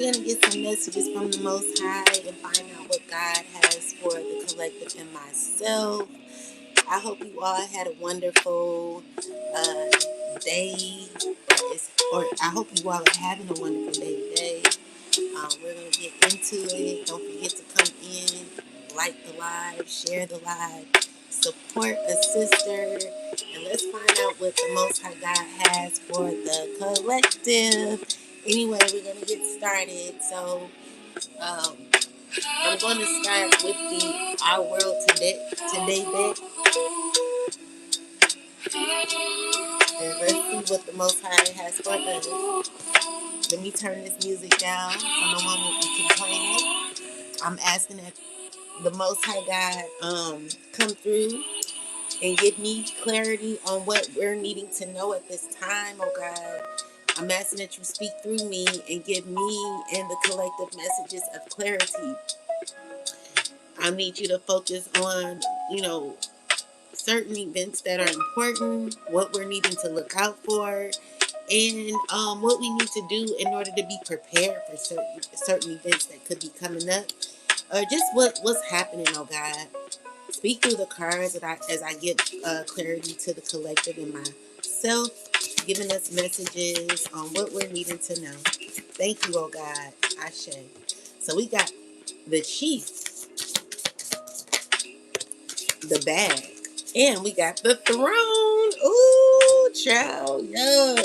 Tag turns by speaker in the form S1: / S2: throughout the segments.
S1: We're going to get some messages from the Most High and find out what God has for the collective and myself. I hope you all had a wonderful day, or I hope you all are having a wonderful day today. We're going to get into it. Don't forget to come in, like the live, share the live, support a sister, and let's find out what the Most High God has for the collective. Anyway, we're going to get started. So, um, I'm going to start with the Our World Today bit. And let's see what the Most High has for us. Let me turn this music down so no one will be complaining. I'm asking that the Most High God come through and give me clarity on what we're needing to know at this time, oh God. I'm asking that you speak through me and give me and the collective messages of clarity. I need you to focus on, certain events that are important, what we're needing to look out for, and what we need to do in order to be prepared for certain events that could be coming up, or just what's happening. Oh God, speak through the cards as I give clarity to the collective and myself, giving us messages on what we're needing to know. Thank you, oh God, Ashe. So we got the chief, the bag, and we got the throne. Ooh, child, yo.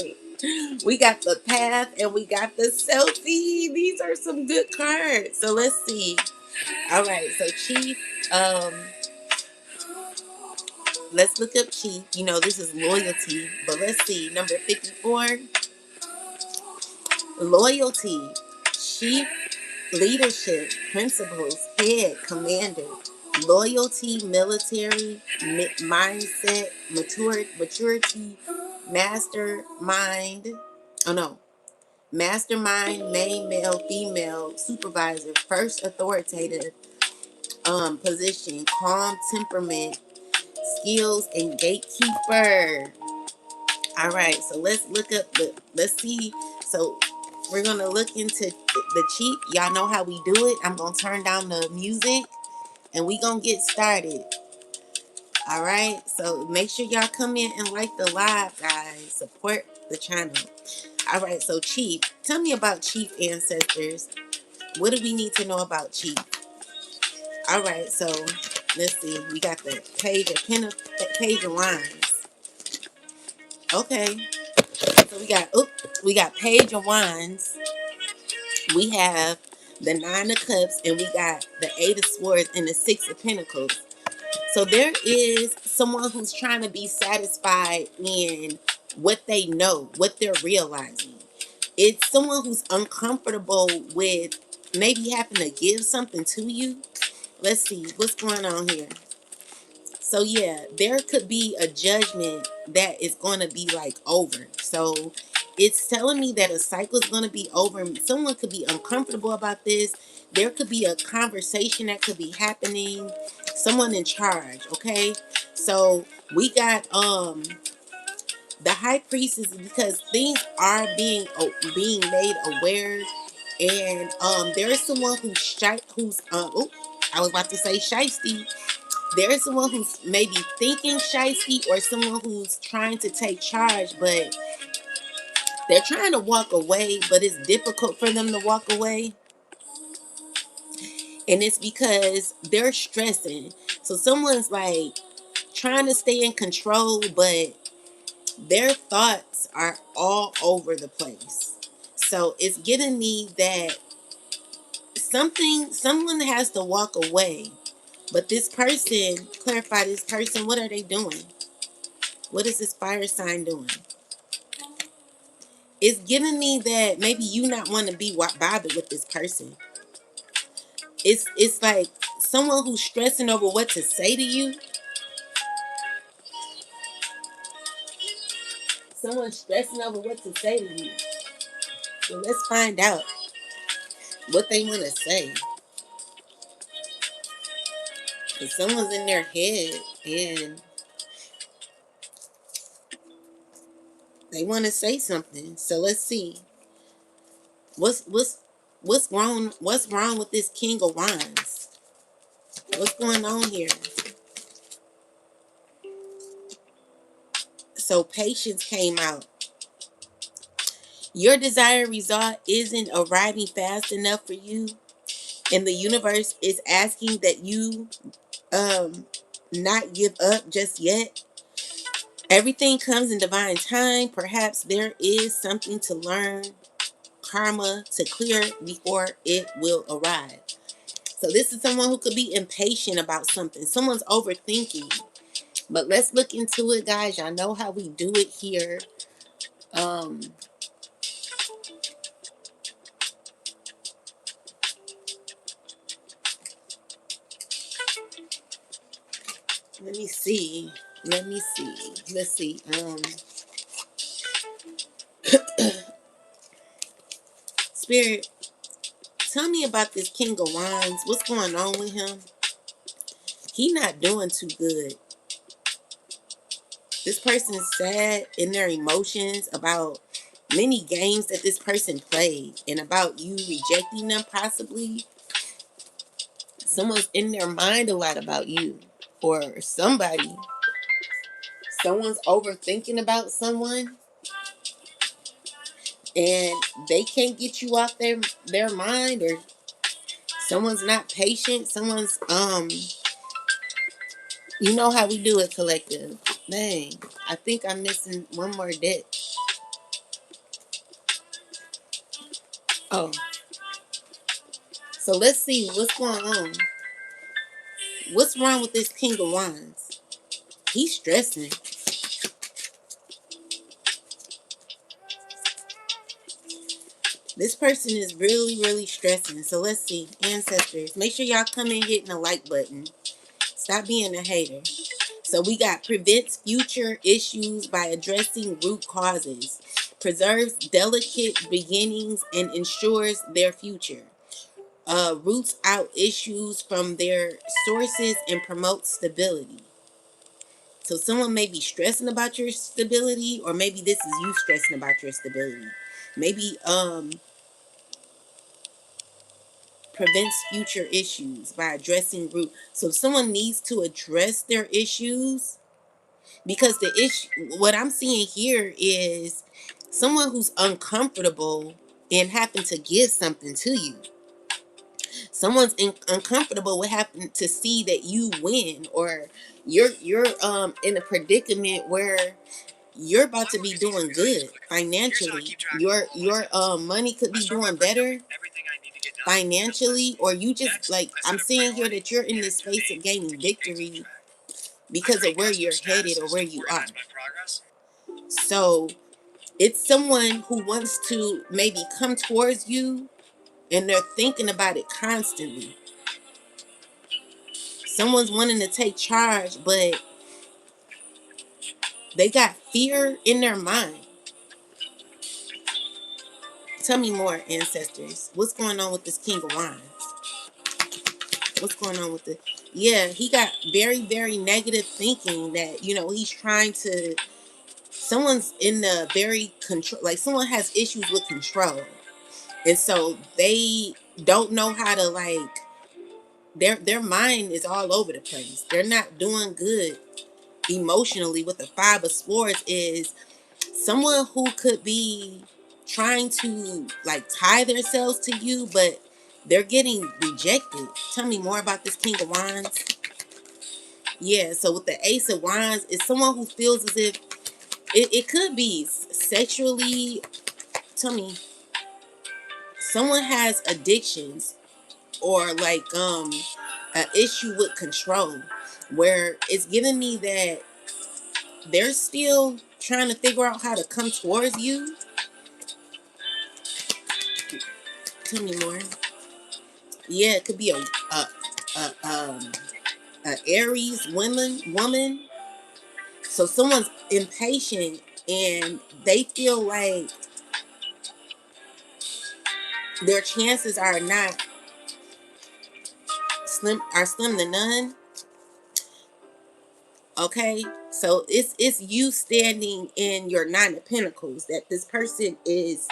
S1: We got the path and we got the selfie. These are some good cards. So let's see. All right, so Chief, um, let's look up Chief. This is loyalty, but let's see. Number 54, loyalty. Chief, leadership, principles, head, commander. Loyalty, military, mindset, maturity, mastermind. Oh no, mastermind, main male, female, supervisor, first authoritative position, calm temperament, skills, and gatekeeper. All right, so let's look up let's see. So we're gonna look into the chief. Y'all know how we do it. I'm gonna turn down the music and we gonna get started. All right, so make sure y'all come in and like the live, guys. Support the channel. All right, so Chief, tell me about Chief ancestors. What do we need to know about Chief? All right, so let's see. We got the page of wands. Okay, so we got page of wands. We have the nine of cups, and we got the eight of swords and the six of pentacles. So there is someone who's trying to be satisfied in what they know, what they're realizing. It's someone who's uncomfortable with maybe having to give something to you. Let's see what's going on here. So yeah, there could be a judgment that is going to be like over. So it's telling me that a cycle is going to be over. Someone could be uncomfortable about this. There could be a conversation that could be happening. Someone in charge, okay? So we got the high priestess, because things are being made aware, and there is someone who's oh, I was about to say shiesty. There is someone who's maybe thinking shiesty, or someone who's trying to take charge, but they're trying to walk away, but it's difficult for them to walk away. And it's because they're stressing. So someone's like trying to stay in control, but their thoughts are all over the place. So it's giving me that someone has to walk away. But this person, clarify this person, what are they doing? What is this fire sign doing? It's giving me that maybe you not want to be bothered with this person. It's like someone who's stressing over what to say to you. Someone's stressing over what to say to you. So let's find out what they want to say. Because someone's in their head and they want to say something. So let's see. What's What's wrong with this King of Wands? What's going on here? So patience came out. Your desired result isn't arriving fast enough for you, and the universe is asking that you not give up just yet. Everything comes in divine time. Perhaps there is something to learn, karma to clear before it will arrive. So this is someone who could be impatient about something. Someone's overthinking. But let's look into it, guys. Y'all know how we do it here. Um, let me see. Let's see. Spirit, tell me about this King of Wands. What's going on with him? He not doing too good. This person is sad in their emotions about many games that this person played and about you rejecting them possibly. Someone's in their mind a lot about you or somebody. Someone's overthinking about someone and they can't get you off their mind, or someone's not patient. Someone's you know how we do it, collective. Dang, I think I'm missing one more deck. Oh, so let's see what's going on. What's wrong with this King of Wands? He's stressing. This person is really, really stressing. So let's see. Ancestors, make sure y'all come in hitting the like button. Stop being a hater. So we got prevents future issues by addressing root causes, preserves delicate beginnings, and ensures their future. Roots out issues from their sources and promotes stability. So someone may be stressing about your stability, or maybe this is you stressing about your stability. Maybe prevents future issues by addressing root. So if someone needs to address their issues, because the issue, what I'm seeing here is someone who's uncomfortable and happen to give something to you. Someone's uncomfortable with having to see that you win, or you're in a predicament where you're about to be doing good financially. Your money could be doing better financially, or you just like, I'm seeing here that you're in this space of gaining victory because of where you're headed or where you are. So it's someone who wants to maybe come towards you and they're thinking about it constantly. Someone's wanting to take charge, but they got fear in their mind. Tell me more, ancestors. What's going on with this King of Wands? What's going on with the... Yeah, he got very, very negative thinking that, he's trying to... Someone's in the very control... Like, someone has issues with control. And so they don't know how to, like... Their mind is all over the place. They're not doing good emotionally. With the Five of Swords is someone who could be trying to like tie themselves to you, but they're getting rejected. Tell me more about this King of Wands. Yeah, so with the Ace of Wands, it's someone who feels as if it could be sexually. Tell me, someone has addictions or like an issue with control, where it's giving me that they're still trying to figure out how to come towards you. Tell me more. Yeah, it could be a Aries woman. So someone's impatient and they feel like their chances are not slim to none. Okay, so it's you standing in your Nine of Pentacles that this person is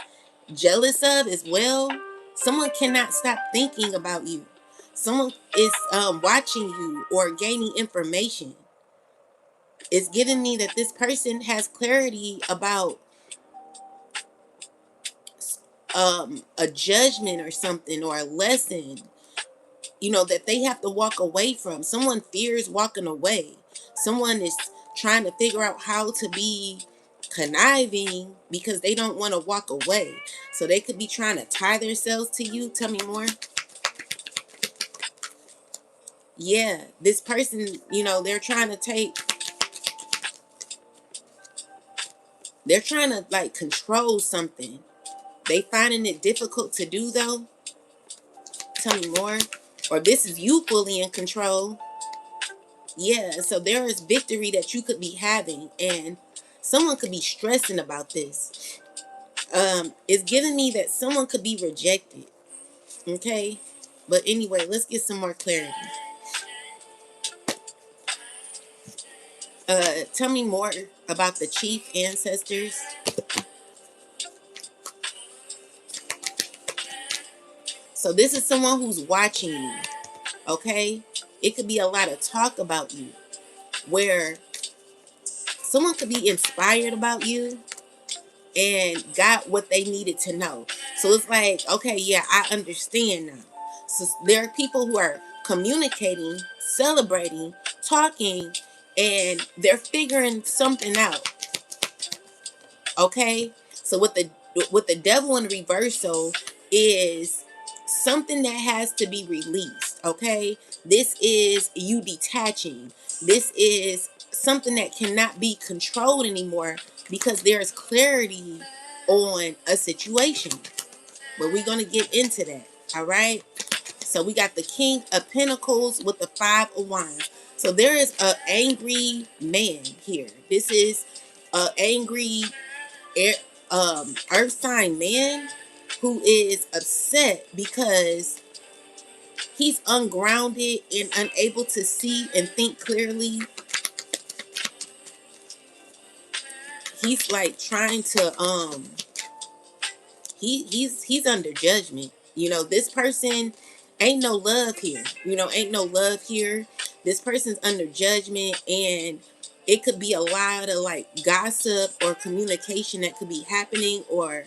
S1: jealous of as well. Someone cannot stop thinking about you. Someone is watching you or gaining information. It's giving me that this person has clarity about a judgment or something, or a lesson, that they have to walk away from. Someone fears walking away. Someone is trying to figure out how to be conniving because they don't want to walk away. So they could be trying to tie themselves to you. Tell me more. Yeah, this person, they're trying to like control something. They finding it difficult to do though. Tell me more. Or this is you fully in control. Yeah, so there is victory that you could be having, and someone could be stressing about this. It's giving me that someone could be rejected. Okay, but anyway, let's get some more clarity. Tell me more about the chief ancestors. So this is someone who's watching you. Okay, it could be a lot of talk about you, where someone could be inspired about you and got what they needed to know. So it's like, okay, yeah, I understand now. So there are people who are communicating, celebrating, talking, and they're figuring something out. Okay? So with the devil in reversal is something that has to be released. Okay? This is you detaching. This is something that cannot be controlled anymore because there is clarity on a situation. But we're going to get into that. All right? So we got the King of Pentacles with the Five of Wands. So there is an angry man here. This is an angry air, earth sign man who is upset because he's ungrounded and unable to see and think clearly. He's like trying to he's under judgment. This person ain't no love here. Ain't no love here. This person's under judgment, and it could be a lot of like gossip or communication that could be happening. Or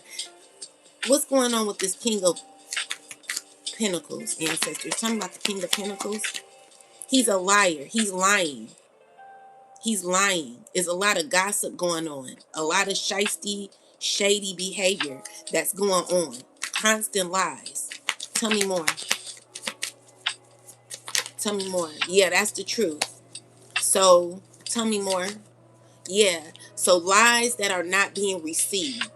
S1: what's going on with this King of Pentacles ancestors? Tell me about the King of Pentacles. He's a liar. He's lying. He's lying. There's a lot of gossip going on. A lot of shisty, shady behavior that's going on. Constant lies. Tell me more. Tell me more. Yeah, that's the truth. So, tell me more. Yeah. So, lies that are not being received.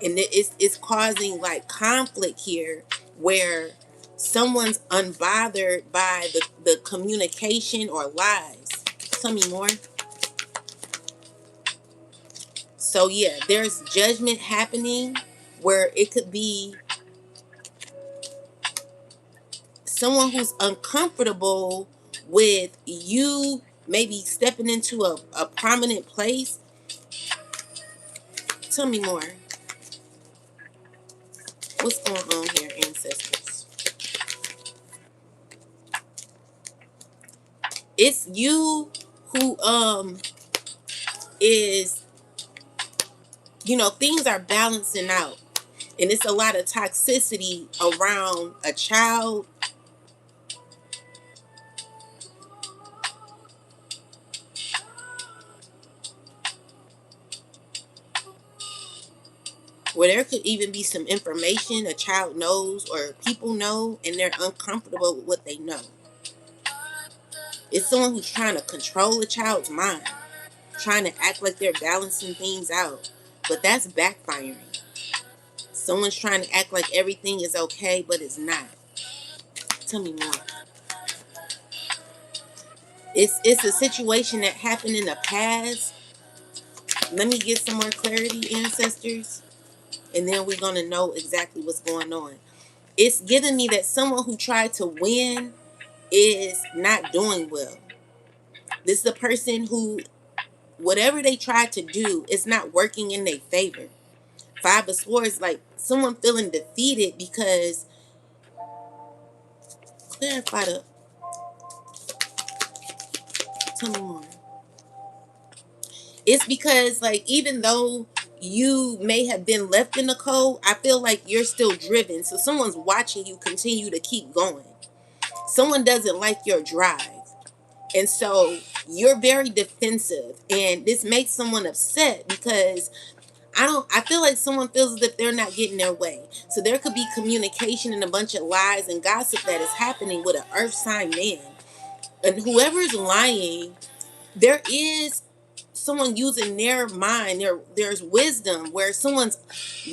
S1: And it's causing like conflict here where someone's unbothered by the communication or lies. Tell me more. So yeah, there's judgment happening where it could be someone who's uncomfortable with you maybe stepping into a prominent place. Tell me more. What's going on here, ancestors? It's you who is, things are balancing out. And it's a lot of toxicity around a child. Where there could even be some information a child knows or people know, and they're uncomfortable with what they know. It's someone who's trying to control a child's mind, trying to act like they're balancing things out, but that's backfiring. Someone's trying to act like everything is okay, but it's not. Tell me more. It's a situation that happened in the past. Let me get some more clarity, ancestors, and then we're gonna know exactly what's going on. It's giving me that someone who tried to win is not doing well. This is a person who, whatever they tried to do, is not working in their favor. Five of Swords, like someone feeling defeated because Clarify the. Tell me more. It's because, like, even though you may have been left in the cold, I feel like you're still driven. So someone's watching you continue to keep going. Someone doesn't like your drive. And so you're very defensive. And this makes someone upset because I feel like someone feels as if they're not getting their way. So there could be communication and a bunch of lies and gossip that is happening with an earth sign man. And whoever's lying, there is someone using their mind. There's wisdom where someone's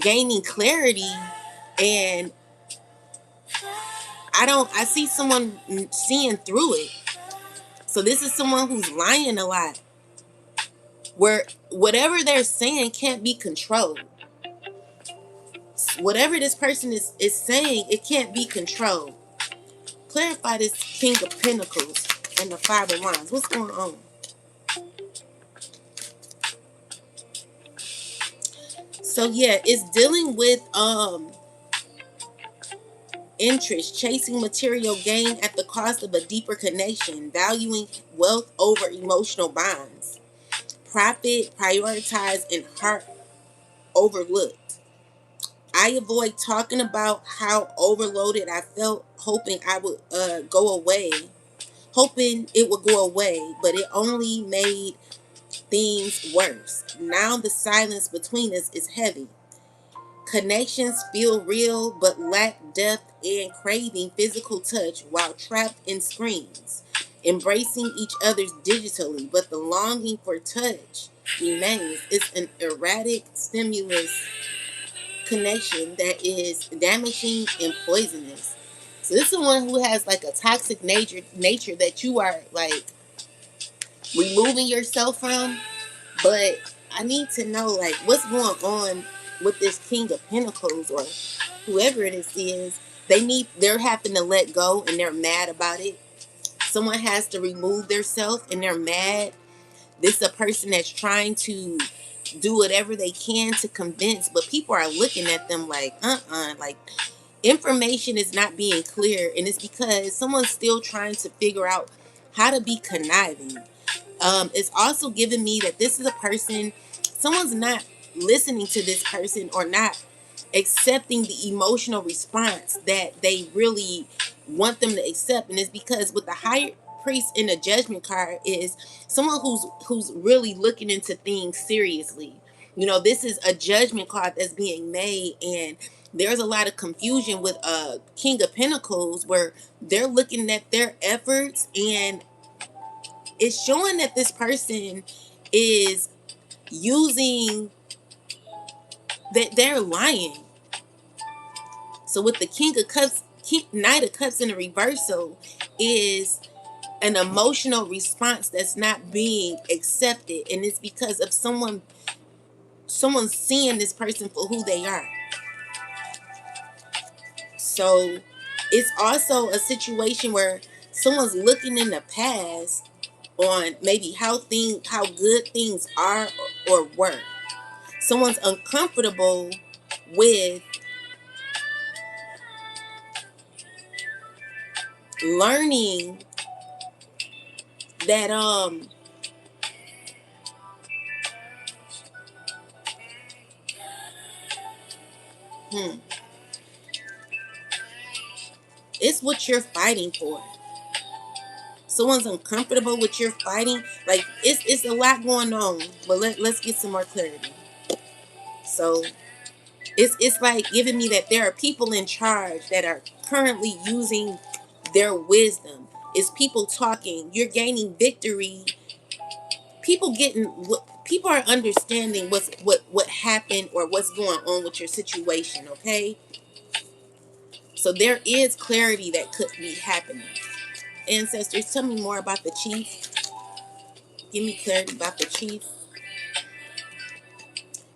S1: gaining clarity, and I see someone seeing through it. So this is someone who's lying a lot, where whatever they're saying can't be controlled. Whatever this person is saying, it can't be controlled. Clarify this King of Pentacles and the Five of Wands. What's going on? So yeah, it's dealing with interest, chasing material gain at the cost of a deeper connection, valuing wealth over emotional bonds, profit prioritized and heart overlooked. I avoid talking about how overloaded I felt, hoping I would go away, hoping it would go away, but it only made things worse. Now the silence between us is heavy. Connections feel real but lack depth and craving physical touch while trapped in screens. Embracing each other's digitally, but the longing for touch remains. It's an erratic stimulus connection that is damaging and poisonous. So this is someone who has like a toxic nature that you are like removing yourself from. But I need to know like what's going on with this King of Pentacles or whoever it is. They're having to let go and they're mad about it. Someone has to remove themselves and they're mad. This is a person that's trying to do whatever they can to convince, but people are looking at them like, like information is not being clear, and it's because someone's still trying to figure out how to be conniving. It's also giving me that this is a person, someone's not listening to this person or not accepting the emotional response that they really want them to accept. And it's because with the higher priest in the judgment card is someone who's really looking into things seriously. You know, this is a judgment card that's being made, and there's a lot of confusion with King of Pentacles where they're looking at their efforts, and it's showing that this person is using that they're lying. So with the King of Cups, Knight of Cups in the reversal is an emotional response that's not being accepted, and it's because of someone seeing this person for who they are. So it's also a situation where someone's looking in the past on maybe how good things are or were. Someone's uncomfortable with learning that it's what you're fighting for. Someone's uncomfortable with your fighting. Like it's a lot going on, but let's get some more clarity. So it's like giving me that there are people in charge that are currently using their wisdom. It's people talking. You're gaining victory. People are understanding what happened or what's going on with your situation. Okay, so there is clarity that could be happening. Ancestors, tell me more about the chief. Give me clarity about the chief.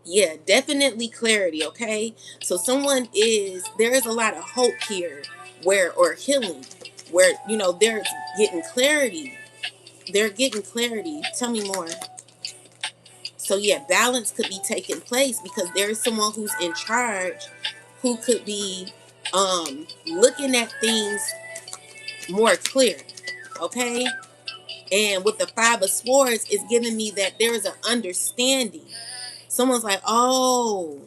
S1: Yeah, definitely clarity, okay? So there is a lot of hope here or healing, where, they're getting clarity. They're getting clarity. Tell me more. So yeah, balance could be taking place because there is someone who's in charge who could be looking at things more clear. Okay? And with the Five of Swords, it's giving me that there is an understanding. Someone's like, oh,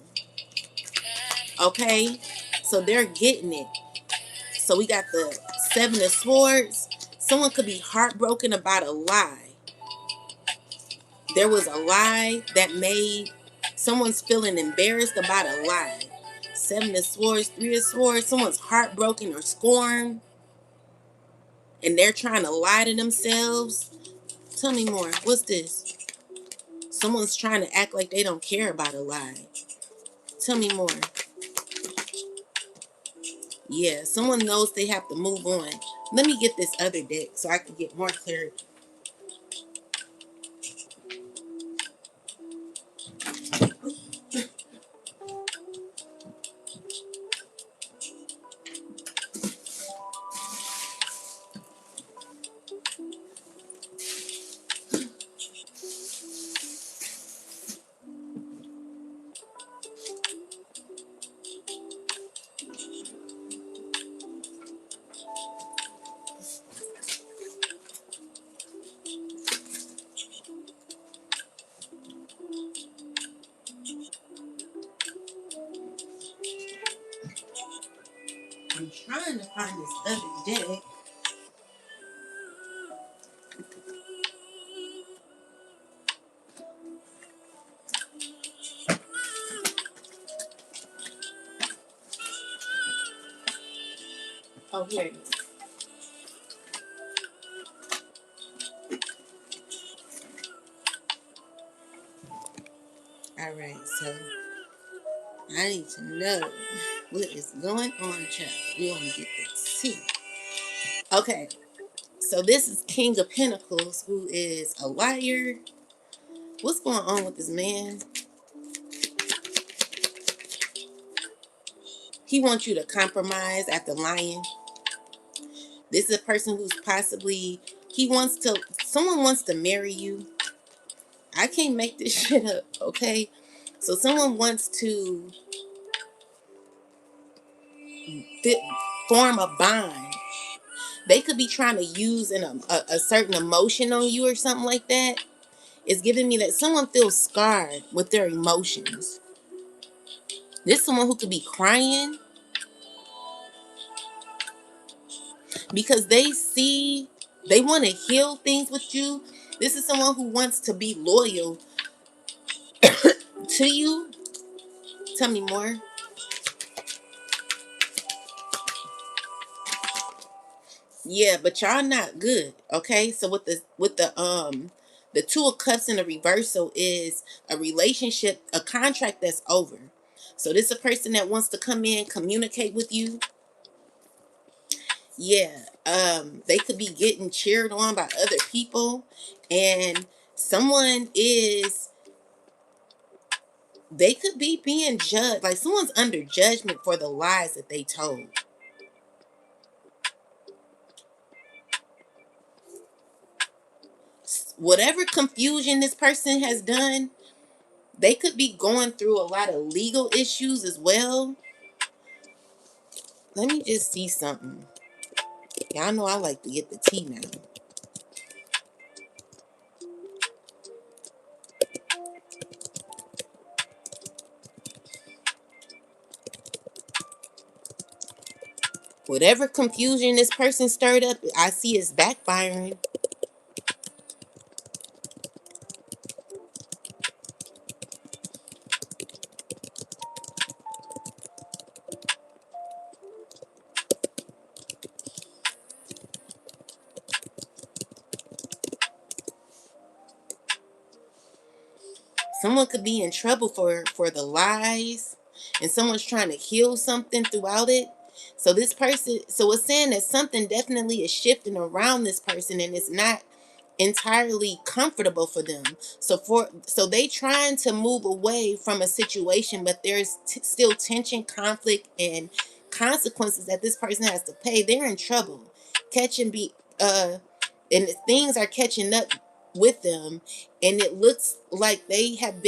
S1: okay. So they're getting it. So we got the Seven of Swords. Someone could be heartbroken about a lie. There was a lie that made someone's feeling embarrassed about a lie. Seven of Swords, Three of Swords. Someone's heartbroken or scorned, and they're trying to lie to themselves. Tell me more. What's this? Someone's trying to act like they don't care about a lie. Tell me more. Yeah, someone knows they have to move on. Let me get this other deck so I can get more clarity. I'm trying to find this other deck. Oh, here it is. All right, so I need to know what is going on, child. We want to get the tea. Okay, so this is King of Pentacles, who is a liar. What's going on with this man? He wants you to compromise after lying. This is a person who's possibly, someone wants to marry you. I can't make this shit up, okay? So someone wants to fit, form a bond. They could be trying to use a certain emotion on you or something like that. It's giving me that someone feels scarred with their emotions. This someone who could be crying because they want to heal things with you. This is someone who wants to be loyal to you. Tell me more. Yeah, but y'all not good. Okay, so with the Two of Cups in the reversal is a relationship, a contract that's over. So this is a person that wants to come in, communicate with you. Yeah, they could be getting cheered on by other people, and someone is they could be being judged, like someone's under judgment for the lies that they told. Whatever confusion this person has done, they could be going through a lot of legal issues as well. Let me just see something. Y'all know I like to get the tea now. Whatever confusion this person stirred up, I see it's backfiring. Someone could be in trouble for the lies, and someone's trying to heal something throughout it. So this person, so it's saying that something definitely is shifting around this person, and it's not entirely comfortable for them. So they trying to move away from a situation, but there's still tension, conflict, and consequences that this person has to pay. They're in trouble. Catching be and things are catching up with them, and it looks like they have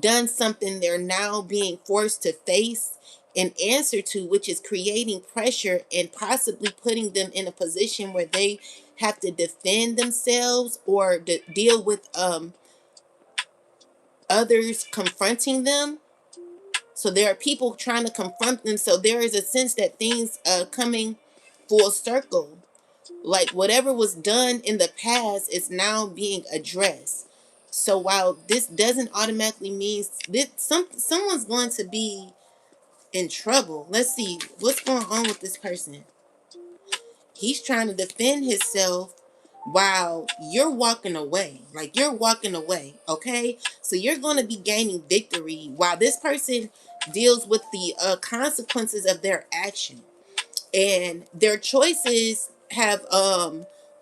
S1: done something they're now being forced to face, an answer to, which is creating pressure and possibly putting them in a position where they have to defend themselves or deal with others confronting them. So there are people trying to confront them. So there is a sense that things coming full circle. Like whatever was done in the past is now being addressed. So while this doesn't automatically mean that someone's going to be in trouble. Let's see what's going on with this person. He's trying to defend himself while you're walking away. Like you're walking away, okay? So you're going to be gaining victory while this person deals with the consequences of their action. And their choices have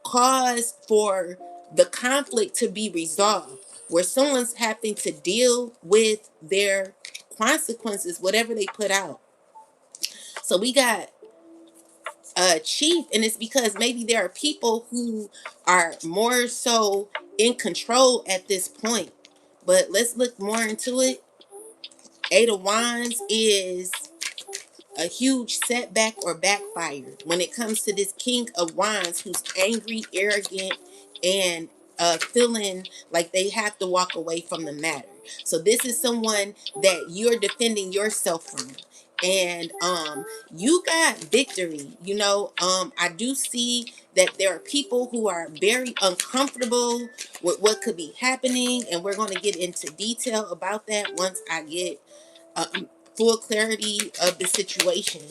S1: caused for the conflict to be resolved, where someone's having to deal with their consequences, whatever they put out. So we got chief, and it's because maybe there are people who are more so in control at this point. But let's look more into it. Eight of Wands is a huge setback or backfire when it comes to this King of Wands, who's angry, arrogant, and feeling like they have to walk away from the matter. So this is someone that you're defending yourself from. And you got victory. I do see that there are people who are very uncomfortable with what could be happening, and we're going to get into detail about that once I get full clarity of the situation.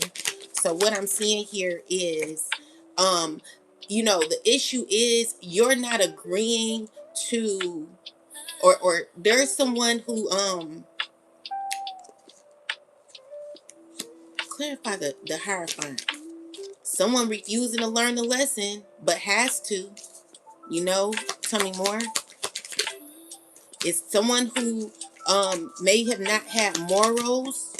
S1: So what I'm seeing here is, the issue is you're not agreeing to, or there's someone who, clarify the Hierophant. Someone refusing to learn the lesson, but has to, tell me more. It's someone who, may have not had morals.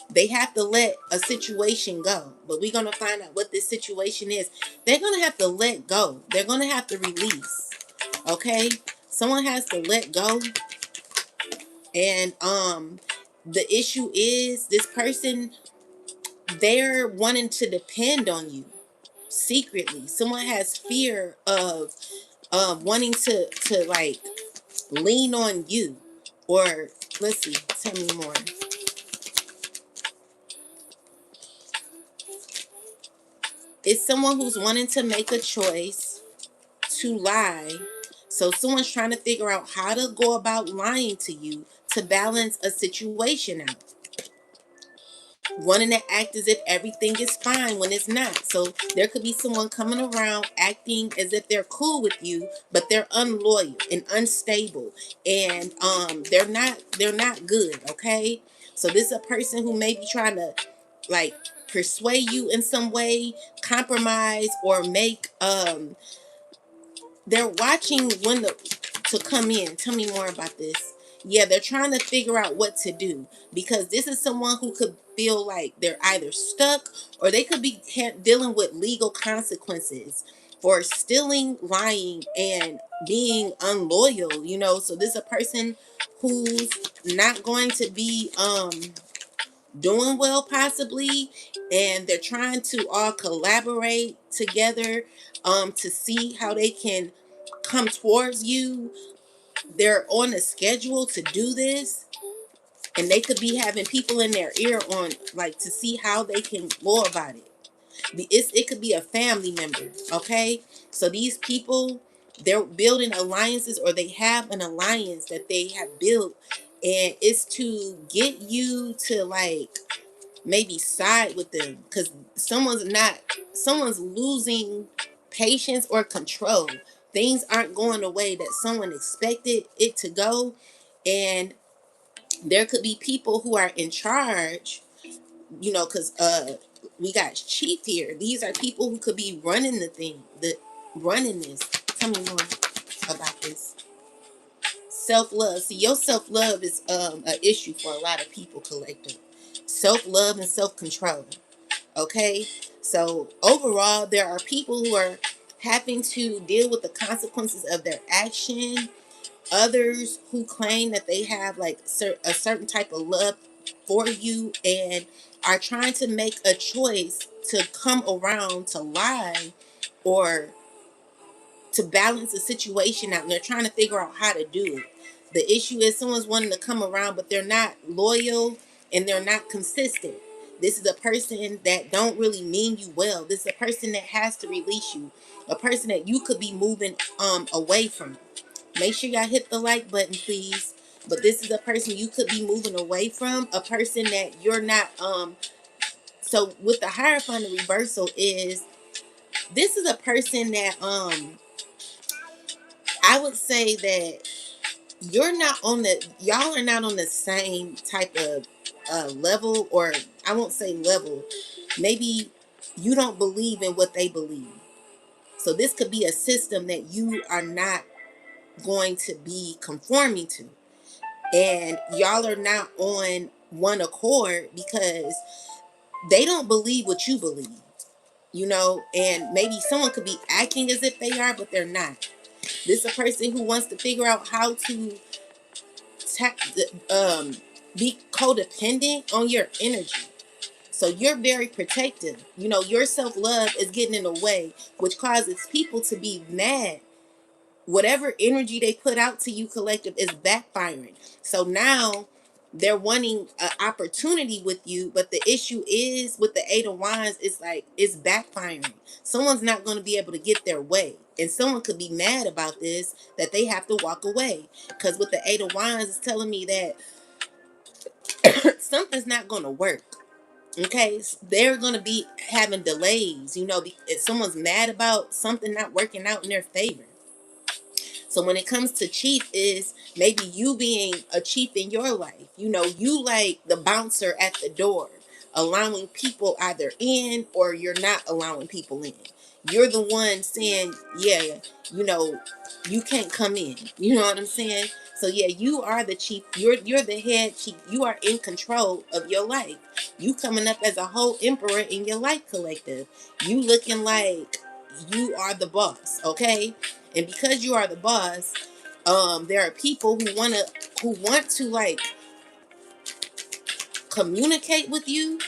S1: They have to let a situation go. But we're going to find out what this situation is. They're going to have to let go. They're going to have to release. Okay? Someone has to let go. And the issue is this person, they're wanting to depend on you secretly. Someone has fear of wanting to like lean on you. Or let's see, tell me more. It's someone who's wanting to make a choice to lie. So someone's trying to figure out how to go about lying to you to balance a situation out. Wanting to act as if everything is fine when it's not. So there could be someone coming around acting as if they're cool with you, but they're unloyal and unstable. And they're not good, okay? So this is a person who may be trying to like persuade you in some way, compromise, or make they're watching when to come in. Tell me more about this. Yeah, they're trying to figure out what to do, because this is someone who could feel like they're either stuck, or they could be dealing with legal consequences for stealing, lying, and being unloyal. So this is a person who's not going to be doing well possibly, and they're trying to all collaborate together to see how they can come towards you. They're on a schedule to do this, and they could be having people in their ear on like to see how they can go about it. It could be a family member, okay? So these people, they're building alliances, or they have an alliance that they have built, and it's to get you to like maybe side with them, because someone's losing patience or control. Things aren't going the way that someone expected it to go, and there could be people who are in charge, because we got chief here. These are people who could be running running this. Tell me more about this. Self-love. See, your self-love is an issue for a lot of people, collective. Self-love and self-control. Okay, so overall, there are people who are having to deal with the consequences of their action. Others who claim that they have like a certain type of love for you, and are trying to make a choice to come around to lie or to balance the situation out, and they're trying to figure out how to do it. The issue is someone's wanting to come around, but they're not loyal and they're not consistent. This is a person that don't really mean you well. This is a person that has to release you, a person that you could be moving away from. Make sure y'all hit the like button, please. But this is a person you could be moving away from, a person that you're not so with the Hierophant reversal is, this is a person that I would say that y'all are not on the same type of level, or I won't say level. Maybe you don't believe in what they believe. So this could be a system that you are not going to be conforming to. And y'all are not on one accord because they don't believe what you believe, and maybe someone could be acting as if they are, but they're not. This is a person who wants to figure out how to be codependent on your energy. So you're very protective. Your self-love is getting in the way, which causes people to be mad. Whatever energy they put out to you, collective, is backfiring. So now they're wanting an opportunity with you, but the issue is with the Eight of Wands, it's like it's backfiring. Someone's not going to be able to get their way, and someone could be mad about this, that they have to walk away. Because with the Eight of Wands, it's telling me that something's not going to work. Okay, they're going to be having delays, if someone's mad about something not working out in their favor. So when it comes to chief, is maybe you being a chief in your life. You like the bouncer at the door, allowing people either in, or you're not allowing people in. You're the one saying, yeah, you can't come in. You know what I'm saying? So yeah, you are the chief. You're the head chief. You are in control of your life. You coming up as a whole emperor in your life, collective. You looking like you are the boss, okay? And because you are the boss, there are people who want to like communicate with you.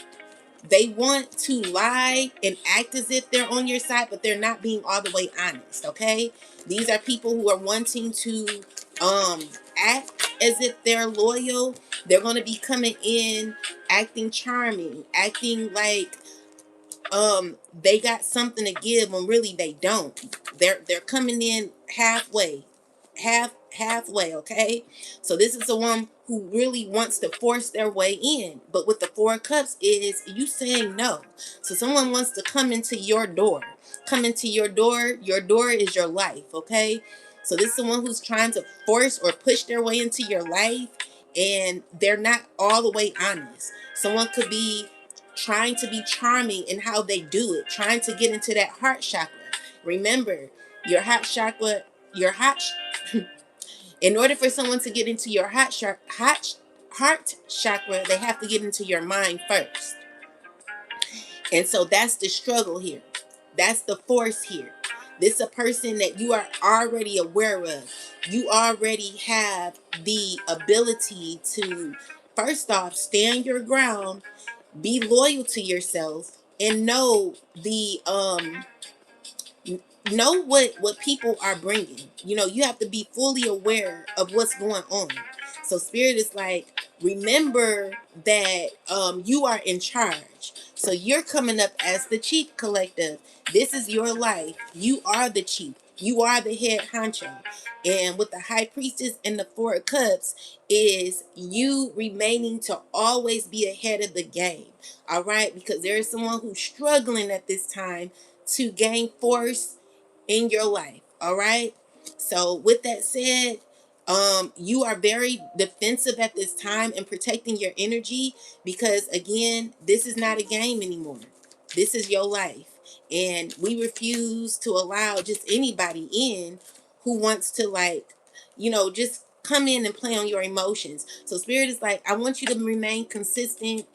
S1: They want to lie and act as if they're on your side, but they're not being all the way honest, okay? These are people who are wanting to act as if they're loyal. They're going to be coming in acting charming, acting like they got something to give when really they don't. They're coming in halfway, okay? So this is the one who really wants to force their way in. But with the Four of Cups is you saying no. So someone wants to come into your door. Come into your door. Your door is your life, okay? So this is the one who's trying to force or push their way into your life, and they're not all the way honest. Someone could be trying to be charming in how they do it, trying to get into that heart chakra. Remember, your heart chakra, in order for someone to get into your heart chakra, they have to get into your mind first. And so that's the struggle here. That's the force here. This is a person that you are already aware of. You already have the ability to, first off, stand your ground, be loyal to yourself, and know what people are bringing. You have to be fully aware of what's going on. So spirit is like, remember that you are in charge. So you're coming up as the chief, collective. This is your life. You are the chief. You are the head honcho. And with the High Priestess and the Four of Cups is you remaining to always be ahead of the game. All right? Because there is someone who's struggling at this time to gain force in your life. All right? So with that said, you are very defensive at this time and protecting your energy, because again, this is not a game anymore. This is your life. And we refuse to allow just anybody in who wants to just come in and play on your emotions. So spirit is like, I want you to remain consistent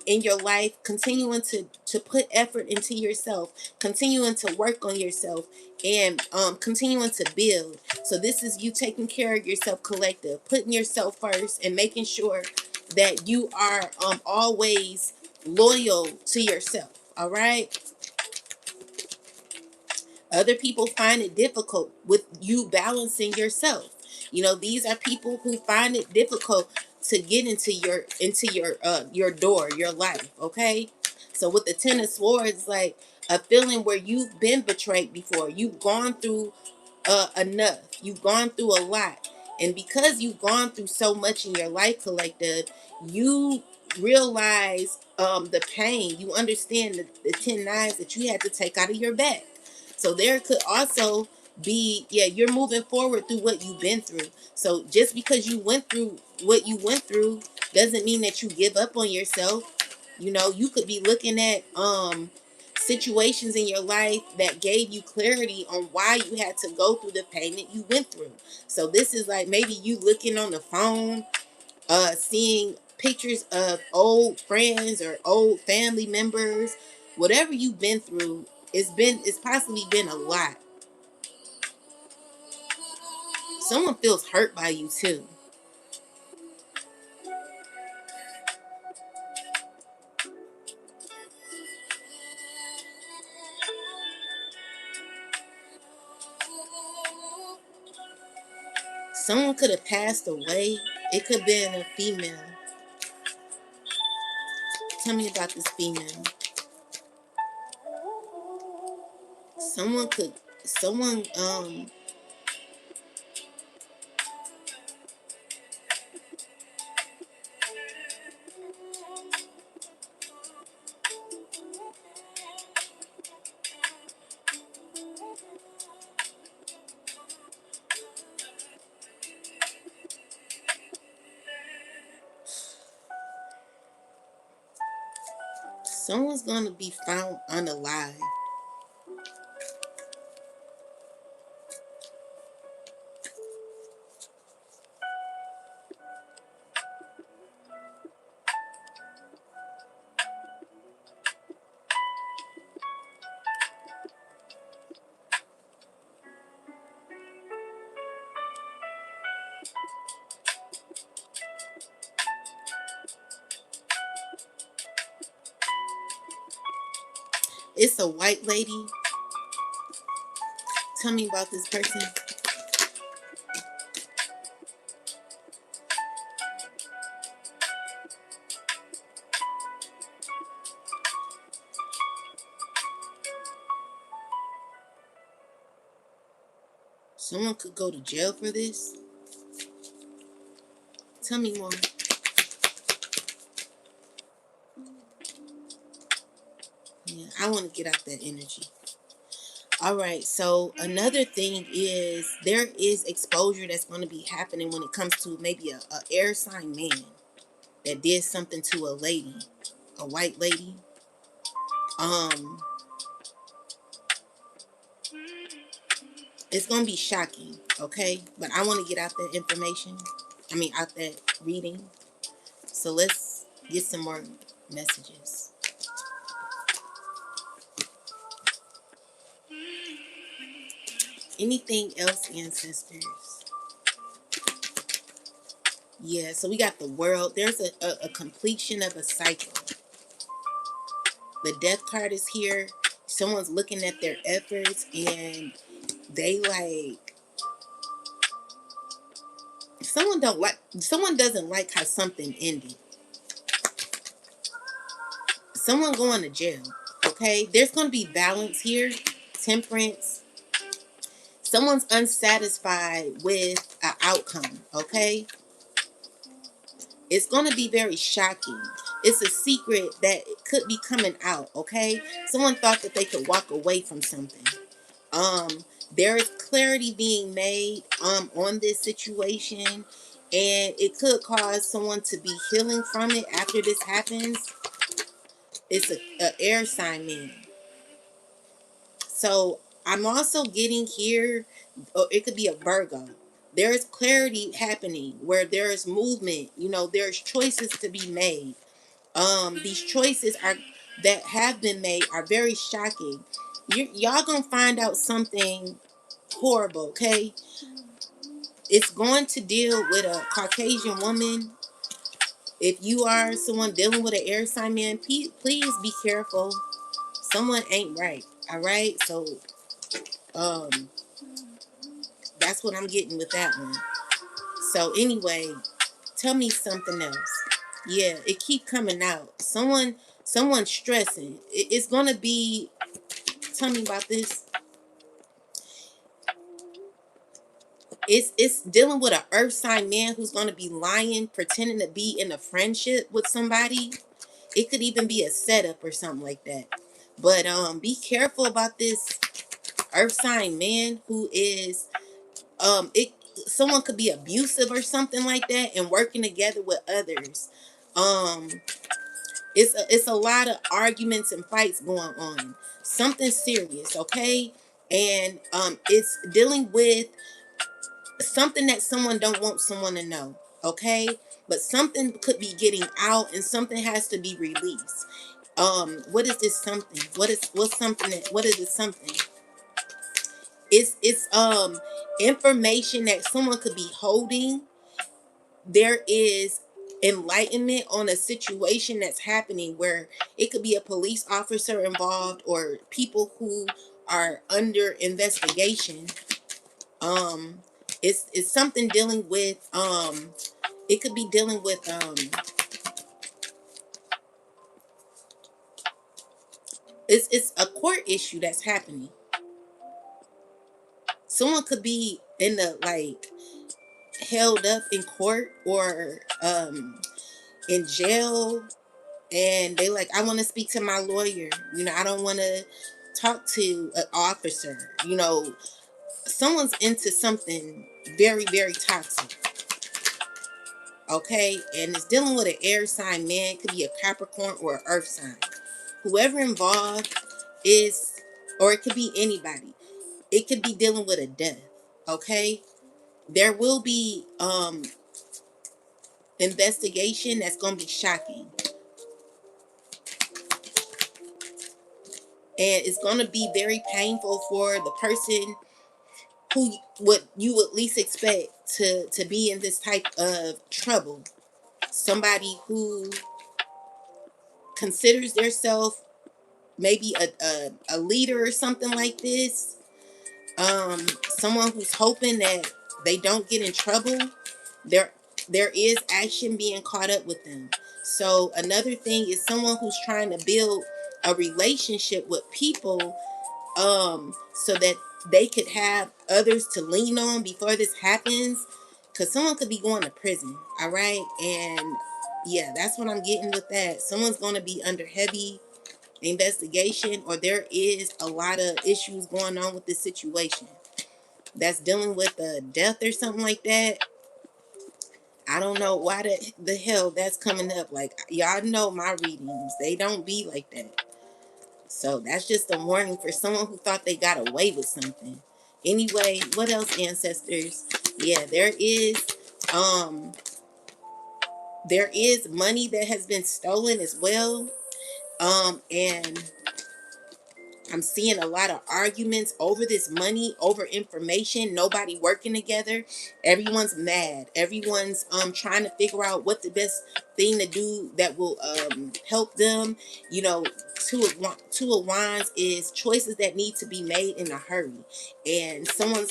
S1: in your life, continuing to put effort into yourself, continuing to work on yourself, and continuing to build. So this is you taking care of yourself, collective, putting yourself first and making sure that you are always loyal to yourself. All right. Other people find it difficult with you balancing yourself. You know, these are people who find it difficult to get into your door, your life. Okay. So with the Ten of Swords, like a feeling where you've been betrayed before. You've gone through enough. You've gone through a lot. And because you've gone through so much in your life, collective, you realize the pain. You understand the 10 knives that you had to take out of your back. So there could also be, yeah, you're moving forward through what you've been through. So just because you went through what you went through doesn't mean that you give up on yourself. You know, you could be looking at situations in your life that gave you clarity on why you had to go through the pain that you went through. So this is like maybe you looking on the phone, seeing pictures of old friends or old family members. Whatever you've been through, it's possibly been a lot. Someone feels hurt by you too. Someone could have passed away. It could have been a female. Tell me about this female. Someone could, someone. Someone's gonna be found unalive. It's a white lady. Tell me about this person. Someone could go to jail for this. Tell me more. Yeah, I want to get out that energy. All right, so another thing is there is exposure that's going to be happening when it comes to maybe a air sign man that did something to a lady, a white lady. Um, it's going to be shocking, okay? But I want to get out that information. I mean, out that reading. So let's get some more messages. Anything else, ancestors? Yeah, so we got the world. There's a completion of a cycle. The death card is here. Someone's looking at their efforts and they like someone doesn't like how something ended. Someone going to jail. Okay? There's gonna be balance here. Temperance. Someone's unsatisfied with an outcome. Okay? It's gonna be very shocking. It's a secret that could be coming out. Okay? Someone thought that they could walk away from something. There is clarity being made on this situation, and it could cause someone to be healing from it after this happens. It's a air sign man. So I'm also getting here, or it could be a Virgo. There is clarity happening where there is movement. You know, there's choices to be made. These choices are that have been made are very shocking. Y'all gonna find out something horrible. Okay, it's going to deal with a Caucasian woman. If you are someone dealing with an air sign man, please be careful. Someone ain't right. All right. So um, that's what I'm getting with that one. So anyway, tell me something else. Yeah, it keep coming out. Someone's stressing. It's gonna be. Tell me about this. It's dealing with an earth sign man who's gonna be lying, pretending to be in a friendship with somebody. It could even be a setup or something like that. But be careful about this earth sign man who is it someone could be abusive or something like that and working together with others. Um it's a lot of arguments and fights going on. Something serious, okay? And it's dealing with something that someone don't want someone to know, okay? But something could be getting out and something has to be released. What is this something? What's something that what is this something? It's information that someone could be holding. There is enlightenment on a situation that's happening where it could be a police officer involved or people who are under investigation. um it's something dealing with it could be dealing with it's a court issue that's happening. Someone could be in the like held up in court or in jail, and they like, I want to speak to my lawyer, I don't want to talk to an officer. Someone's into something very, very toxic, okay? And it's dealing with an air sign man. It could be a Capricorn or an earth sign. Whoever involved is, or it could be anybody. It could be dealing with a death, okay? There will be investigation that's going to be shocking. And it's going to be very painful for the person who what you would least expect to be in this type of trouble. Somebody who considers themselves maybe a leader or something like this. Someone who's hoping that they don't get in trouble. There there is action being caught up with them. So another thing is someone who's trying to build a relationship with people, so that they could have others to lean on before this happens, because someone could be going to prison. All right. And yeah, that's what I'm getting with that. Someone's going to be under heavy investigation, or there is a lot of issues going on with this situation that's dealing with a death or something like that. I don't know why the hell that's coming up. Like, y'all know my readings, they don't be like that. So that's just a warning for someone who thought they got away with something. Anyway, what else, ancestors? Yeah, um there is money that has been stolen as well. And I'm seeing a lot of arguments over this money, over information, nobody working together. Everyone's mad. Everyone's trying to figure out what the best thing to do that will help them. You know, two of wands is choices that need to be made in a hurry. And someone's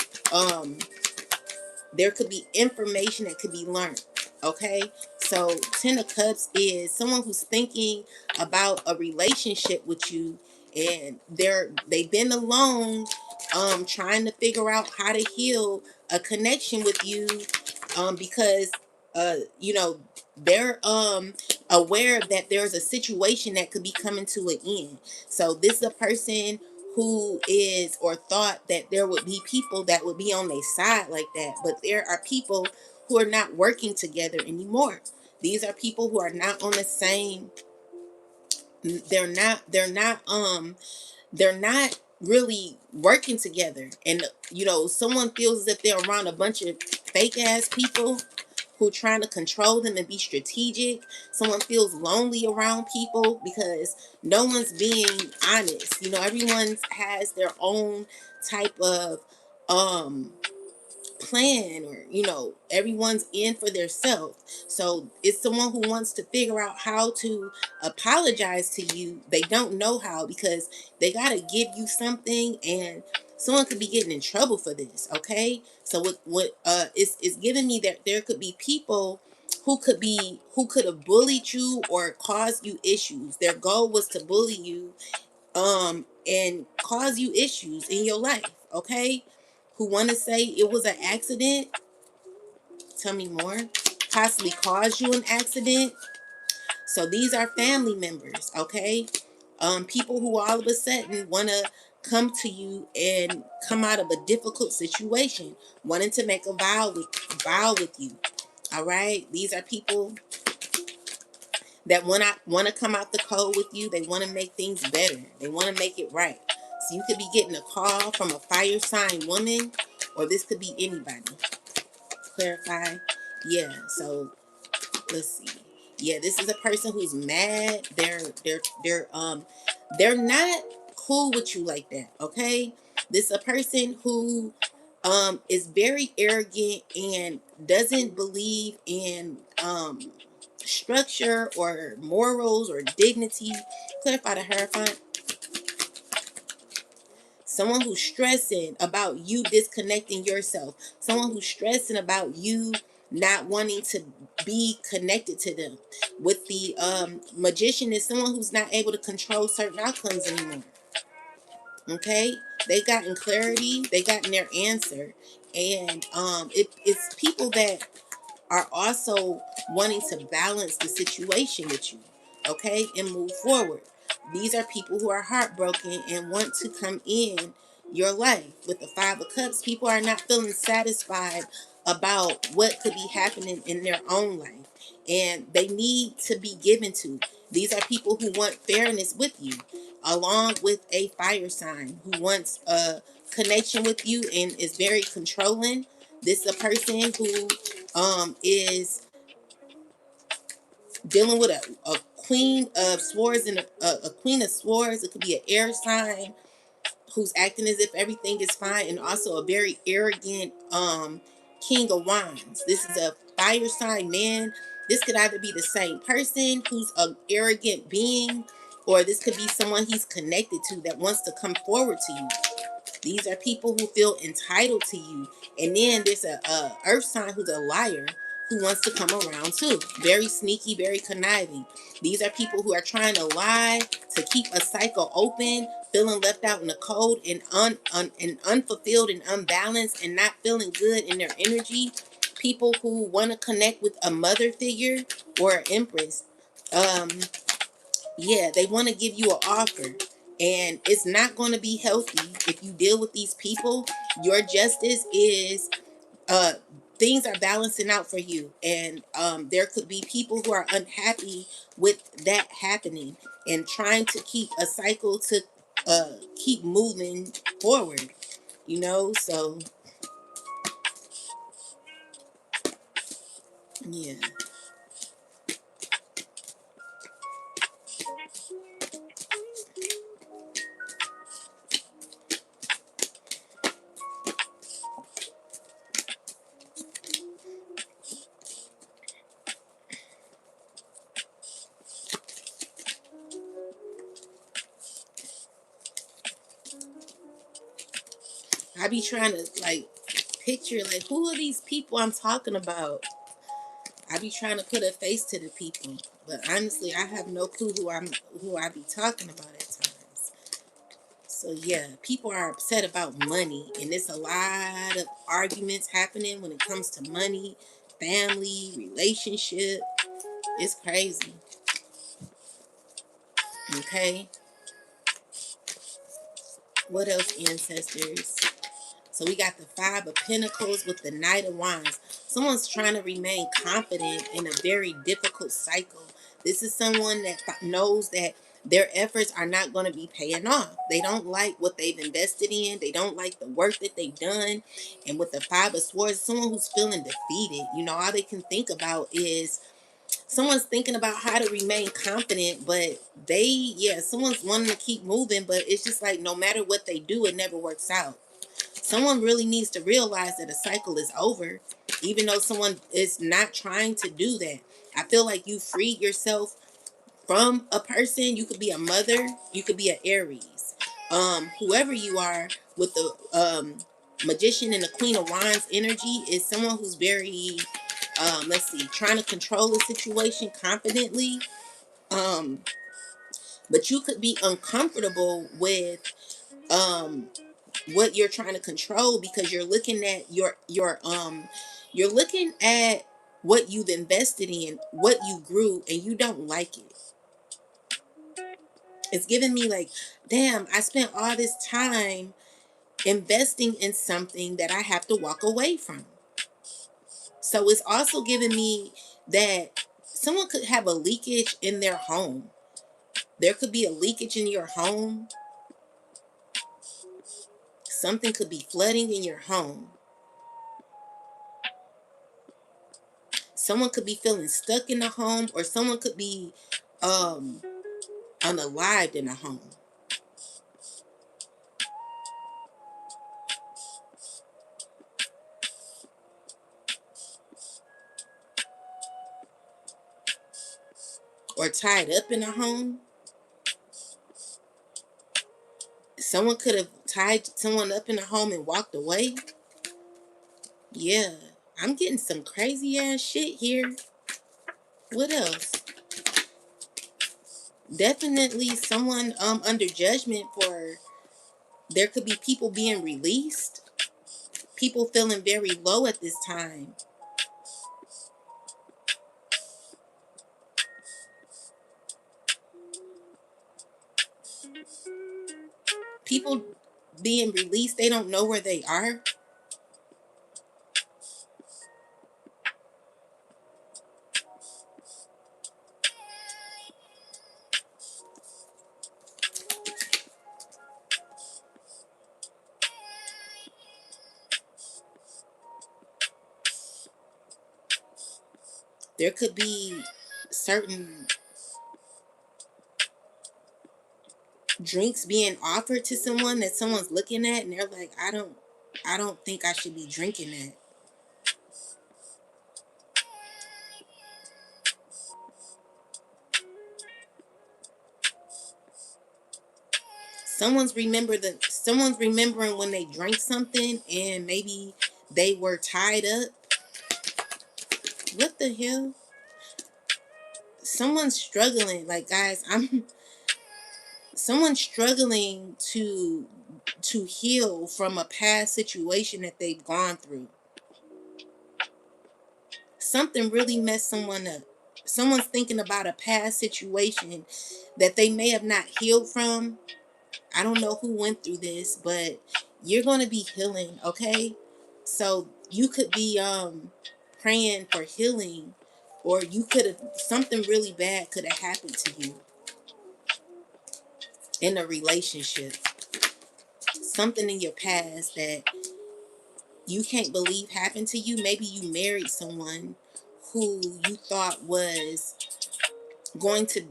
S1: there could be information that could be learned. Okay, so Ten of Cups is someone who's thinking about a relationship with you, and they've been alone, trying to figure out how to heal a connection with you, because you know, they're aware that there's a situation that could be coming to an end. So this is a person who is or thought that there would be people that would be on their side like that, but there are people who are not working together anymore. These are people who are not on the same, they're not really working together. And you know, someone feels as if they're around a bunch of fake ass people who trying to control them and be strategic. Someone feels lonely around people because no one's being honest. You know, everyone has their own type of plan, or everyone's in for their self. So it's someone who wants to figure out how to apologize to you. They don't know how, because they got to give you something, and someone could be getting in trouble for this. Okay, so it's giving me that there could be people who could have bullied you or caused you issues. Their goal was to bully you, and cause you issues in your life. Okay, who want to say it was an accident. Tell me more. Possibly cause you an accident. So these are family members. Okay, people who all of a sudden want to come to you and come out of a difficult situation, wanting to make a vow with you. All right, these are people that want to come out the cold with you. They want to make things better. They want to make it right. So you could be getting a call from a fire sign woman, or this could be anybody. Clarify. Yeah. So let's see. Yeah, this is a person who's mad. They're not cool with you like that. Okay. This is a person who is very arrogant and doesn't believe in structure or morals or dignity. Clarify the Hierophant. Someone who's stressing about you disconnecting yourself. Someone who's stressing about you not wanting to be connected to them. With the Magician is someone who's not able to control certain outcomes anymore. Okay, they gotten clarity. They gotten their answer, and it's people that are also wanting to balance the situation with you, okay, and move forward. These are people who are heartbroken and want to come in your life. With the Five of Cups, people are not feeling satisfied about what could be happening in their own life, and they need to be given to. These are people who want fairness with you, along with a fire sign who wants a connection with you and is very controlling. This is a person who is dealing with a queen of swords and a queen of swords. It could be an air sign who's acting as if everything is fine, and also a very arrogant king of wands. This is a fire sign man. This could either be the same person who's an arrogant being, or this could be someone he's connected to that wants to come forward to you. These are people who feel entitled to you. And then there's a earth sign who's a liar, who wants to come around too. Very sneaky, very conniving. These are people who are trying to lie to keep a cycle open, feeling left out in the cold and and unfulfilled and unbalanced and not feeling good in their energy. People who want to connect with a mother figure or an empress. Um, yeah, they want to give you an offer, and it's not going to be healthy if you deal with these people. Your justice is uh things are balancing out for you, and there could be people who are unhappy with that happening and trying to keep a cycle to keep moving forward, so yeah. I be trying to like picture like who are these people I'm talking about. I be trying to put a face to the people, but honestly, I have no clue who I be talking about at times. So yeah, people are upset about money, and there's a lot of arguments happening when it comes to money, family, relationship. It's crazy. Okay, what else, ancestors? So we got the Five of Pentacles with the Knight of Wands. Someone's trying to remain confident in a very difficult cycle. This is someone that knows that their efforts are not going to be paying off. They don't like what they've invested in. They don't like the work that they've done. And with the Five of Swords, someone who's feeling defeated. All they can think about is someone's thinking about how to remain confident, but someone's wanting to keep moving, but it's just like no matter what they do, it never works out. Someone really needs to realize that a cycle is over, even though someone is not trying to do that. I feel like you freed yourself from a person. You could be a mother, you could be an Aries. Whoever you are, with the magician and the Queen of Wands energy, is someone who's very let's see, trying to control the situation confidently. Um, but you could be uncomfortable with um what you're trying to control, because you're looking at you're looking at what you've invested in, what you grew, and you don't like it. It's giving me like, damn, I spent all this time investing in something that I have to walk away from. So it's also giving me that someone could have a leakage in their home. There could be a leakage in your home. Something could be flooding in your home. Someone could be feeling stuck in the home, or someone could be um unalived in a home. Or tied up in a home. Someone could have tied someone up in a home and walked away. Yeah, I'm getting some crazy ass shit here. What else? Definitely someone under judgment for, there could be people being released. People feeling very low at this time. People being released, they don't know where they are. There could be certain drinks being offered to someone that someone's looking at, and they're like, I don't think I should be drinking that. Someone's remembering when they drank something and maybe they were tied up. What the hell? Someone's struggling, like, guys, I'm someone's struggling to heal from a past situation that they've gone through. Something really messed someone up. Someone's thinking about a past situation that they may have not healed from. I don't know who went through this, but you're going to be healing, okay? So you could be praying for healing, or you could have, something really bad could have happened to you in a relationship. Something in your past that you can't believe happened to you. Maybe you married someone who you thought was going to,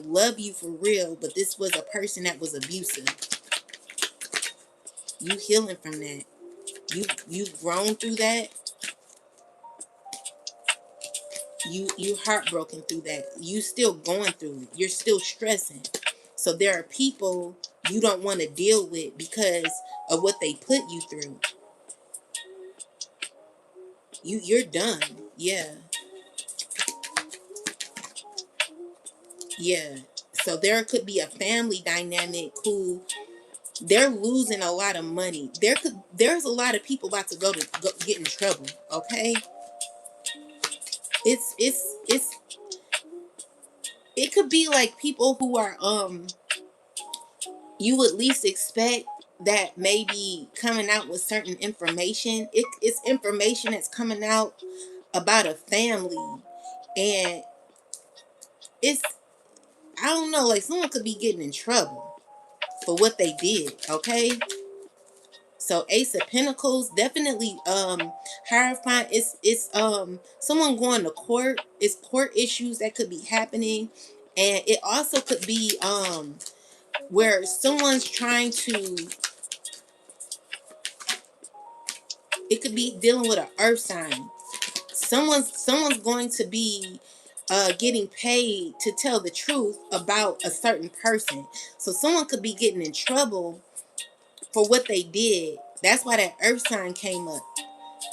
S1: love you for real, but this was a person that was abusive. You healing from that. You've grown through that. You heartbroken through that. You still going through it. You're still stressing. So there are people you don't want to deal with because of what they put you through. You're done. Yeah. Yeah. So there could be a family dynamic who they're losing a lot of money. There's a lot of people about to go get in trouble. Okay. It's it could be like people who are you would least expect that may be coming out with certain information. It's information that's coming out about a family, and it's, I don't know, like someone could be getting in trouble for what they did. Okay. So Ace of Pentacles, definitely Hierophant, it's someone going to court. It's court issues that could be happening. And it also could be where someone's trying to It could be dealing with an earth sign. Someone's going to be getting paid to tell the truth about a certain person. So someone could be getting in trouble for what they did. That's why that earth sign came up.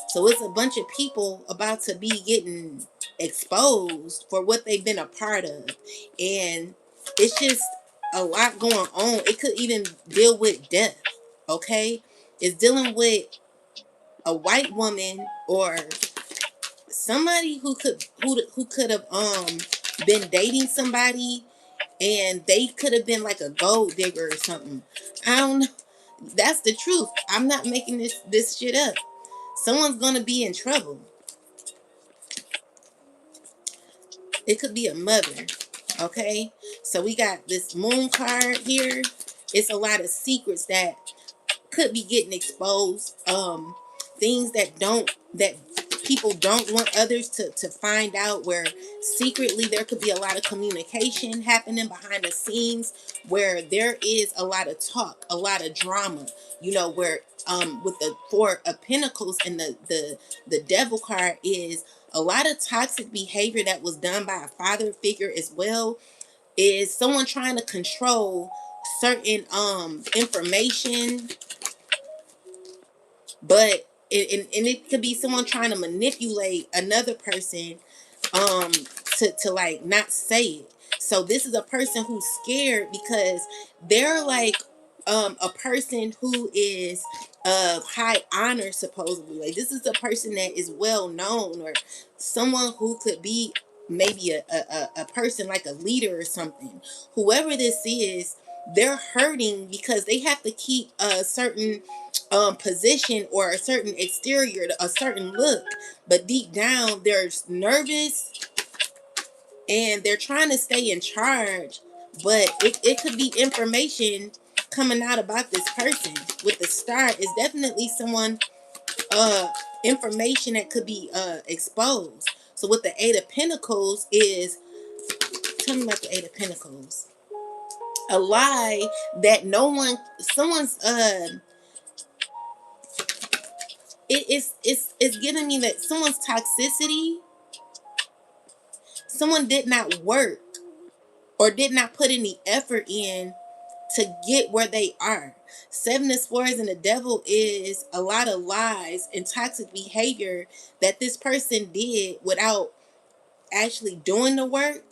S1: So it's a bunch of people about to be getting exposed for what they've been a part of. And it's just a lot going on. It could even deal with death. Okay? It's dealing with a white woman or somebody who could have been dating somebody, and they could have been like a gold digger or something. I don't know. That's the truth. I'm not making this shit up. Someone's gonna be in trouble. It could be a mother. Okay, so we got this moon card here. It's a lot of secrets that could be getting exposed. Things that people don't want others to find out, where secretly there could be a lot of communication happening behind the scenes, where there is a lot of talk, a lot of drama, where with the Four of Pentacles and the Devil card is a lot of toxic behavior that was done by a father figure as well. Is someone trying to control certain information, but and it could be someone trying to manipulate another person um to like not say it. So this is a person who's scared because they're like a person who is of high honor, supposedly. Like, this is a person that is well known, or someone who could be maybe a person like a leader or something. Whoever this is, they're hurting because they have to keep a certain position or a certain exterior, a certain look, but deep down they're nervous and they're trying to stay in charge. But it could be information coming out about this person. With the star, is definitely someone information that could be exposed. So with the Eight of Pentacles is, tell me about the Eight of Pentacles. A lie that someone's it's giving me that someone's toxicity, someone did not work or did not put any effort in to get where they are. Seven of Swords and the Devil is a lot of lies and toxic behavior that this person did without actually doing the work.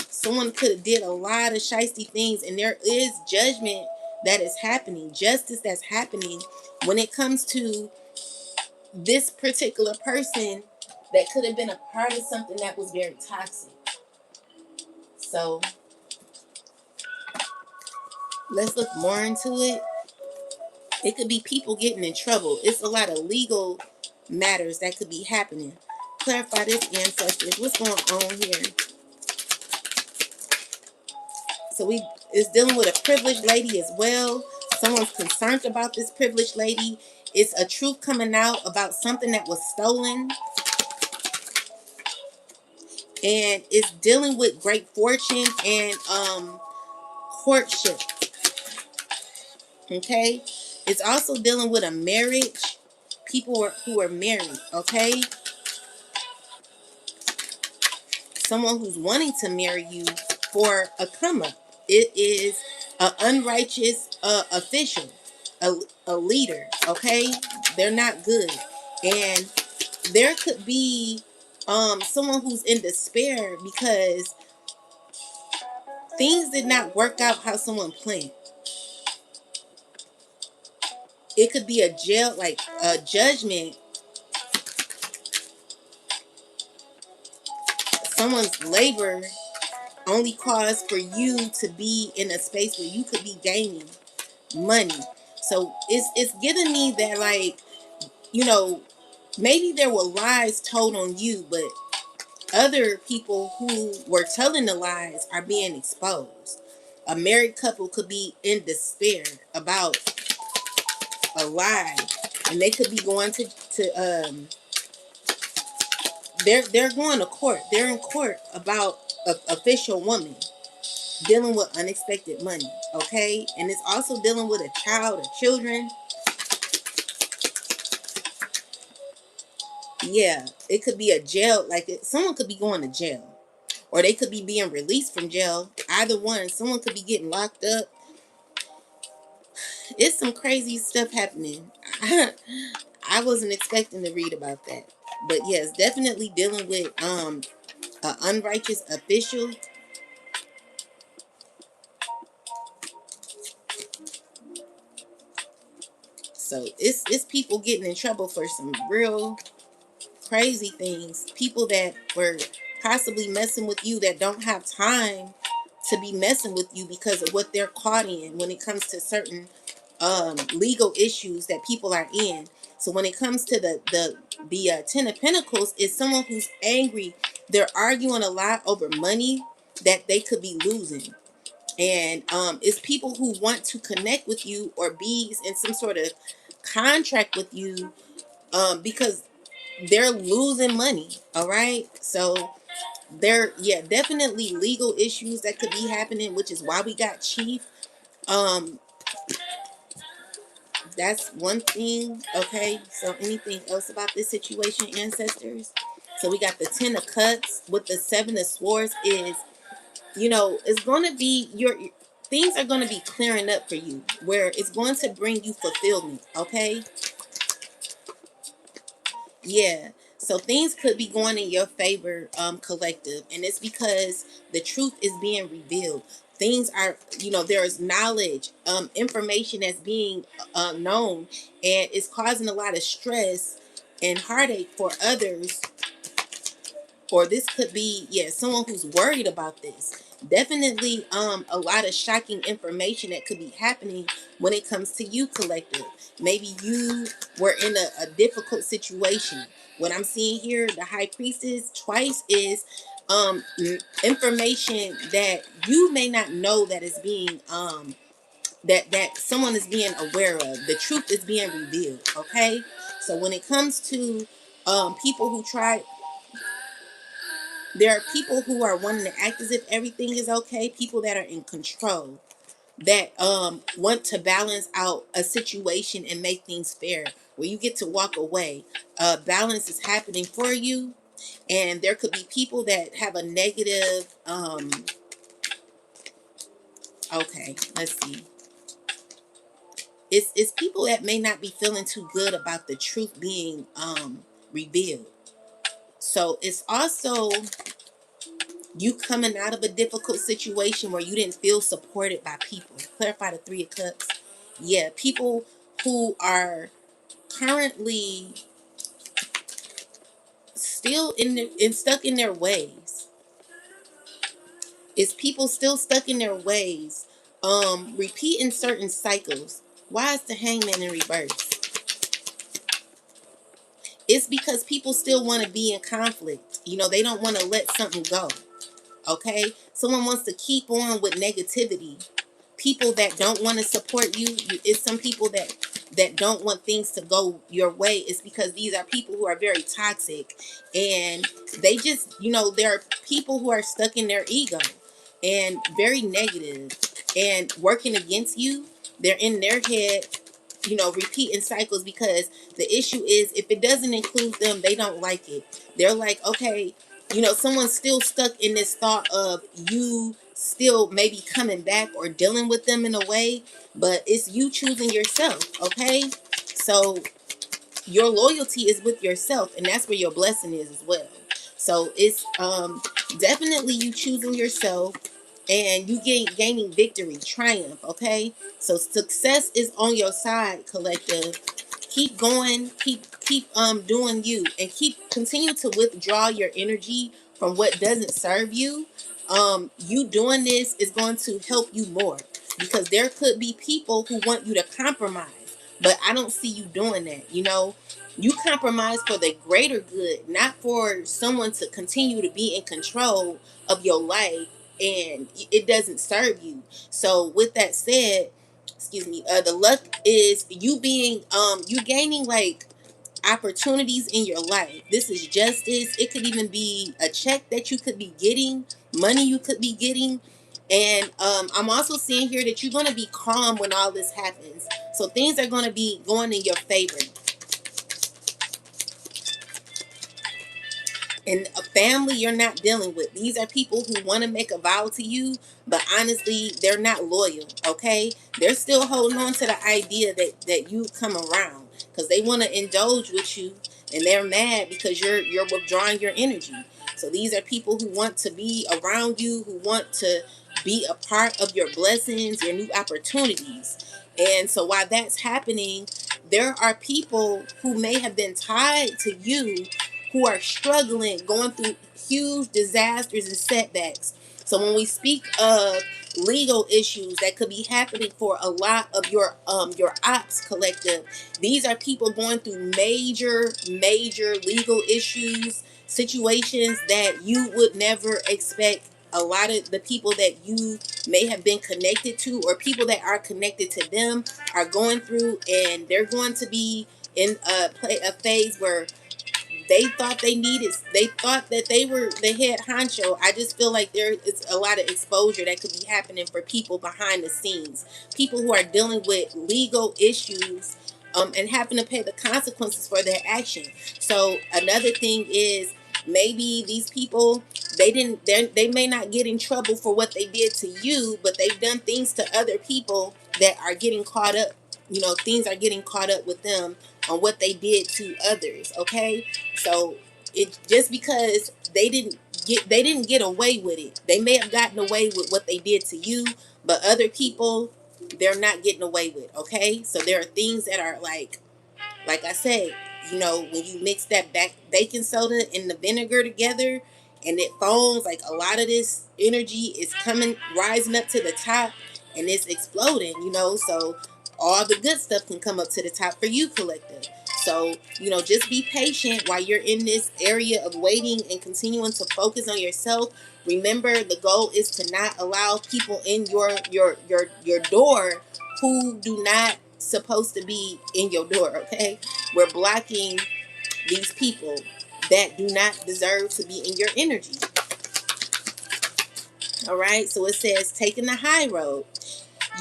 S1: Someone could have did a lot of shiesty things, and there is judgment that is happening, justice that's happening when it comes to this particular person that could have been a part of something that was very toxic. So let's look more into it. It could be people getting in trouble. It's a lot of legal matters that could be happening. Clarify this, ancestors. What's going on here? So it's dealing with a privileged lady as well. Someone's concerned about this privileged lady. It's a truth coming out about something that was stolen. And it's dealing with great fortune and courtship. Okay? It's also dealing with a marriage. People who are married, okay? Someone who's wanting to marry you for a come up. It is an unrighteous official, a leader, okay? They're not good. And there could be someone who's in despair because things did not work out how someone planned. It could be a jail, like a judgment. Someone's labor only cause for you to be in a space where you could be gaining money. So it's giving me that, like, maybe there were lies told on you, but other people who were telling the lies are being exposed. A married couple could be in despair about a lie, and they could be going to they're going to court. They're in court about an official woman dealing with unexpected money, okay? And it's also dealing with a child or children. Yeah, it could be a jail, like someone could be going to jail, or they could be being released from jail. Either one, someone could be getting locked up. It's some crazy stuff happening. I wasn't expecting to read about that, but yes, definitely dealing with an unrighteous official. So it's people getting in trouble for some real crazy things. People that were possibly messing with you that don't have time to be messing with you because of what they're caught in when it comes to certain legal issues that people are in. So when it comes to the Ten of Pentacles, is someone who's angry. They're arguing a lot over money that they could be losing. And it's people who want to connect with you or be in some sort of contract with you because they're losing money. All right. So there, yeah, definitely legal issues that could be happening, which is why we got Chief. Um, that's one thing. Okay. So anything else about this situation, ancestors? So we got the Ten of Cups with the Seven of Swords. Is, it's going to be your things are going to be clearing up for you, where it's going to bring you fulfillment. Okay. Yeah. So things could be going in your favor, collective, and it's because the truth is being revealed. Things are, there's knowledge, information that's being known, and it's causing a lot of stress and heartache for others. Or this could be, yeah, someone who's worried about this. Definitely a lot of shocking information that could be happening when it comes to you, collective. Maybe you were in a difficult situation. What I'm seeing here, the High Priestess twice, is information that you may not know that is being that someone is being aware of. The truth is being revealed. Okay. So when it comes to people who try, there are people who are wanting to act as if everything is okay, people that are in control, that want to balance out a situation and make things fair, where you get to walk away. Balance is happening for you, and there could be people that have a negative okay, let's see. It's people that may not be feeling too good about the truth being revealed. So it's also you coming out of a difficult situation where you didn't feel supported by people. Clarify the Three of Cups. Yeah, people who are currently still stuck in their ways. It's people still stuck in their ways, repeating certain cycles. Why is the Hangman in reverse? It's because people still want to be in conflict. They don't want to let something go. Okay? Someone wants to keep on with negativity. People that don't want to support you, it's some people that don't want things to go your way. It's because these are people who are very toxic, and they just, there are people who are stuck in their ego and very negative and working against you. They're in their head, repeating cycles, because the issue is, if it doesn't include them, they don't like it. They're like, okay, someone's still stuck in this thought of you still maybe coming back or dealing with them in a way, but it's you choosing yourself. Okay. So your loyalty is with yourself, and that's where your blessing is as well. So it's definitely you choosing yourself, and you gaining victory, triumph. Okay. So success is on your side, collective. Keep going, keep doing you, and continue to withdraw your energy from what doesn't serve you. You doing this is going to help you more, because there could be people who want you to compromise, but I don't see you doing that. You compromise for the greater good, not for someone to continue to be in control of your life, and it doesn't serve you. So with that said, excuse me, the luck is you being you gaining like opportunities in your life. This is justice. It could even be a check that you could be getting, money you could be getting. And I'm also seeing here that you're going to be calm when all this happens. So things are going to be going in your favor. And a family you're not dealing with. These are people who want to make a vow to you, but honestly, they're not loyal, okay? They're still holding on to the idea that you come around because they want to indulge with you, and they're mad because you're withdrawing your energy. So these are people who want to be around you, who want to be a part of your blessings, your new opportunities. And so while that's happening, there are people who may have been tied to you who are struggling, going through huge disasters and setbacks. So when we speak of legal issues that could be happening for a lot of your ops collective, these are people going through major legal issues, situations that you would never expect. A lot of the people that you may have been connected to, or people that are connected to them, are going through, and they're going to be in a phase where they thought that they were the head honcho. I just feel like there is a lot of exposure that could be happening for people behind the scenes, people who are dealing with legal issues, and having to pay the consequences for their action. So another thing is, maybe these people, they may not get in trouble for what they did to you, but they've done things to other people that are getting caught up. Things are getting caught up with them on what they did to others. Okay, so it just because they didn't get away with it. They may have gotten away with what they did to you, but other people, they're not getting away with. Okay, so there are things that are like I said, when you mix that baking soda and the vinegar together and it foams, like a lot of this energy is rising up to the top, and it's exploding, so all the good stuff can come up to the top for you, collective. So, just be patient while you're in this area of waiting and continuing to focus on yourself. Remember, the goal is to not allow people in your door who do not supposed to be in your door. Okay, we're blocking these people that do not deserve to be in your energy. All right, so it says taking the high road.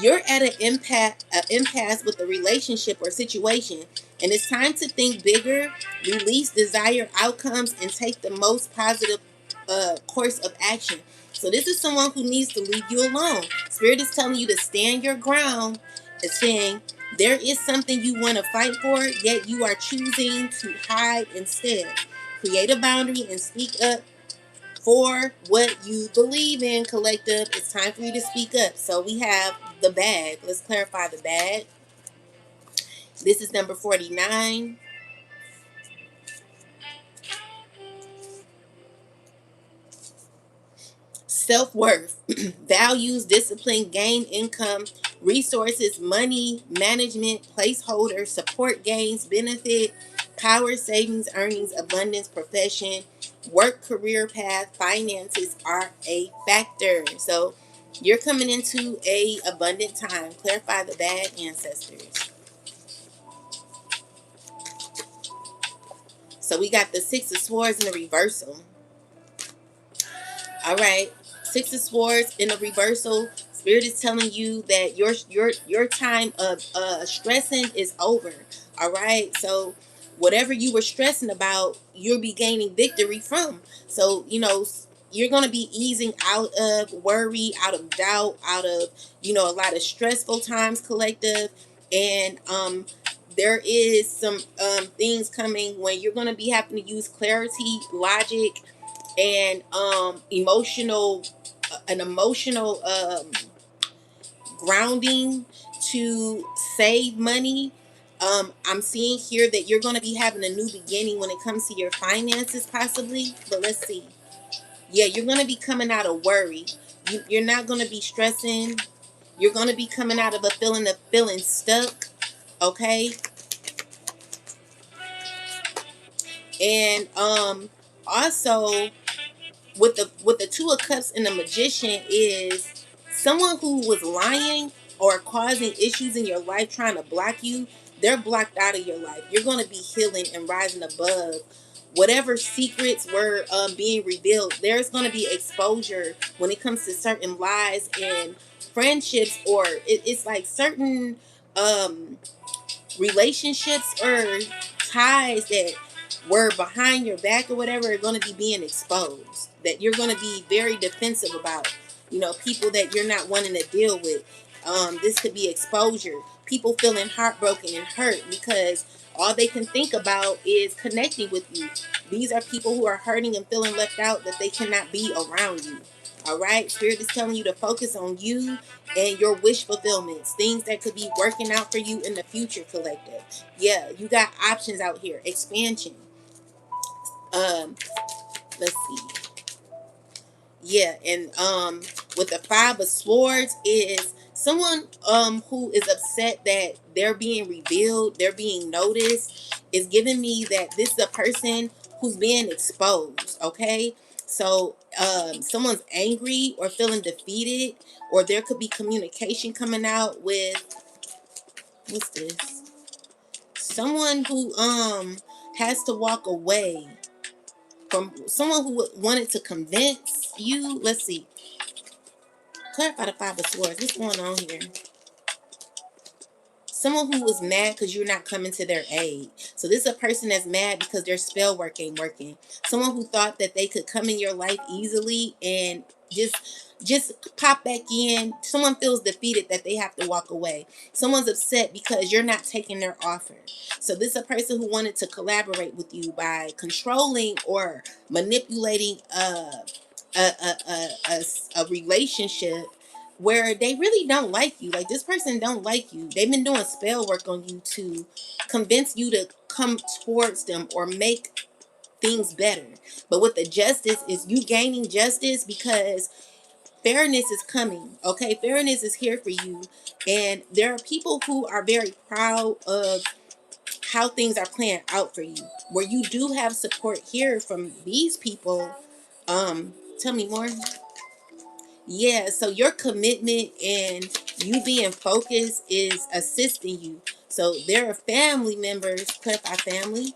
S1: You're at an impasse with a relationship or situation, and it's time to think bigger, release desired outcomes, and take the most positive course of action. So this is someone who needs to leave you alone. Spirit is telling you to stand your ground. It's saying there is something you want to fight for, yet you are choosing to hide instead. Create a boundary and speak up for what you believe in, collective. It's time for you to speak up. So we have the bag. Let's clarify the bag. This is number 49. Self-worth, values, discipline, gain, income, resources, money, management, placeholder, support, gains, benefit, power, savings, earnings, abundance, profession, work, career path, finances are a factor. So you're coming into a abundant time. Clarify the bag, ancestors. So we got the Six of Swords in the reversal. All right, Six of Swords in a reversal. Spirit is telling you that your time of stressing is over. All right, so whatever you were stressing about, you'll be gaining victory from. So you're gonna be easing out of worry, out of doubt, out of a lot of stressful times, collective, and there is some things coming when you're gonna be having to use clarity, logic, and emotional grounding to save money. I'm seeing here that you're going to be having a new beginning when it comes to your finances, possibly. But let's see. Yeah, you're going to be coming out of worry. You're not going to be stressing. You're going to be coming out of a feeling of feeling stuck. Okay. And also, with the Two of Cups and the Magician is someone who was lying or causing issues in your life, trying to block you. They're blocked out of your life. You're going to be healing and rising above whatever secrets were being revealed. There's going to be exposure when it comes to certain lies and friendships, or it's like certain relationships or ties that were behind your back or whatever are going to be being exposed, that you're going to be very defensive about. You know, people that you're not wanting to deal with. This could be exposure. People feeling heartbroken and hurt because all they can think about is connecting with you. These are people who are hurting and feeling left out, that they cannot be around you. All right, Spirit is telling you to focus on you and your wish fulfillments, things that could be working out for you in the future, collective. Yeah, you got options out here. Expansion. um let's see. Yeah, and with the Five of Swords is someone who is upset that they're being revealed, they're being noticed. Is giving me that this is a person who's being exposed. Okay, so someone's angry or feeling defeated, or there could be communication coming out with, what's this, someone who has to walk away from someone who wanted to convince you. Let's see. Clarify the Five of Swords. What's going on here? Someone who was mad because you're not coming to their aid. So this is a person that's mad because their spell work ain't working. Someone who thought that they could come in your life easily and just pop back in. Someone feels defeated that they have to walk away. Someone's upset because you're not taking their offer. So this is a person who wanted to collaborate with you by controlling or manipulating a relationship where they really don't like you. Like, this person don't like you. They've been doing spell work on you to convince you to come towards them or make things better. But with the justice is you gaining justice because fairness is coming. Okay, fairness is here for you. And there are people who are very proud of how things are playing out for you, where you do have support here from these people. Tell me more. Yeah, so your commitment and you being focused is assisting you. So there are family members, clarify family,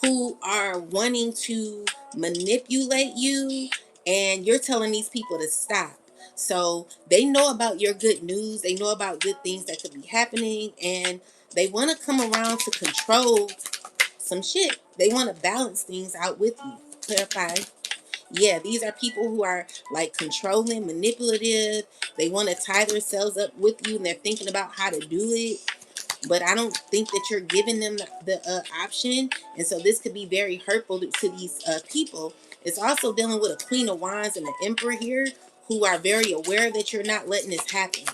S1: who are wanting to manipulate you, and you're telling these people to stop. So they know about your good news, they know about good things that could be happening, and they want to come around to control some shit. They want to balance things out with you. Clarify. Yeah, these are people who are like controlling, manipulative. They want to tie themselves up with you and they're thinking about how to do it. But I don't think that you're giving them the option. And so this could be very hurtful to these people. It's also dealing with a Queen of Wands and an Emperor here who are very aware that you're not letting this happen.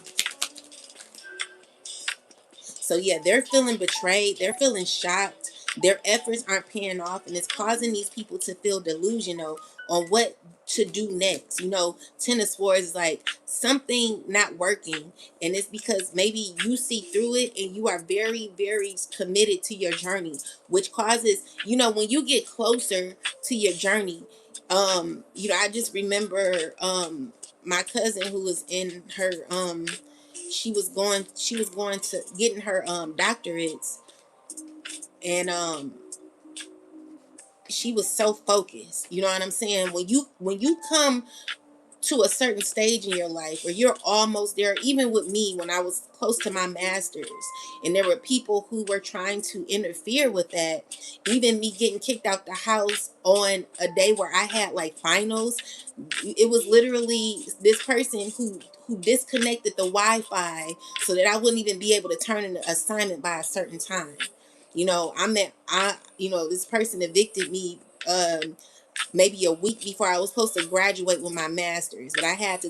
S1: So yeah, they're feeling betrayed. They're feeling shocked. Their efforts aren't paying off, and it's causing these people to feel delusional on what to do next. You know, Ten of Swords is like something not working, and it's because maybe you see through it and you are very, very committed to your journey, which causes, you know, when you get closer to your journey, you know, I just remember my cousin who was in her she was going to getting her doctorates, and she was so focused. You know what I'm saying? When you come to a certain stage in your life, or you're almost there, even with me when I was close to my master's, and there were people who were trying to interfere with that, even me getting kicked out the house on a day where I had like finals. It was literally this person who disconnected the Wi-Fi so that I wouldn't even be able to turn in an assignment by a certain time. You know, this person evicted me maybe a week before I was supposed to graduate with my master's, but I had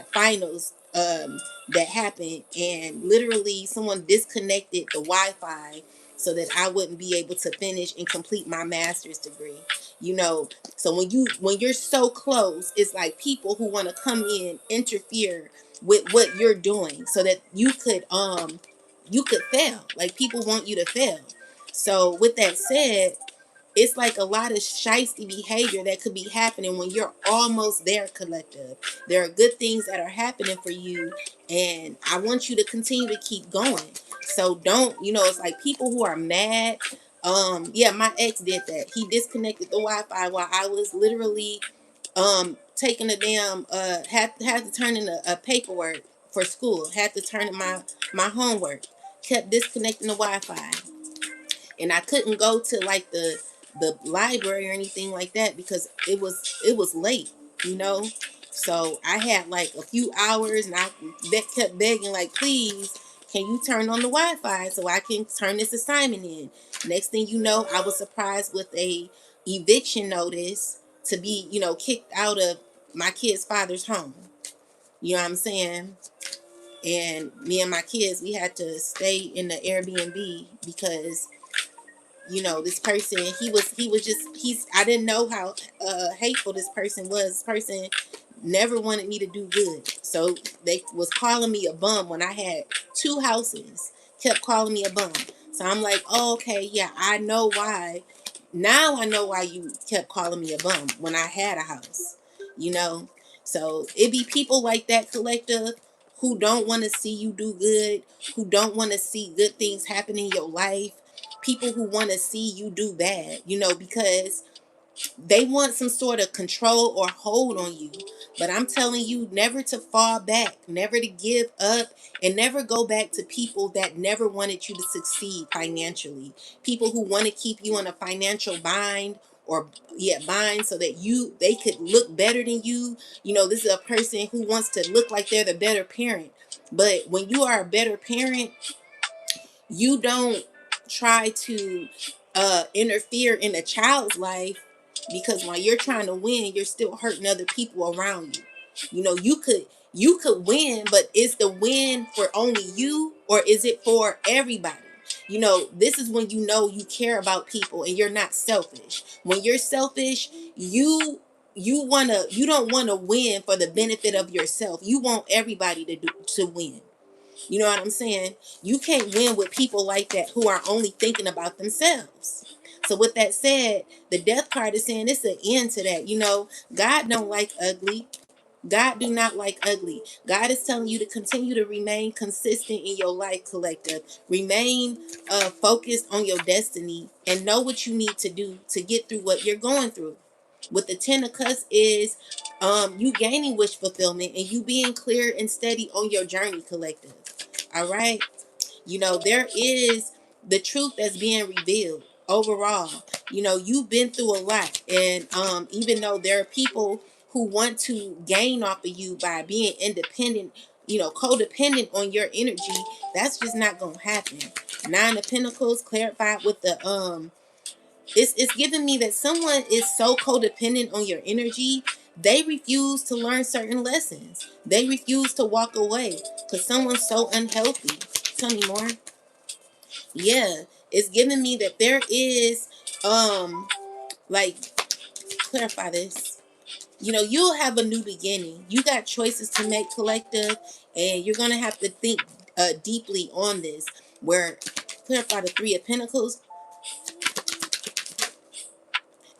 S1: finals that happened, and literally someone disconnected the Wi-Fi so that I wouldn't be able to finish and complete my master's degree. You know, so when you're so close, it's like people who want to come in, interfere with what you're doing so that you could fail. Like, people want you to fail. So with that said, it's like a lot of shisty behavior that could be happening when you're almost there, collective. There are good things that are happening for you, and I want you to continue to keep going. So don't, it's like people who are mad. Yeah, my ex did that. He disconnected the Wi-Fi while I was literally taking a damn had to turn in a paperwork for school. Had to turn in my homework. Kept disconnecting the Wi-Fi. and I couldn't go to like the library or anything like that because it was late, you know. So I had like a few hours, and I kept begging, like, please, can you turn on the Wi-Fi so I can turn this assignment in? Next thing you know, I was surprised with a eviction notice to be, kicked out of my kid's father's home. You know what I'm saying? And me and my kids, we had to stay in the Airbnb because this person, he was just, I didn't know how hateful this person was. This person never wanted me to do good, so they was calling me a bum when I had two houses. Kept calling me a bum. So I'm like, oh, okay, yeah, I know why. Now I know why you kept calling me a bum when I had a house. you know so it be people like that, collective, who don't want to see you do good, who don't want to see good things happen in your life, people who want to see you do bad, because they want some sort of control or hold on you. But I'm telling you, never to fall back, never to give up, and never go back to people that never wanted you to succeed financially. People who want to keep you in a financial bind, or bind, so that they could look better than you. This is a person who wants to look like they're the better parent. But when you are a better parent, you don't try to interfere in a child's life, because while you're trying to win, you're still hurting other people around you. You could win, but is the win for only you, or is it for everybody? This is when you care about people and you're not selfish. When you're selfish, you don't want to win for the benefit of yourself. You want everybody to win. You know what I'm saying? You can't win with people like that who are only thinking about themselves. So with that said, the death card is saying it's an end to that. God don't like ugly. God do not like ugly. God is telling you to continue to remain consistent in your life, collective. Remain focused on your destiny and know what you need to do to get through what you're going through. With the Ten of Cups is you gaining wish fulfillment and you being clear and steady on your journey, collective. All right. There is the truth that's being revealed overall. You've been through a lot. And even though there are people who want to gain off of you by being independent, codependent on your energy, that's just not going to happen. Nine of Pentacles clarified with the it's giving me that someone is so codependent on your energy, they refuse to learn certain lessons. They refuse to walk away because someone's so unhealthy. Tell me more. Yeah, it's giving me that there is like, clarify this. You'll have a new beginning. You got choices to make, collective, and you're gonna have to think deeply on this. Where, clarify the Three of Pentacles.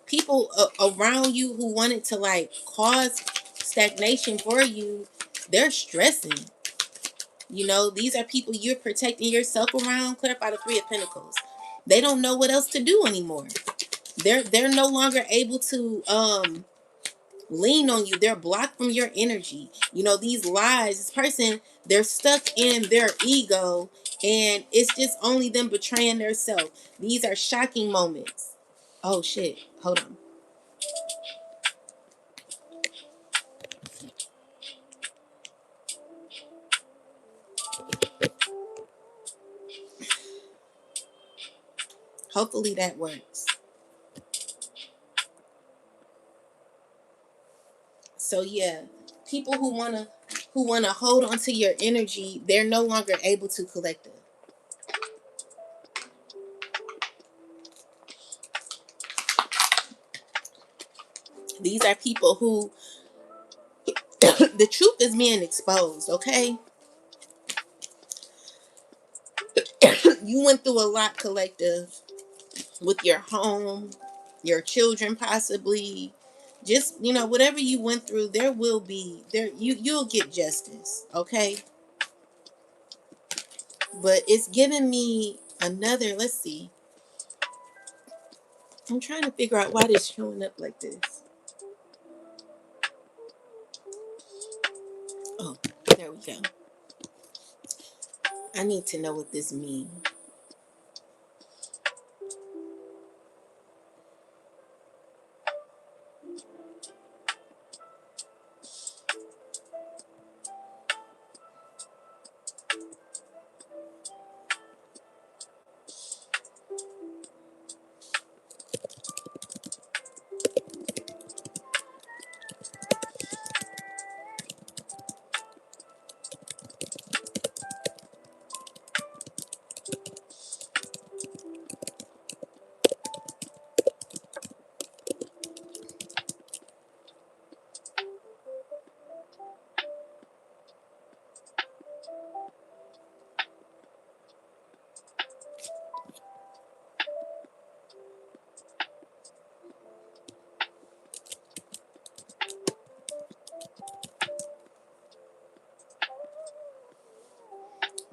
S1: People around you who wanted to like cause stagnation for you, they're stressing. These are people you're protecting yourself around. Clarify the Three of Pentacles. They don't know what else to do anymore. They're no longer able to lean on you. They're blocked from your energy. These lies, this person, they're stuck in their ego, and it's just only them betraying their self. These are shocking moments. Oh shit, hold on. Hopefully that works. So yeah, people who wanna hold on to your energy, they're no longer able to, collective. These are people who the truth is being exposed, okay? You went through a lot, collective, with your home, your children possibly. Just, whatever you went through, there will be there you'll get justice, okay? But it's giving me another, let's see. I'm trying to figure out why this showing up like this. Oh, there we go. I need to know what this means.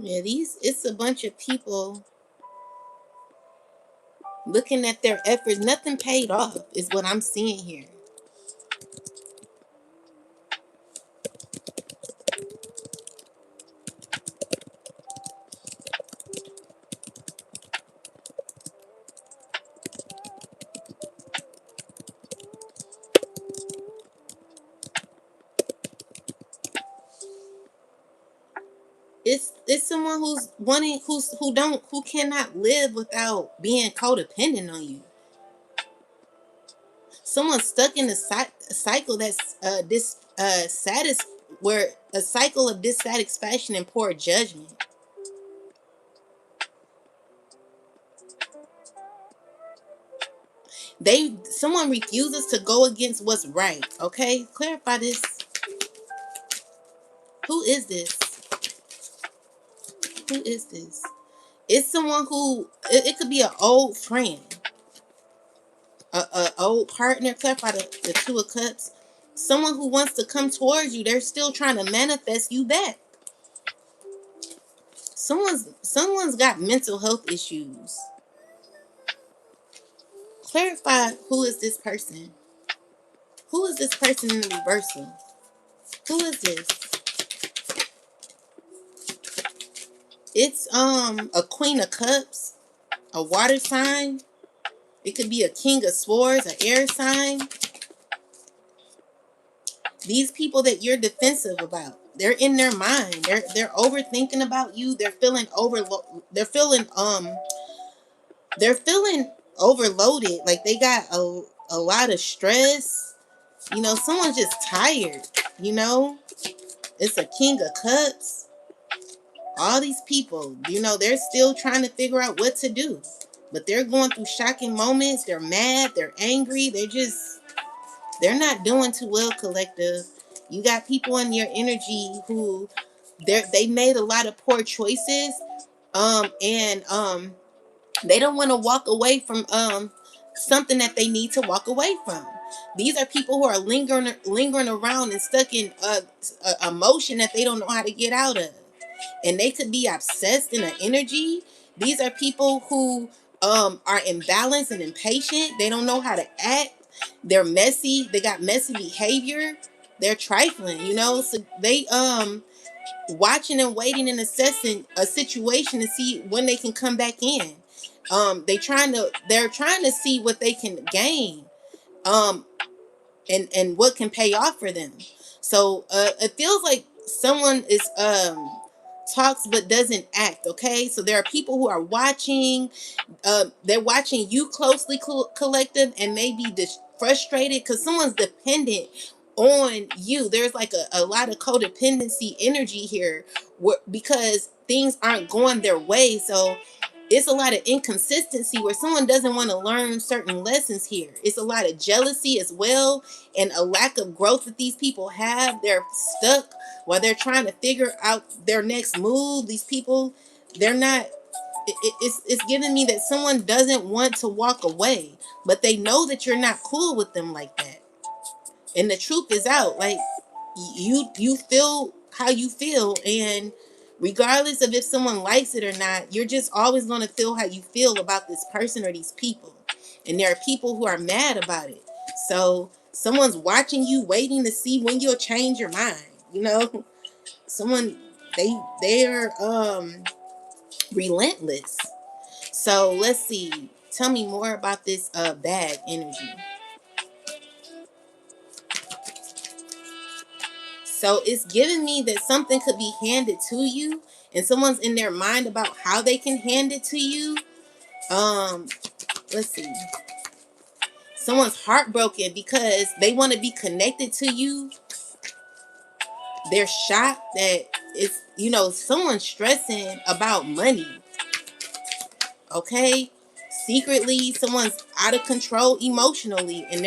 S1: Yeah, it's a bunch of people looking at their efforts. Nothing paid off is what I'm seeing here. It's someone who's wanting who cannot live without being codependent on you. Someone's stuck in a cycle that's where a cycle of dissatisfaction and poor judgment. Someone refuses to go against what's right. Okay, clarify this. Who is this? Who is this? It's someone who it could be an old friend, a old partner. Clarify the Two of Cups. Someone who wants to come towards you. They're still trying to manifest you back. Someone's got mental health issues. Clarify who is this person. Who is this person in the reversal? Who is this? It's a Queen of Cups, a water sign. It could be a King of Swords, an air sign. These people that you're defensive about, they're in their mind. They're overthinking about you. They're feeling overloaded. Like they got a lot of stress. Someone's just tired. You know, it's a King of Cups. All these people, they're still trying to figure out what to do. But they're going through shocking moments. They're mad. They're angry. They're not doing too well, collective. You got people in your energy who they made a lot of poor choices. And they don't want to walk away from something that they need to walk away from. These are people who are lingering around and stuck in a emotion that they don't know how to get out of. And they could be obsessed in an energy. These are people who are imbalanced and impatient. They don't know how to act. They're messy. They got messy behavior. They're trifling, so they watching and waiting and assessing a situation to see when they can come back in. They're trying to see what they can gain. Um and what can pay off for them. So it feels like someone is talks but doesn't act. Okay, so there are people who are watching. They're watching you closely, collective, and maybe frustrated because someone's dependent on you. There's like a lot of codependency energy here, because things aren't going their way. So it's a lot of inconsistency where someone doesn't want to learn certain lessons here. It's a lot of jealousy as well, and a lack of growth that these people have. They're stuck while they're trying to figure out their next move. These people, they're not. It's giving me that someone doesn't want to walk away, but they know that you're not cool with them like that. And the truth is out. Like you feel how you feel, and regardless of if someone likes it or not, you're just always going to feel how you feel about this person or these people. And there are people who are mad about it. So someone's watching you, waiting to see when you'll change your mind. Someone they're relentless. So let's see. Tell me more about this bad energy. So it's giving me that something could be handed to you, and someone's in their mind about how they can hand it to you. Um, let's see. Someone's heartbroken because they want to be connected to you. They're shocked that someone's stressing about money. Okay? Secretly, someone's out of control emotionally, and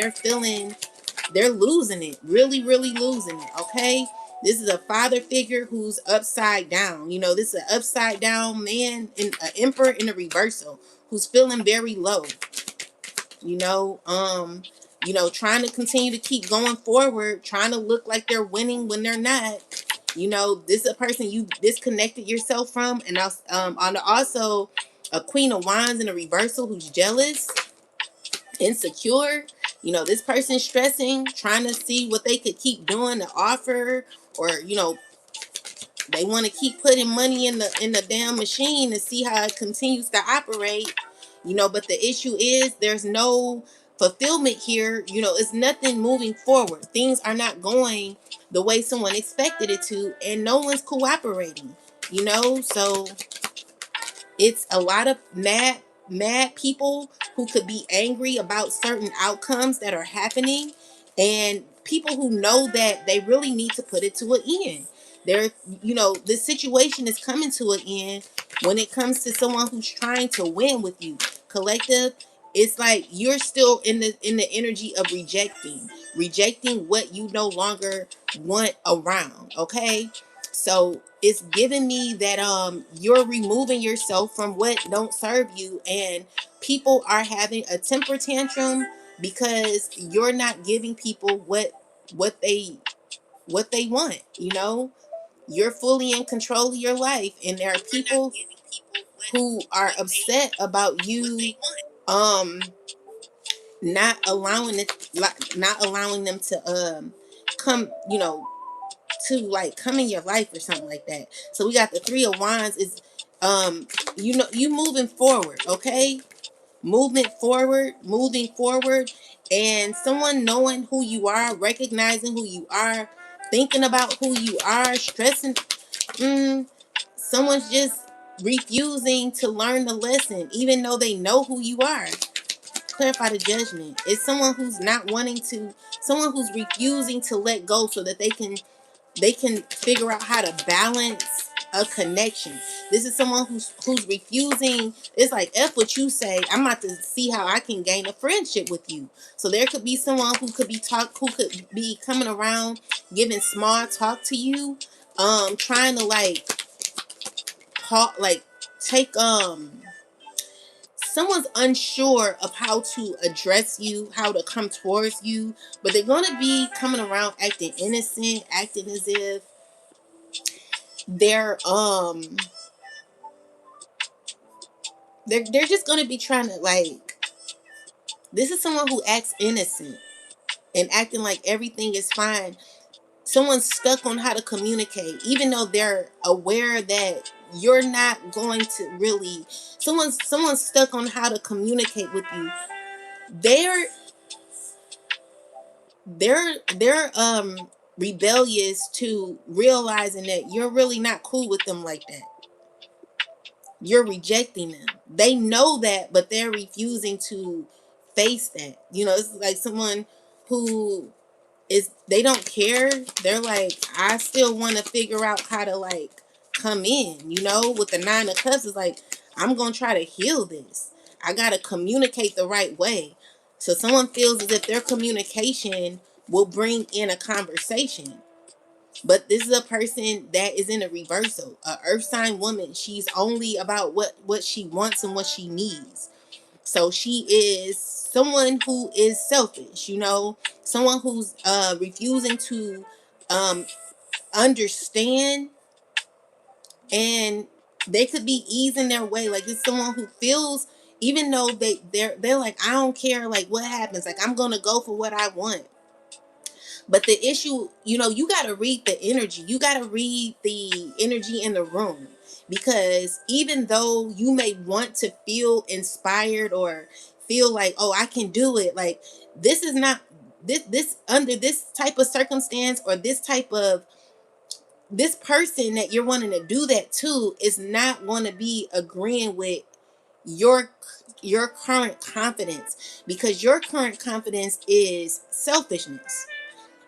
S1: they're losing it, really, really losing it. Okay, this is a father figure who's upside down. This is an upside down man, in an emperor in a reversal, who's feeling very low. you know um trying to continue to keep going forward, trying to look like they're winning when they're not. You know, this is a person you disconnected yourself from. And also a Queen of Wands in a reversal who's jealous, insecure. You know, this person's stressing, trying to see what they could keep doing to offer, or you know, they want to keep putting money in the damn machine to see how it continues to operate. You know, but the issue is there's no fulfillment here. You know, it's nothing moving forward. Things are not going the way someone expected it to, and no one's cooperating. You know, so it's a lot of mad people who could be angry about certain outcomes that are happening, and people who know that they really need to put it to an end. There, you know, the situation is coming to an end when it comes to someone who's trying to win with you. Collective, it's like you're still in the energy of rejecting what you no longer want around. Okay, so it's giving me that you're removing yourself from what don't serve you, and people are having a temper tantrum because you're not giving people what they what they want. You know, you're fully in control of your life, and there are people who are upset about you um not allowing it, like not allowing them to come, you know, to like come in your life or something like that. So we got the Three of Wands is you know, you moving forward. Okay, moving forward, and someone knowing who you are, recognizing who you are, thinking about who you are, stressing. Someone's just refusing to learn the lesson even though they know who you are. Clarify the Judgment. It's someone who's not wanting to, someone who's refusing to let go so that they can figure out how to balance a connection. This is someone who's refusing. It's like, F what you say, I'm about to see how I can gain a friendship with you. So there could be someone who could be coming around giving small talk to you, trying to like take someone's unsure of how to address you, how to come towards you, but they're going to be coming around acting innocent, acting as if they're they're just going to be trying to like, this is someone who acts innocent and acting like everything is fine. Someone's stuck on how to communicate even though they're aware that you're not going to really, someone's stuck on how to communicate with you. they're they're rebellious to realizing that you're really not cool with them like that. You're rejecting them. They know that, but they're refusing to face that. You know, it's like someone who is, they don't care. They're like, I still want to figure out how to like come in, you know, with the Nine of Cups. It's like, I'm going to try to heal this. I got to communicate the right way. So someone feels as if their communication will bring in a conversation. But this is a person that is in a reversal. A earth sign woman. She's only about what she wants and what she needs. So she is someone who is selfish, you know, someone who's refusing to um understand, and they could be easing their way. Like, it's someone who feels, even though they're like, I don't care like what happens, like I'm gonna go for what I want. But the issue, you know, you got to read the energy. You got to read the energy in the room, because even though you may want to feel inspired or feel like, oh, I can do it, like this is not, this under this type of circumstance, or this person that you're wanting to do that to is not going to be agreeing with your your current confidence, because your current confidence is selfishness.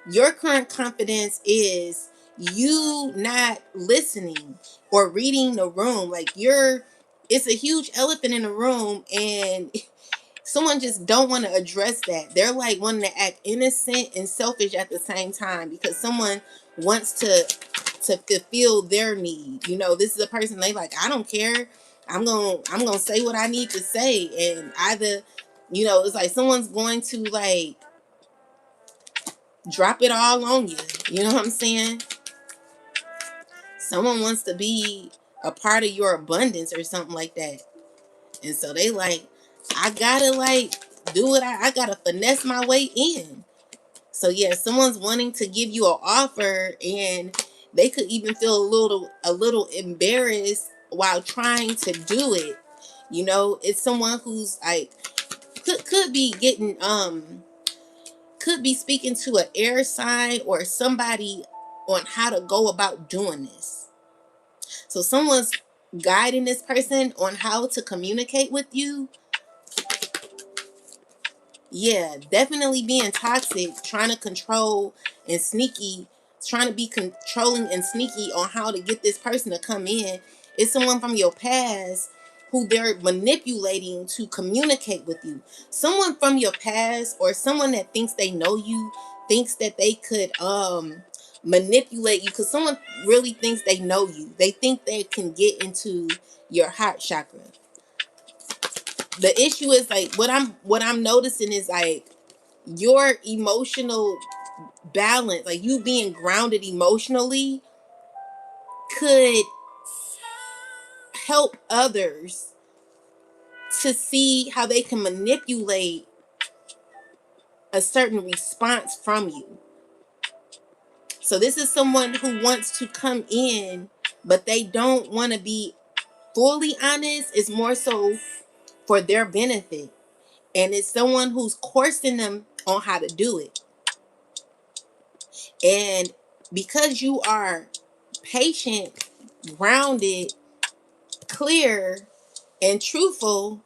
S1: Your current confidence is you not listening or reading the room. Like, it's a huge elephant in the room, and someone just don't want to address that. They're like wanting to act innocent and selfish at the same time, because someone wants to fulfill their need. You know, this is a person, they like, I don't care. I'm gonna say what I need to say, and either, you know, it's like someone's going to like drop it all on you. You know what I'm saying? Someone wants to be a part of your abundance or something like that. And so they like, I gotta like do it. I gotta finesse my way in. So yeah, someone's wanting to give you an offer, and they could even feel a little embarrassed while trying to do it. You know, it's someone who's like could be getting could be speaking to an air sign or somebody on how to go about doing this. So someone's guiding this person on how to communicate with you. Yeah, definitely being toxic, trying to control and sneaky, trying to be controlling and sneaky on how to get this person to come in. It's someone from your past who they're manipulating to communicate with you. Someone from your past or someone that thinks they know you, thinks that they could manipulate you, because someone really thinks they know you. They think they can get into your heart chakra. The issue is like what I'm noticing is like your emotional balance, like you being grounded emotionally, could help others to see how they can manipulate a certain response from you. So this is someone who wants to come in, but they don't want to be fully honest. It's more so for their benefit. And it's someone who's coursing them on how to do it. And because you are patient, grounded, clear, and truthful,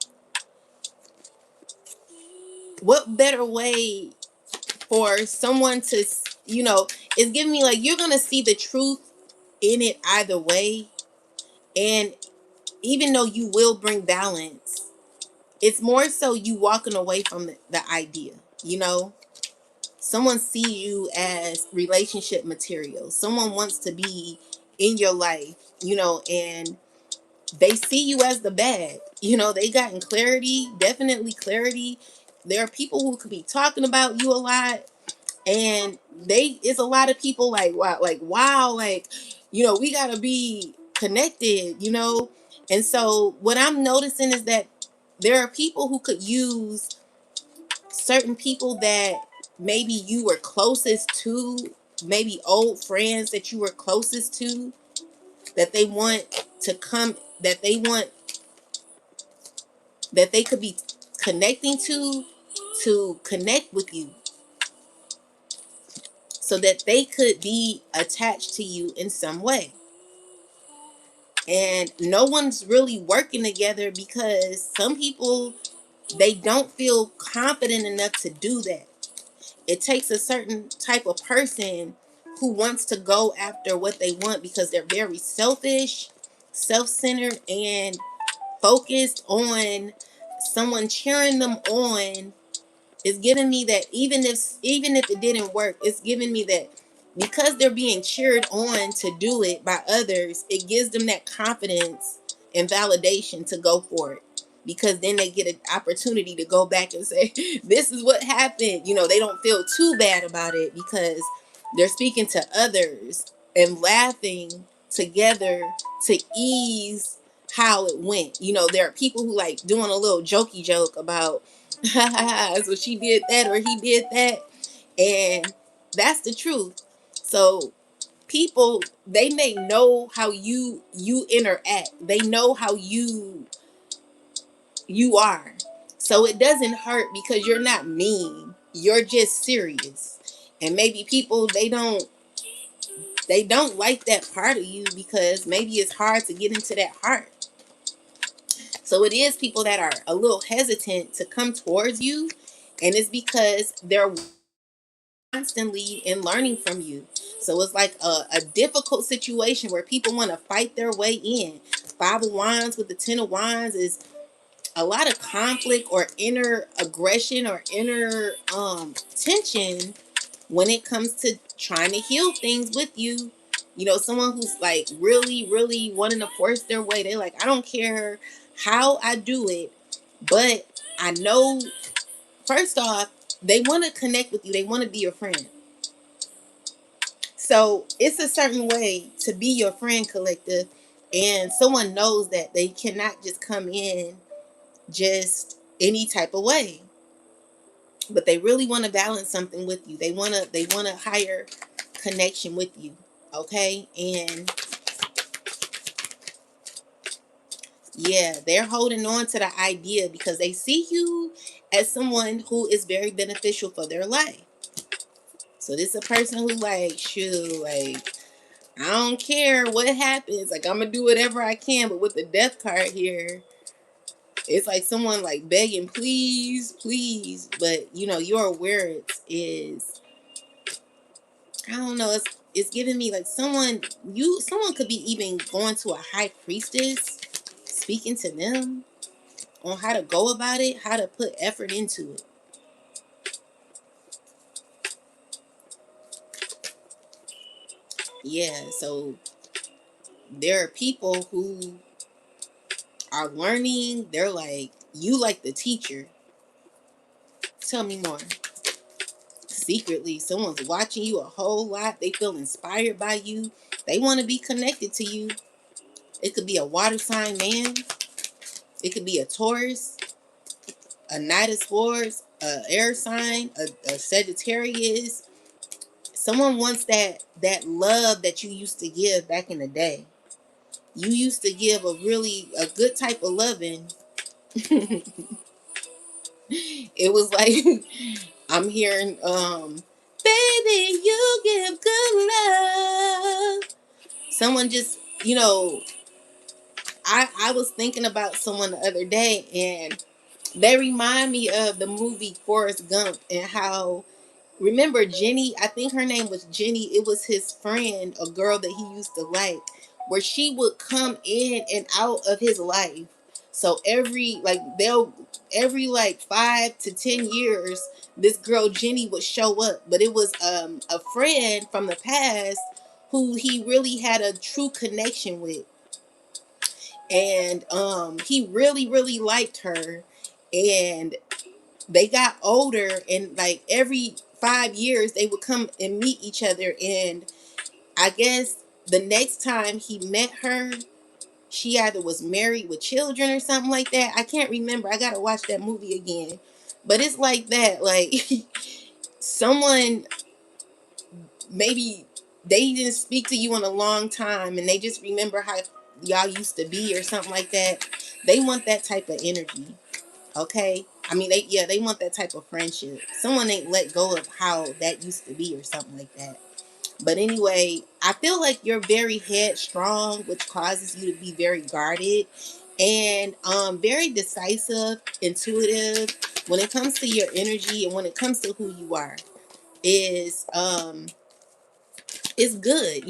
S1: what better way for someone to, it's giving me like you're going to see the truth in it either way. And even though you will bring balance, it's more so you walking away from the idea, Someone sees you as relationship material. Someone wants to be in your life, and they see you as the bad. They gotten clarity, definitely clarity. There are people who could be talking about you a lot, and it's a lot of people like wow, like, we gotta be connected, And so what I'm noticing is that there are people who could use certain people that maybe you were closest to, maybe old friends that you were closest to, that they want to come, that they could be connecting to connect with you, so that they could be attached to you in some way. And no one's really working together because some people, they don't feel confident enough to do that. It takes a certain type of person who wants to go after what they want because they're very selfish, self-centered, and focused on someone cheering them on. It's giving me that even if it didn't work, it's giving me that because they're being cheered on to do it by others, it gives them that confidence and validation to go for it. Because then they get an opportunity to go back and say, this is what happened. They don't feel too bad about it because they're speaking to others and laughing together to ease how it went. There are people who like doing a little jokey joke about, so she did that or he did that, and that's the truth. So people, they may know how you interact, they know how you are, so it doesn't hurt because you're not mean, you're just serious. And maybe people, they don't like that part of you because maybe it's hard to get into that heart. So it is people that are a little hesitant to come towards you, and it's because they're constantly in learning from you. So it's like a difficult situation where people want to fight their way in. Five of Wands with the Ten of Wands is a lot of conflict or inner aggression or inner tension when it comes to trying to heal things with you. Someone who's like really, really wanting to force their way. They're like, I don't care how I do it, but I know, first off, they want to connect with you. They want to be your friend. So it's a certain way to be your friend, collective, and someone knows that they cannot just come in just any type of way, but they really want to balance something with you. They want a higher connection with you. Okay, and yeah, they're holding on to the idea because they see you as someone who is very beneficial for their life. So this is a person who like, shoot, like, I don't care what happens. Like, I'm gonna do whatever I can. But with the death card here, it's like someone like begging, please, please. But you know, your awareness is, I don't know, it's giving me like someone could be even going to a high priestess, speaking to them on how to go about it, how to put effort into it. Yeah, so there are people who are learning. They're like, you like the teacher. Tell me more. Secretly, someone's watching you a whole lot. They feel inspired by you. They want to be connected to you. It could be a water sign man. It could be a Taurus, a Knight of Swords, a air sign, a Sagittarius. Someone wants that love that you used to give back in the day. You used to give a good type of loving. It was like I'm hearing baby, you give good love. Someone just, I was thinking about someone the other day, and they remind me of the movie Forrest Gump, and how, remember Jenny? I think her name was Jenny. It was his friend, a girl that he used to like, where she would come in and out of his life. So every like 5 to 10 years, this girl Jenny would show up. But it was a friend from the past who he really had a true connection with, and he really really liked her, and they got older, and like every 5 years they would come and meet each other. And I guess the next time he met her, she either was married with children or something like that. I can't remember. I gotta watch that movie again. But it's like that, like someone, maybe they didn't speak to you in a long time and they just remember how y'all used to be or something like that. They want that type of energy. Okay, I mean, they want that type of friendship. Someone ain't let go of how that used to be or something like that. But anyway, I feel like you're very headstrong, which causes you to be very guarded and very decisive, intuitive when it comes to your energy, and when it comes to who you are. Is good,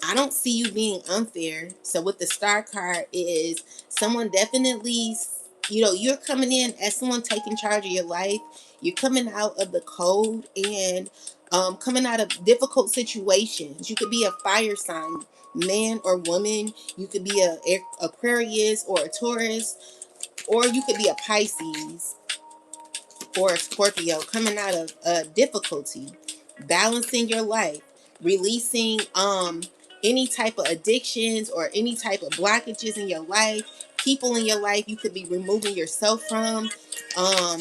S1: I don't see you being unfair. So with the star card is someone definitely, you're coming in as someone taking charge of your life. You're coming out of the code, and coming out of difficult situations. You could be a fire sign, man or woman. You could be a Aquarius or a Taurus, or you could be a Pisces or a Scorpio, coming out of difficulty, balancing your life, releasing any type of addictions or any type of blockages in your life, people in your life you could be removing yourself from, um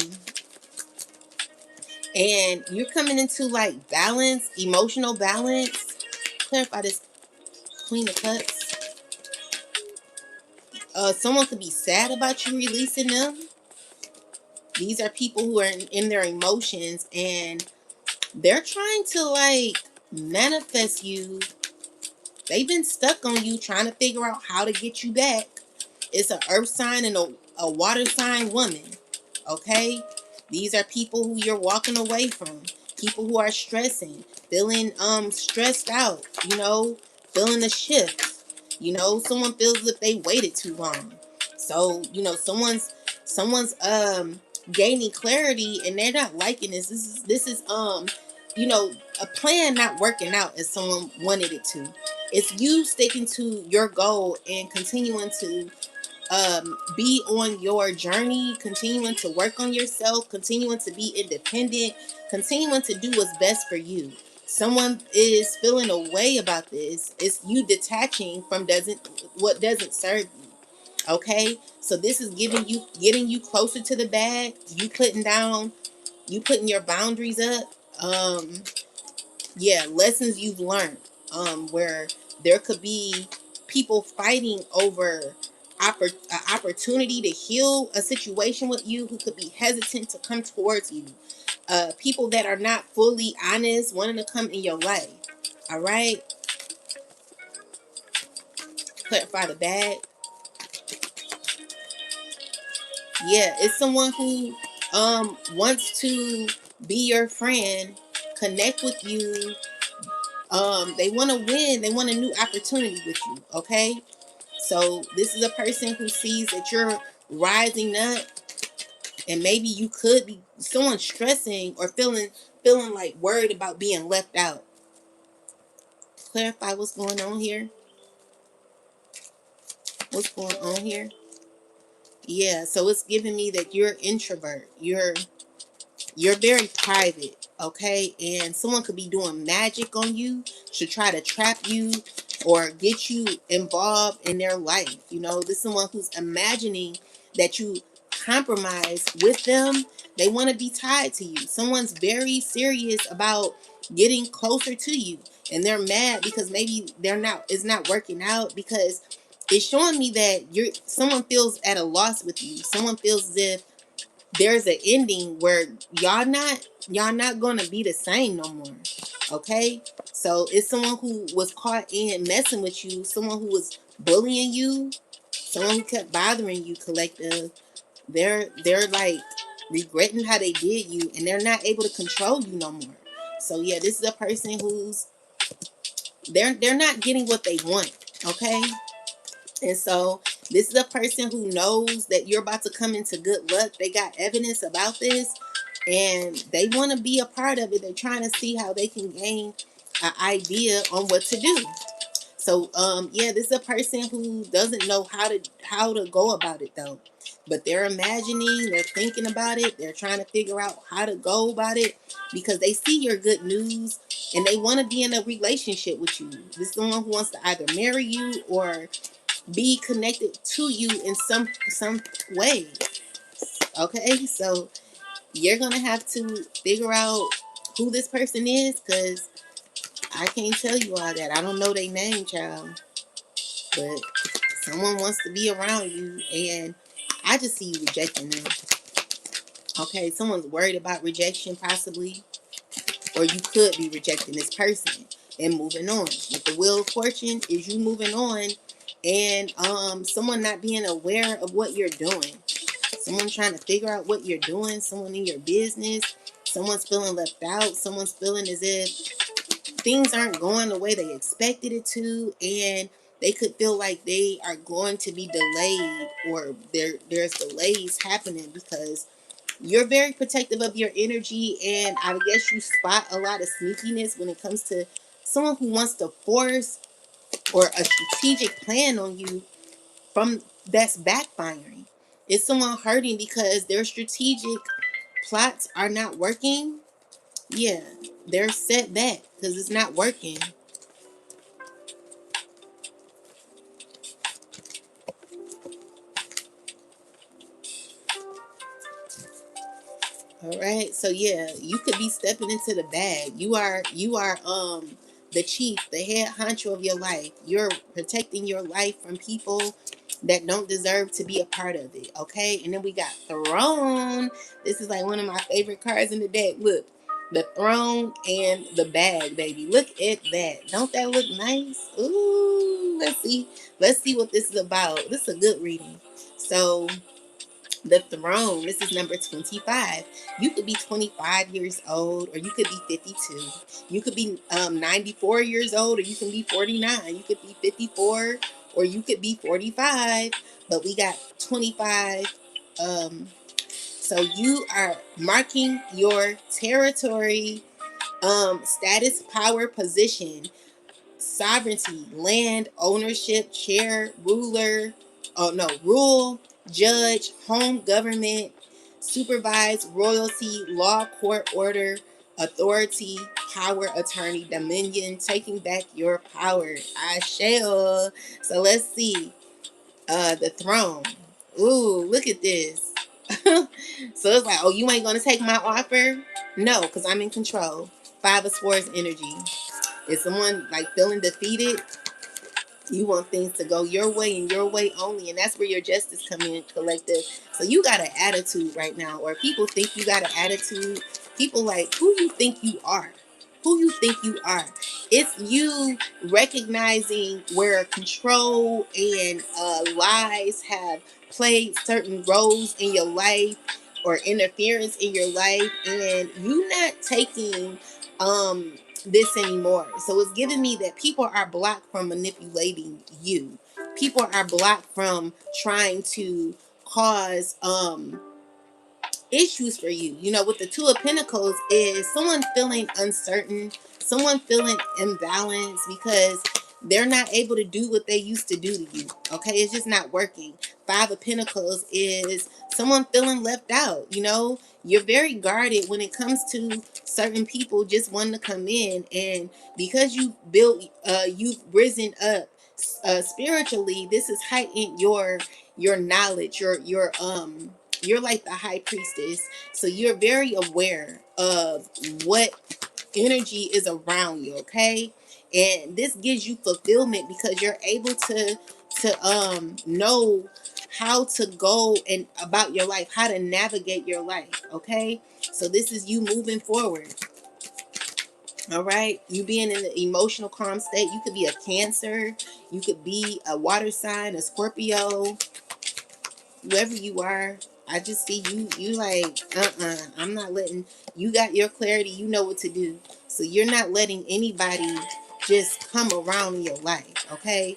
S1: and you're coming into like balance, emotional balance. Clarify this, Queen of Cups. Someone could be sad about you releasing them. These are people who are in their emotions, and they're trying to like manifest you. They've been stuck on you, trying to figure out how to get you back. It's an earth sign and a water sign woman. Okay? These are people who you're walking away from. People who are stressing, feeling stressed out, feeling a shift. Someone feels as if they waited too long. So, someone's gaining clarity, and they're not liking this. This is you know, a plan not working out as someone wanted it to. It's you sticking to your goal and continuing to be on your journey, continuing to work on yourself, continuing to be independent, continuing to do what's best for you. Someone is feeling a way about this. It's you detaching from what doesn't serve you. Okay, so this is getting you closer to the bag. You putting your boundaries up. Yeah, lessons you've learned. Where there could be people fighting over opportunity to heal a situation with you, who could be hesitant to come towards you. People that are not fully honest, wanting to come in your life. All right, clarify the bag. Yeah, it's someone who wants to be your friend, connect with you. They want to win. They want a new opportunity with you. Okay, so this is a person who sees that you're rising up, and maybe you could be someone stressing or feeling like worried about being left out. Clarify what's going on here. What's going on here? Yeah, so it's giving me that you're introvert. You're very private, okay? And someone could be doing magic on you to try to trap you or get you involved in their life. You know, this is someone who's imagining that you compromise with them. They want to be tied to you. Someone's very serious about getting closer to you, and they're mad because maybe it's not working out, because it's showing me that someone feels at a loss with you. Someone feels as if there's an ending where y'all not gonna be the same no more. Okay, so it's someone who was caught in messing with you, someone who was bullying you, someone who kept bothering you, collective. They're like regretting how they did you, and they're not able to control you no more. So yeah, this is a person who's they're not getting what they want. Okay, and so this is a person who knows that you're about to come into good luck. They got evidence about this, and they want to be a part of it. They're trying to see how they can gain an idea on what to do. So yeah, this is a person who doesn't know how to go about it though. But they're imagining, they're thinking about it, they're trying to figure out how to go about it, because they see your good news and they want to be in a relationship with you. This is someone who wants to either marry you or be connected to you in some way. Okay, so you're gonna have to figure out who this person is, because I can't tell you all that. I don't know their name, child, but someone wants to be around you, and I just see you rejecting them. Okay, someone's worried about rejection, possibly, or you could be rejecting this person and moving on. With the Wheel of Fortune is you moving on, and someone not being aware of what you're doing. Someone trying to figure out what you're doing. Someone in your business. Someone's feeling left out. Someone's feeling as if things aren't going the way they expected it to, and they could feel like they are going to be delayed, or there's delays happening, because you're very protective of your energy, and I guess you spot a lot of sneakiness when it comes to someone who wants to force or a strategic plan on you from that's backfiring. It's someone hurting because their strategic plots are not working. Yeah, they're set back because it's not working. All right. So yeah, you could be stepping into the bag. You are the chief, the head honcho of your life. You're protecting your life from people that don't deserve to be a part of it. Okay? And then we got Throne. This is like one of my favorite cards in the deck. Look. The throne and the bag, baby. Look at that. Don't that look nice? Ooh, let's see. Let's see what this is about. This is a good reading. So the throne, this is number 25. You could be 25 years old, or you could be 52. You could be 94 years old, or you can be 49. You could be 54, or you could be 45. But we got 25. So you are marking your territory, status, power, position, sovereignty, land, ownership, chair, ruler, rule, judge, home government, supervise, royalty, law, court order, authority, power attorney, dominion, taking back your power. I shall. So let's see. The throne. Ooh, look at this. So it's like, oh, you ain't gonna take my offer? No, because I'm in control. Five of Swords energy. Is someone like feeling defeated? You want things to go your way and your way only, and that's where your justice come in, collective. So you got an attitude right now, or people think you got an attitude. People like, who you think you are? Who you think you are? It's you recognizing where control and lies have played certain roles in your life or interference in your life, and you not taking this anymore. So it's giving me that people are blocked from manipulating you. People are blocked from trying to cause issues for you. You know, with the Two of Pentacles is someone feeling uncertain, someone feeling imbalanced because they're not able to do what they used to do to you. Okay, it's just not working. Five of Pentacles is someone feeling left out. You know, you're very guarded when it comes to certain people just wanting to come in, and because you've risen up spiritually, this has heightened your knowledge, your you're like the high priestess, so you're very aware of what energy is around you, okay? And this gives you fulfillment because you're able to know how to go and about your life, how to navigate your life, okay? So this is you moving forward. All right, you being in the emotional calm state. You could be a Cancer, you could be a water sign, a Scorpio, whoever you are. I just see you like, I'm not letting, you got your clarity, you know what to do. So you're not letting anybody just come around in your life, okay?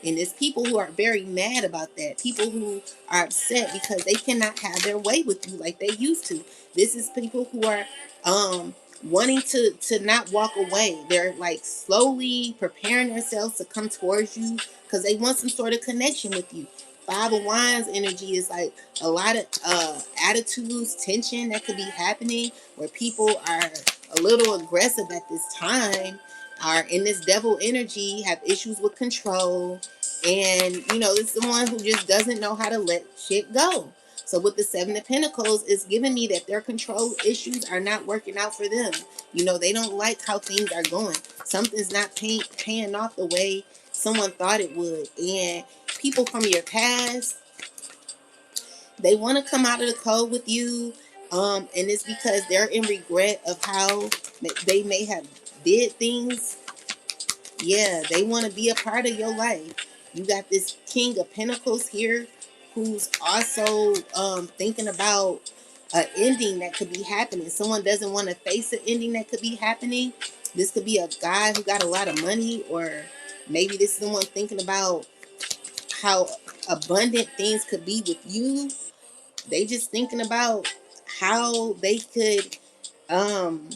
S1: And there's people who are very mad about that. People who are upset because they cannot have their way with you like they used to. This is people who are wanting to not walk away. They're like slowly preparing themselves to come towards you because they want some sort of connection with you. Five of Wands energy is like a lot of attitudes, tension that could be happening where people are a little aggressive at this time, are in this devil energy, have issues with control, and you know, it's someone who just doesn't know how to let shit go. So with the Seven of Pentacles, it's giving me that their control issues are not working out for them. You know, they don't like how things are going. Something's not paying off the way someone thought it would. And people from your past, they want to come out of the code with you. And it's because they're in regret of how they may have did things. Yeah, they want to be a part of your life. You got this King of Pentacles here who's also thinking about an ending that could be happening. Someone doesn't want to face an ending that could be happening. This could be a guy who got a lot of money, or maybe this is someone thinking about how abundant things could be with you. They just thinking about how they could um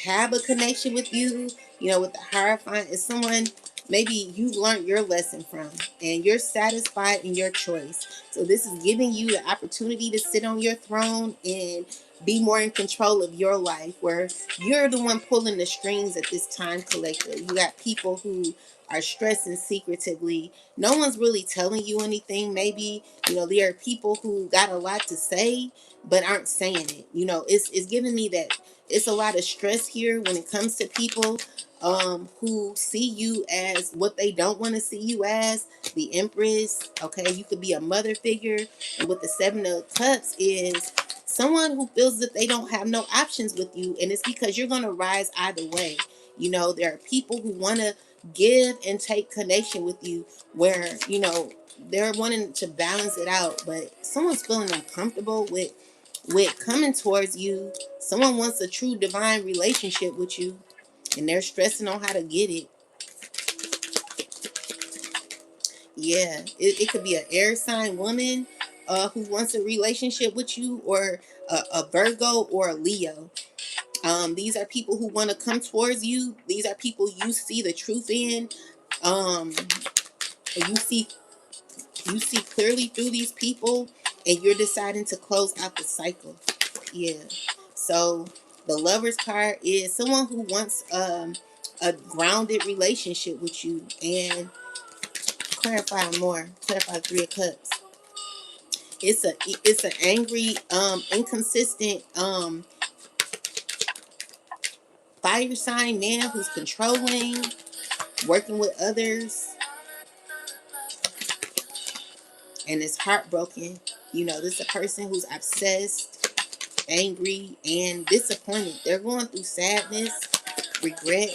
S1: have a connection with you. You know, with the Hierophant is someone maybe you learned your lesson from and you're satisfied in your choice. So this is giving you the opportunity to sit on your throne and be more in control of your life, where you're the one pulling the strings at this time, collective. You got people who are stressing secretively. No one's really telling you anything. Maybe, you know, there are people who got a lot to say but aren't saying it. You know, it's giving me that it's a lot of stress here when it comes to people who see you as what they don't want to see you as. The Empress, okay, you could be a mother figure. And with the Seven of Cups is someone who feels that they don't have no options with you, and it's because you're going to rise either way. You know, there are people who want to give and take connection with you where, you know, they're wanting to balance it out, but someone's feeling uncomfortable with coming towards you. Someone wants a true divine relationship with you, and they're stressing on how to get it. Yeah, it could be an air sign woman who wants a relationship with you, or a Virgo or a Leo. These are people who want to come towards you. These are people you see the truth in. Um, you see clearly through these people, and you're deciding to close out the cycle. Yeah. So The Lovers card is someone who wants a grounded relationship with you. And clarify more. Clarify Three of Cups. It's an angry, inconsistent, fire sign man who's controlling, working with others, and is heartbroken. You know, this is a person who's obsessed, angry, and disappointed. They're going through sadness, regret,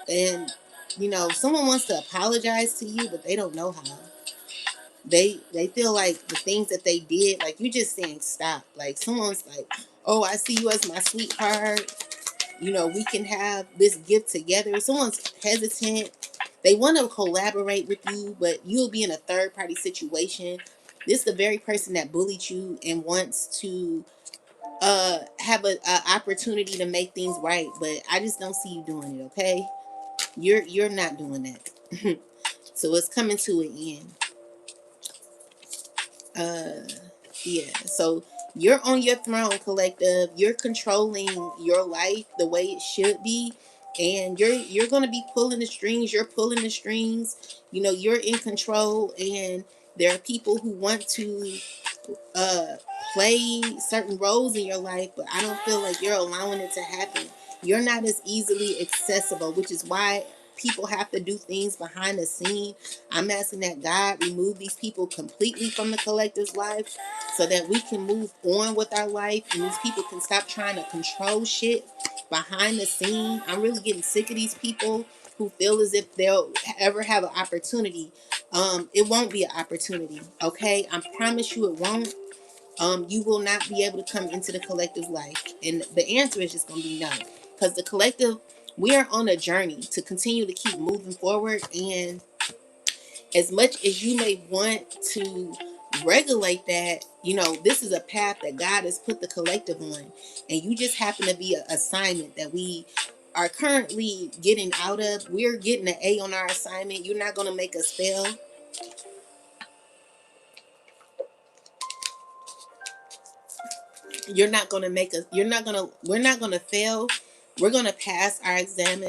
S1: and you know, someone wants to apologize to you, but they don't know how. They feel like the things that they did, like you just saying stop. Like someone's like, oh, I see you as my sweetheart. You know, we can have this gift together. Someone's hesitant. They want to collaborate with you, but you'll be in a third party situation. This is the very person that bullied you and wants to have a opportunity to make things right, but I just don't see you doing it. Okay, you're not doing that. So it's coming to an end. Yeah, so you're on your throne, collective. You're controlling your life the way it should be, and you're going to be pulling the strings. You're pulling the strings. You know, you're in control, and there are people who want to uh play certain roles in your life, but I don't feel like you're allowing it to happen. You're not as easily accessible, which is why people have to do things behind the scene. I'm asking that God remove these people completely from the collective's life so that we can move on with our life and these people can stop trying to control shit behind the scene. I'm really getting sick of these people who feel as if they'll ever have an opportunity. It won't be an opportunity, okay? I promise you it won't. You will not be able to come into the collective's life. And the answer is just going to be no. Because the collective, we are on a journey to continue to keep moving forward. And as much as you may want to regulate that, you know, this is a path that God has put the collective on. And you just happen to be an assignment that we are currently getting out of. We're getting an A on our assignment. You're not going to make us fail. You're not going to make us, we're not going to fail. We're going to pass our exam,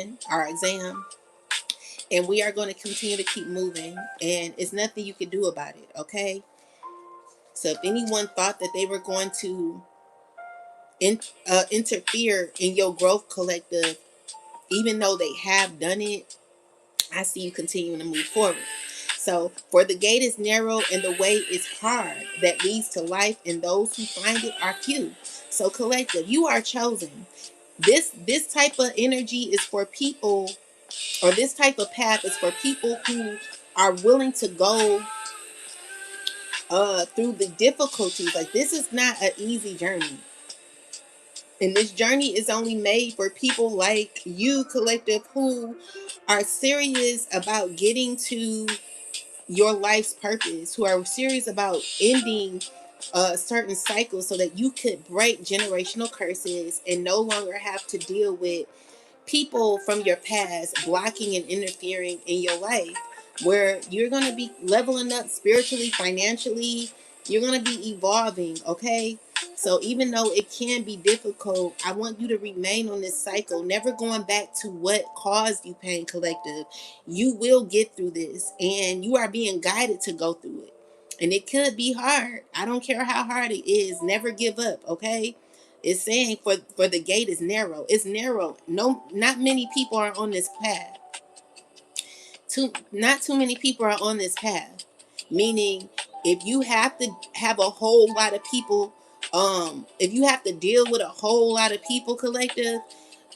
S1: and we are going to continue to keep moving, and it's nothing you can do about it, okay? So if anyone thought that they were going to interfere in your growth, collective, even though they have done it, I see you continuing to move forward. So, for the gate is narrow and the way is hard that leads to life, and those who find it are few. So, collective, you are chosen. This type of energy is for people, or this type of path is for people who are willing to go through the difficulties. Like, this is not an easy journey. And this journey is only made for people like you, collective, who are serious about getting to your life's purpose, who are serious about ending certain cycles so that you could break generational curses and no longer have to deal with people from your past blocking and interfering in your life, where you're going to be leveling up spiritually, financially. You're going to be evolving, okay? So even though it can be difficult, I want you to remain on this cycle, never going back to what caused you pain, collective. You will get through this, and you are being guided to go through it. And it could be hard. I don't care how hard it is. Never give up, okay? It's saying for the gate is narrow. It's narrow. No, not many people are on this path. Not too many people are on this path. Meaning, if you have to have a whole lot of people, if you have to deal with a whole lot of people, collective,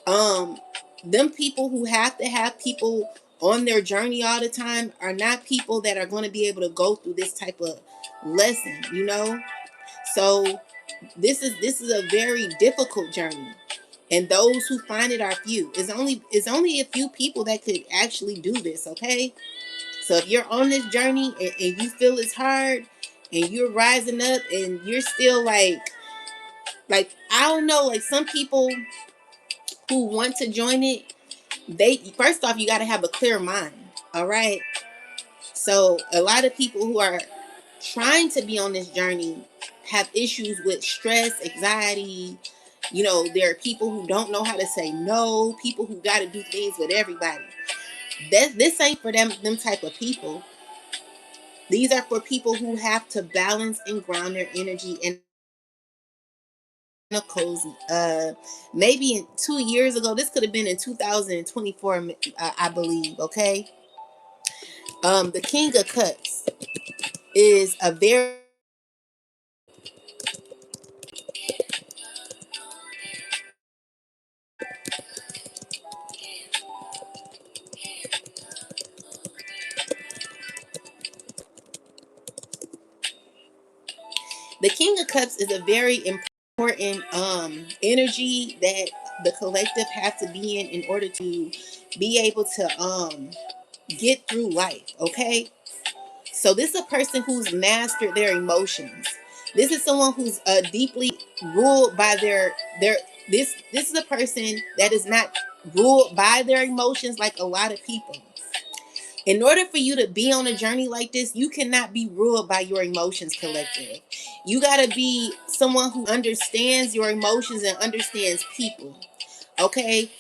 S1: um, them people who have to have people on their journey all the time are not people that are going to be able to go through this type of lesson, you know. So this is a very difficult journey, and those who find it are few. It's only a few people that could actually do this, okay? So if you're on this journey and you feel it's hard and you're rising up and you're still like I don't know, like some people who want to join it, they first off, you got to have a clear mind, all right? So a lot of people who are trying to be on this journey have issues with stress, anxiety. There are people who don't know how to say no, people who got to do things with everybody. This ain't for them type of people. These are for people who have to balance and ground their energy in a cozy. Maybe in 2 years ago, this could have been in 2024, I believe. Okay. The King of Cups is a very the King of Cups is a very important energy that the collective have to be in order to be able to get through life. Okay. So this is a person who's mastered their emotions. This is someone who's deeply ruled by their this is a person that is not ruled by their emotions like a lot of people. In order for you to be on a journey like this, you cannot be ruled by your emotions, collective. You got to be someone who understands your emotions and understands people. Okay?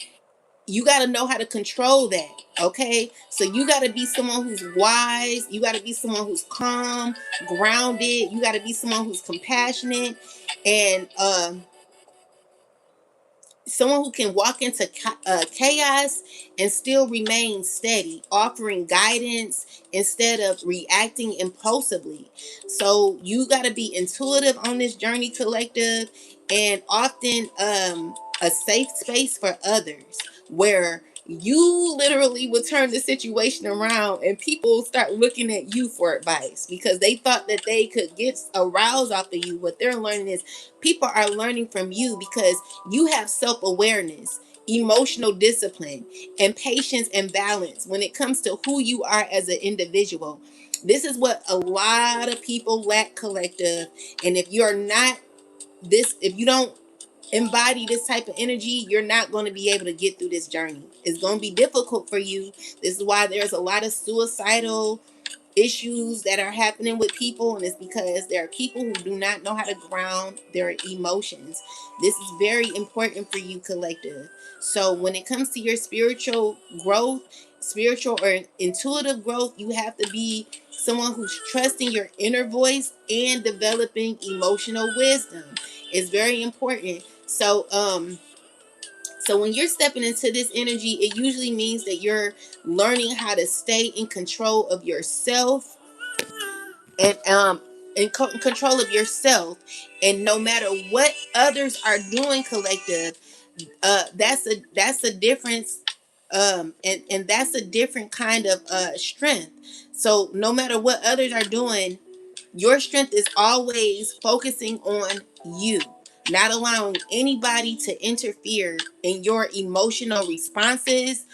S1: You got to know how to control that. Okay? So you got to be someone who's wise. You got to be someone who's calm, grounded. You got to be someone who's compassionate and someone who can walk into chaos and still remain steady, offering guidance instead of reacting impulsively. So you got to be intuitive on this journey, collective, and often a safe space for others where you literally would turn the situation around and people start looking at you for advice because they thought that they could get aroused off of you. What they're learning is people are learning from you because you have self-awareness, emotional discipline, and patience and balance when it comes to who you are as an individual. This is what a lot of people lack, collective. And if you're not if you don't embody this type of energy, you're not going to be able to get through this journey. It's going to be difficult for you. This is why there's a lot of suicidal issues that are happening with people, and it's because there are people who do not know how to ground their emotions. This is very important for you, collective. So when it comes to your spiritual growth, spiritual or intuitive growth, you have to be someone who's trusting your inner voice and developing emotional wisdom. It's very important. So when you're stepping into this energy, it usually means that you're learning how to stay in control of yourself and control of yourself. And no matter what others are doing, collective, that's a difference. And that's a different kind of strength. So no matter what others are doing, your strength is always focusing on you, not allowing anybody to interfere in your emotional responses.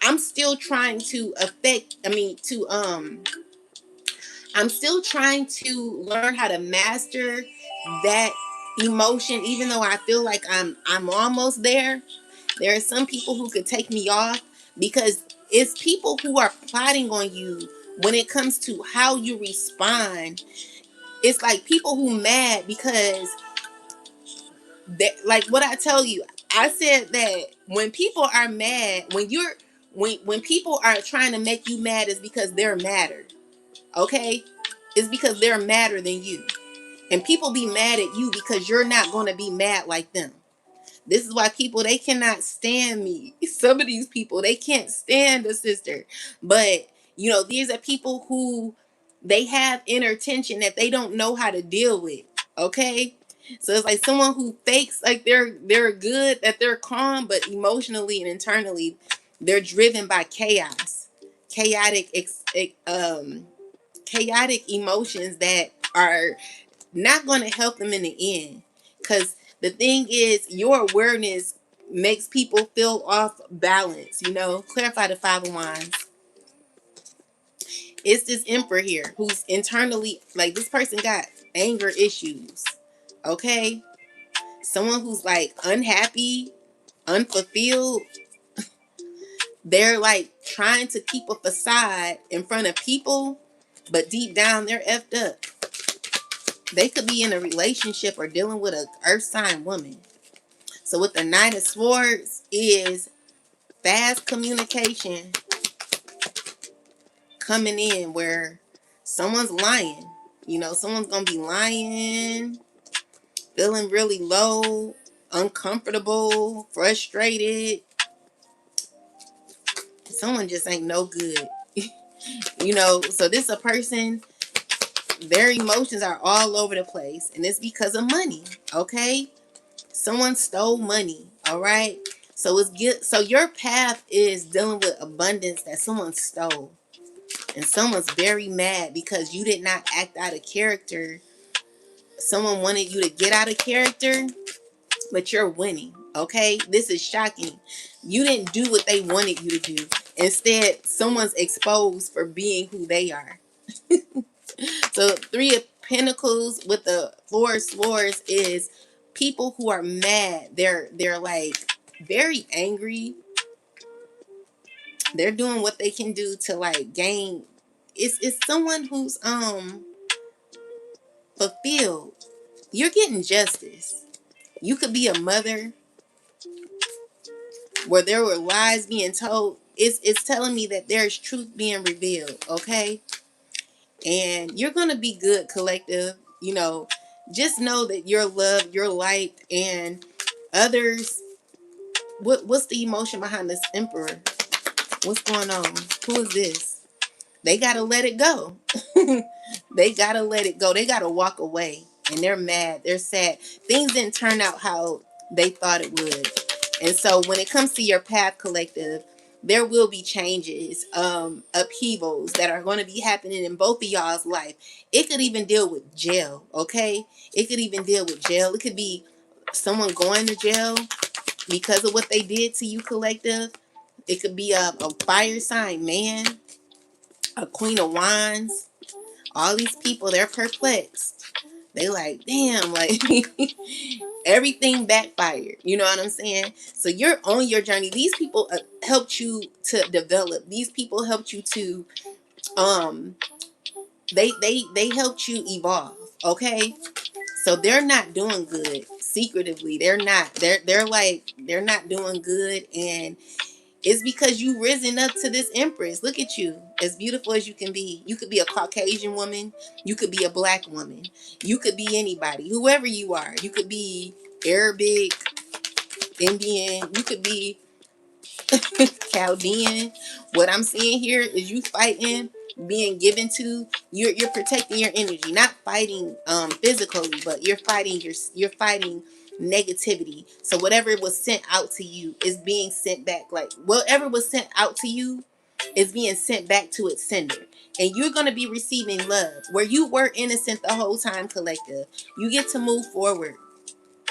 S1: I'm still trying to I'm still trying to learn how to master that emotion, even though I feel like I'm almost there. There are some people who could take me off because it's people who are plotting on you when it comes to how you respond. It's like people who mad because like what I tell you, I said that when people are mad, when people are trying to make you mad, is because they're madder. Okay? It's because they're madder than you. And people be mad at you because you're not going to be mad like them. This is why people, they cannot stand me. Some of these people, they can't stand a sister. But, these are people who they have inner tension that they don't know how to deal with. Okay? So it's like someone who fakes like they're good, that they're calm, but emotionally and internally, they're driven by chaos. Chaotic chaotic emotions that are not going to help them in the end. Because the thing is, your awareness makes people feel off balance. Clarify the Five of Wands. It's this Emperor here who's internally, like, this person got anger issues. Okay? Someone who's like unhappy, unfulfilled. They're like trying to keep a facade in front of people, but deep down they're effed up. They could be in a relationship or dealing with a earth sign woman. So with the Knight of Swords is fast communication coming in where someone's lying. You know, someone's going to be lying, feeling really low, uncomfortable, frustrated. Someone just ain't no good. You know, so this a person, their emotions are all over the place. And it's because of money, okay? Someone stole money, all right? So it's good. So your path is dealing with abundance that someone stole. And someone's very mad because you did not act out of character. Someone wanted you to get out of character, but you're winning, okay? This is shocking. You didn't do what they wanted you to do. Instead, someone's exposed for being who they are. So Three of Pentacles with the Four of Swords is people who are mad. They're like very angry. They're doing what they can do to like gain. It's someone who's fulfilled. You're getting justice. You could be a mother where there were lies being told. It's telling me that there's truth being revealed, okay? And you're gonna be good, collective. You know, just know that your love, your light, and others. What's the emotion behind this Emperor? What's going on? Who is this? They gotta let it go. They gotta let it go. They gotta walk away. And they're mad. They're sad. Things didn't turn out how they thought it would. And so when it comes to your path, collective, there will be changes, upheavals that are going to be happening in both of y'all's life. It could even deal with jail, okay? It could even deal with jail. It could be someone going to jail because of what they did to you, collective. It could be a fire sign man, a Queen of Wands. All these people, they're perplexed. They like, damn, like everything backfired. You know what I'm saying? So you're on your journey. These people helped you to develop. These people helped you to um they helped you evolve. Okay? So they're not doing good secretively. They're not. They're like they're not doing good, and it's because you risen up to this Empress. Look at you, as beautiful as you can be. You could be a Caucasian woman. You could be a black woman. You could be anybody, whoever you are. You could be Arabic, Indian. You could be Chaldean. What I'm seeing here is you fighting, being given to. You're protecting your energy, not fighting physically, but you're fighting negativity. So whatever was sent out to you is being sent back. Like whatever was sent out to you is being sent back to its sender. And you're going to be receiving love. Where you were innocent the whole time, collective, you get to move forward.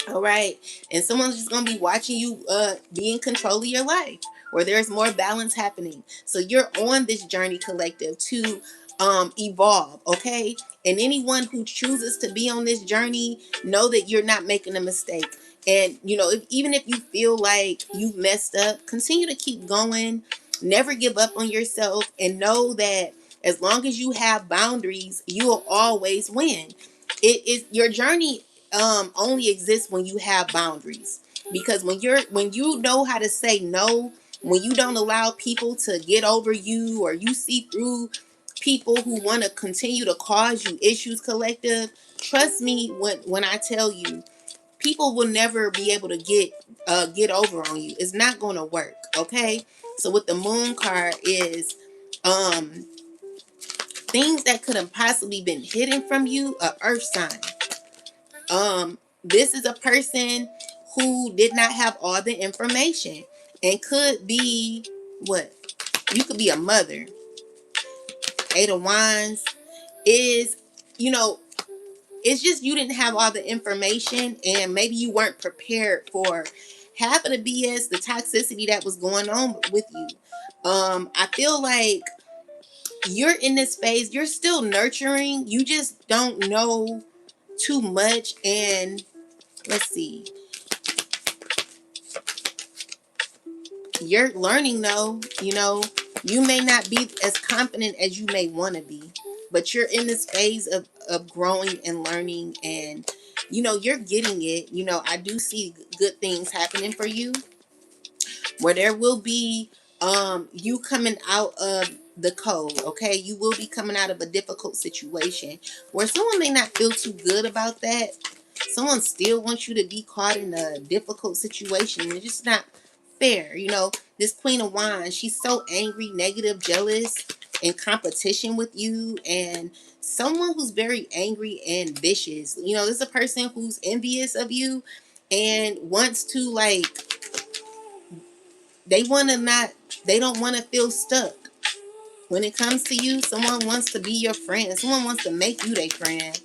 S1: All right. And someone's just going to be watching you be in control of your life, where there's more balance happening. So you're on this journey, collective, to evolve. Okay. And anyone who chooses to be on this journey, know that you're not making a mistake. And, you know, even if you feel like you've messed up, continue to keep going. Never give up on yourself, and know that as long as you have boundaries, you will always win. It is your journey only exists when you have boundaries, because when you know how to say no, when you don't allow people to get over you, or you see through people who want to continue to cause you issues, collective, trust me when I tell you, people will never be able to get over on you. It's not going to work, okay? So what the Moon card is, um things that could have possibly been hidden from you, a earth sign. This is a person who did not have all the information, and could be what? You could be a mother. Eight of Wands is, you know, it's just you didn't have all the information, and maybe you weren't prepared for half of the BS, the toxicity that was going on with you. I feel like you're in this phase, you're still nurturing, you just don't know too much. And let's see, you're learning though, you know, you may not be as confident as you may want to be. but you're in this phase of growing and learning, and you're getting it. I do see good things happening for you, where there will be you coming out of the code. Okay, you will be coming out of a difficult situation where someone may not feel too good about that. Someone still wants you to be caught in a difficult situation. It's just not fair. This Queen of Wands, she's so angry, negative, jealous, in competition with you, and someone who's very angry and vicious. This is a person who's envious of you and wants to, like, they want to not, they don't want to feel stuck. When it comes to you, someone wants to be your friend. Someone wants to make you their friend.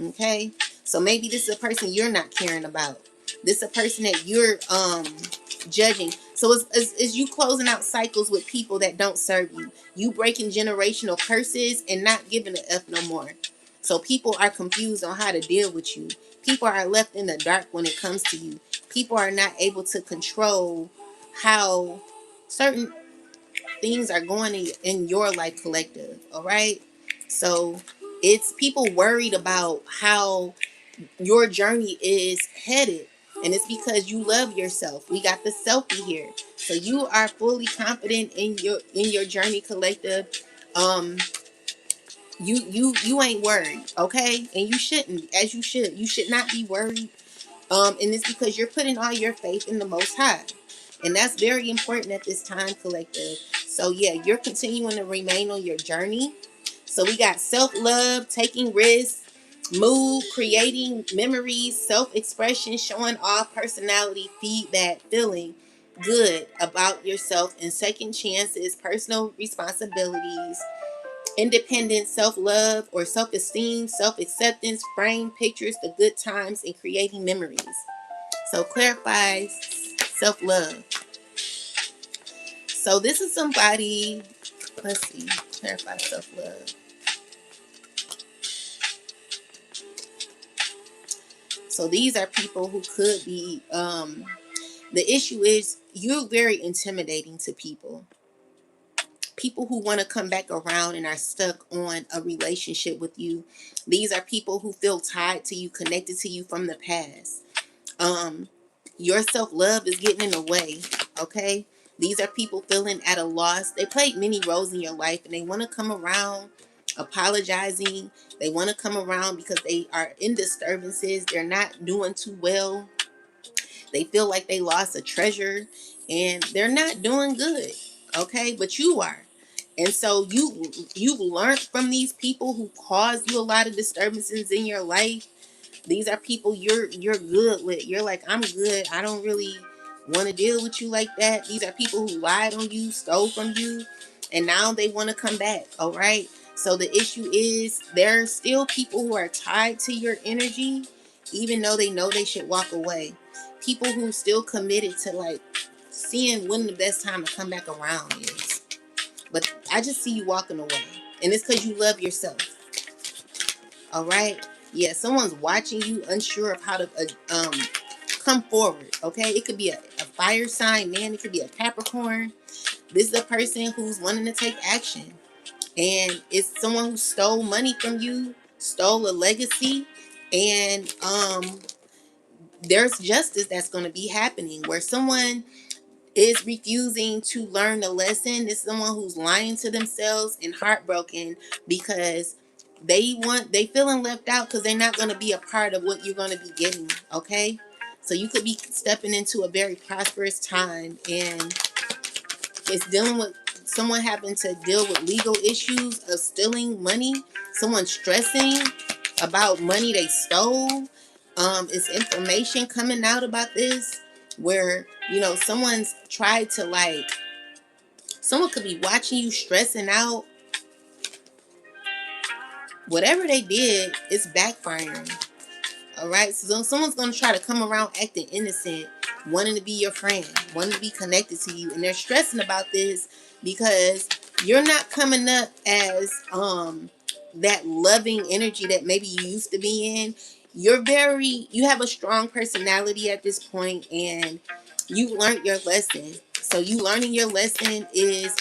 S1: Okay? So maybe this is a person you're not caring about. This is a person that you're judging. So it's you closing out cycles with people that don't serve you. You breaking generational curses and not giving a F no more. So people are confused on how to deal with you. People are left in the dark when it comes to you. People are not able to control how certain things are going in your life collective. All right? So it's people worried about how your journey is headed, and it's because you love yourself. We got the selfie here, so you are fully confident in your journey collective. um you ain't worried, okay? And you shouldn't, as you should not be worried. And it's because you're putting all your faith in the Most High, and that's very important at this time, collective. So yeah, you're continuing to remain on your journey. So we got self-love, taking risks, mood, creating memories, self-expression, showing off, personality, feedback, feeling good about yourself, and second chances, personal responsibilities, independence, self-love or self-esteem, self-acceptance, frame pictures, the good times, and creating memories. So clarifies self-love. So this is somebody, let's see, clarify self-love. So these are people who could be, the issue is you're very intimidating to people. People who want to come back around and are stuck on a relationship with you. These are people who feel tied to you, connected to you from the past. Your self-love is getting in the way, okay? These are people feeling at a loss. They played many roles in your life, and they want to come around apologizing. They want to come around because they are in disturbances. They're not doing too well. They feel like they lost a treasure, and they're not doing good, okay? But you are. And so you've learned from these people who caused you a lot of disturbances in your life. These are people you're good with. You're like, I'm good. I don't really want to deal with you like that. These are people who lied on you, stole from you, and now they want to come back. All right. So the issue is there are still people who are tied to your energy, even though they know they should walk away. People who still committed to, like, seeing when the best time to come back around is. But I just see you walking away, and it's because you love yourself. All right. Yeah, someone's watching you, unsure of how to come forward. Okay, it could be a fire sign, man. It could be a Capricorn. This is a person who's wanting to take action, and it's someone who stole money from you, stole a legacy, and there's justice that's going to be happening where someone is refusing to learn the lesson. This is someone who's lying to themselves and heartbroken because they feeling left out because they're not going to be a part of what you're going to be getting. Okay, so you could be stepping into a very prosperous time, and it's dealing with someone having to deal with legal issues of stealing money, someone stressing about money they stole. It's information coming out about this where someone's tried to, like, someone could be watching you stressing out. Whatever they did, it's backfiring. All right, so someone's going to try to come around acting innocent, wanting to be your friend, wanting to be connected to you, and they're stressing about this because you're not coming up as that loving energy that maybe you used to be in. You have a strong personality at this point, and you learned your lesson. So you learning your lesson is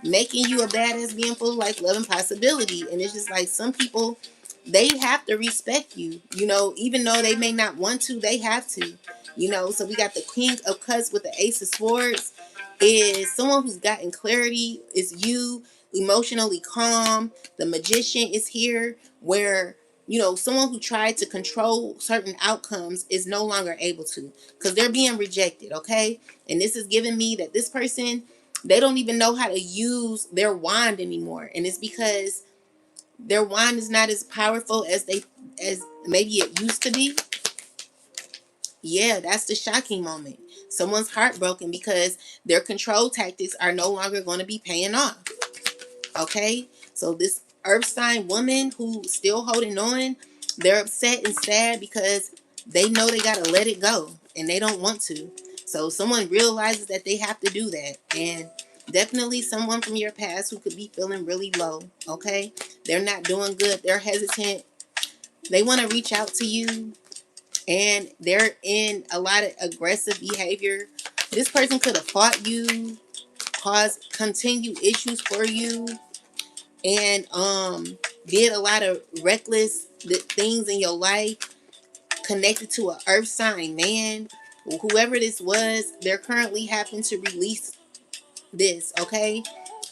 S1: making you a badass, being full of life, love, and possibility. And it's just like some people, they have to respect you, you know, even though they may not want to, they have to, you know. So we got the King of Cups with the Ace of Swords, is someone who's gotten clarity, is you, emotionally calm. The Magician is here, where, you know, someone who tried to control certain outcomes is no longer able to, because they're being rejected, okay? And this is giving me that this person, they don't even know how to use their wand anymore. And it's because their wand is not as powerful as maybe it used to be. Yeah, that's the shocking moment. Someone's heartbroken because their control tactics are no longer going to be paying off. Okay? So this earth sign woman who's still holding on, they're upset and sad because they know they got to let it go and they don't want to. So someone realizes that they have to do that. And definitely someone from your past who could be feeling really low. Okay? They're not doing good. They're hesitant. They want to reach out to you, and they're in a lot of aggressive behavior. This person could have fought you, caused continued issues for you, and did a lot of reckless things in your life, connected to a earth sign man. Whoever this was, they're currently having to release this, okay?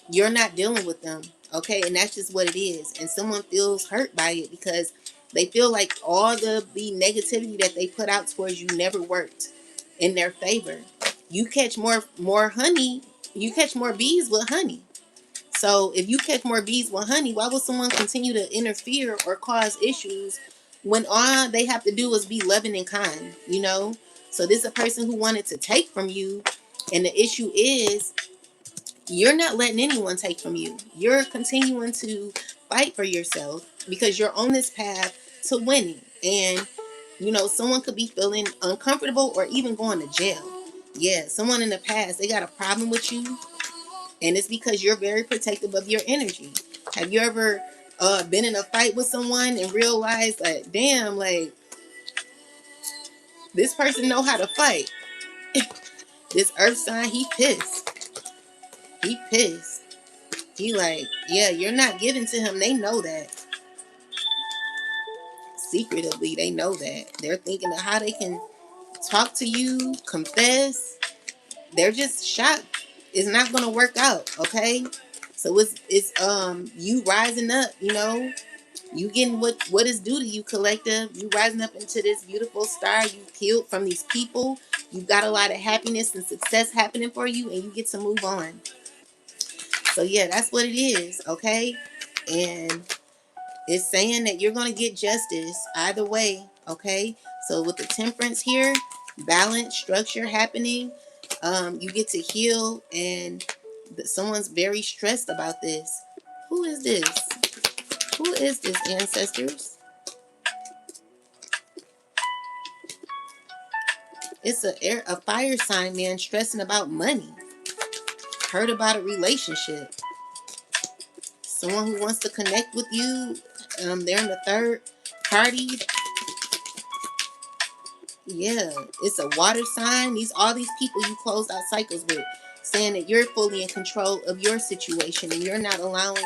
S1: You're not dealing with them, okay? And that's just what it is. And someone feels hurt by it because they feel like all the negativity that they put out towards you never worked in their favor. You catch more honey, you catch more bees with honey. So if you catch more bees with honey, why would someone continue to interfere or cause issues when all they have to do is be loving and kind, you know? So this is a person who wanted to take from you, and the issue is you're not letting anyone take from you. You're continuing to fight for yourself because you're on this path to winning. And, you know, someone could be feeling uncomfortable or even going to jail. Yeah, someone in the past, they got a problem with you, and it's because you're very protective of your energy. Have you ever been in a fight with someone and realized that, damn, like, this person know how to fight? This earth sign, he pissed. He pissed. He like, yeah, you're not giving to him. They know that. Secretively, they know that. They're thinking of how they can talk to you, confess. They're just shocked. It's not gonna work out, okay? So it's you rising up, you know. You getting what is due to you, collective. You rising up into this beautiful star. You healed from these people. You've got a lot of happiness and success happening for you, and you get to move on. So yeah, that's what it is, okay? And it's saying that you're going to get justice either way, okay? So with the temperance here, balance, structure happening, you get to heal, and someone's very stressed about this. Who is this? Who is this, ancestors? It's a fire sign man stressing about money. Heard about a relationship. Someone who wants to connect with you. They're in the third party. Yeah, it's a water sign. All these people you closed out cycles with, saying that you're fully in control of your situation and you're not allowing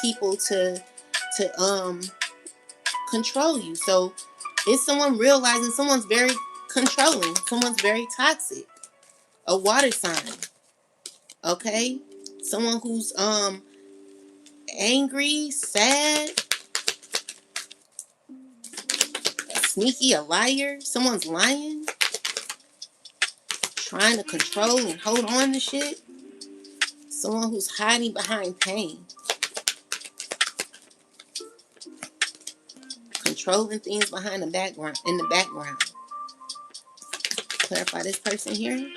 S1: people to control you. So it's someone realizing someone's very controlling, someone's very toxic. A water sign, okay? Someone who's angry, sad, sneaky, a liar. Someone's lying, trying to control and hold on to shit. Someone who's hiding behind pain, controlling things behind the background, in the background. Clarify this person here.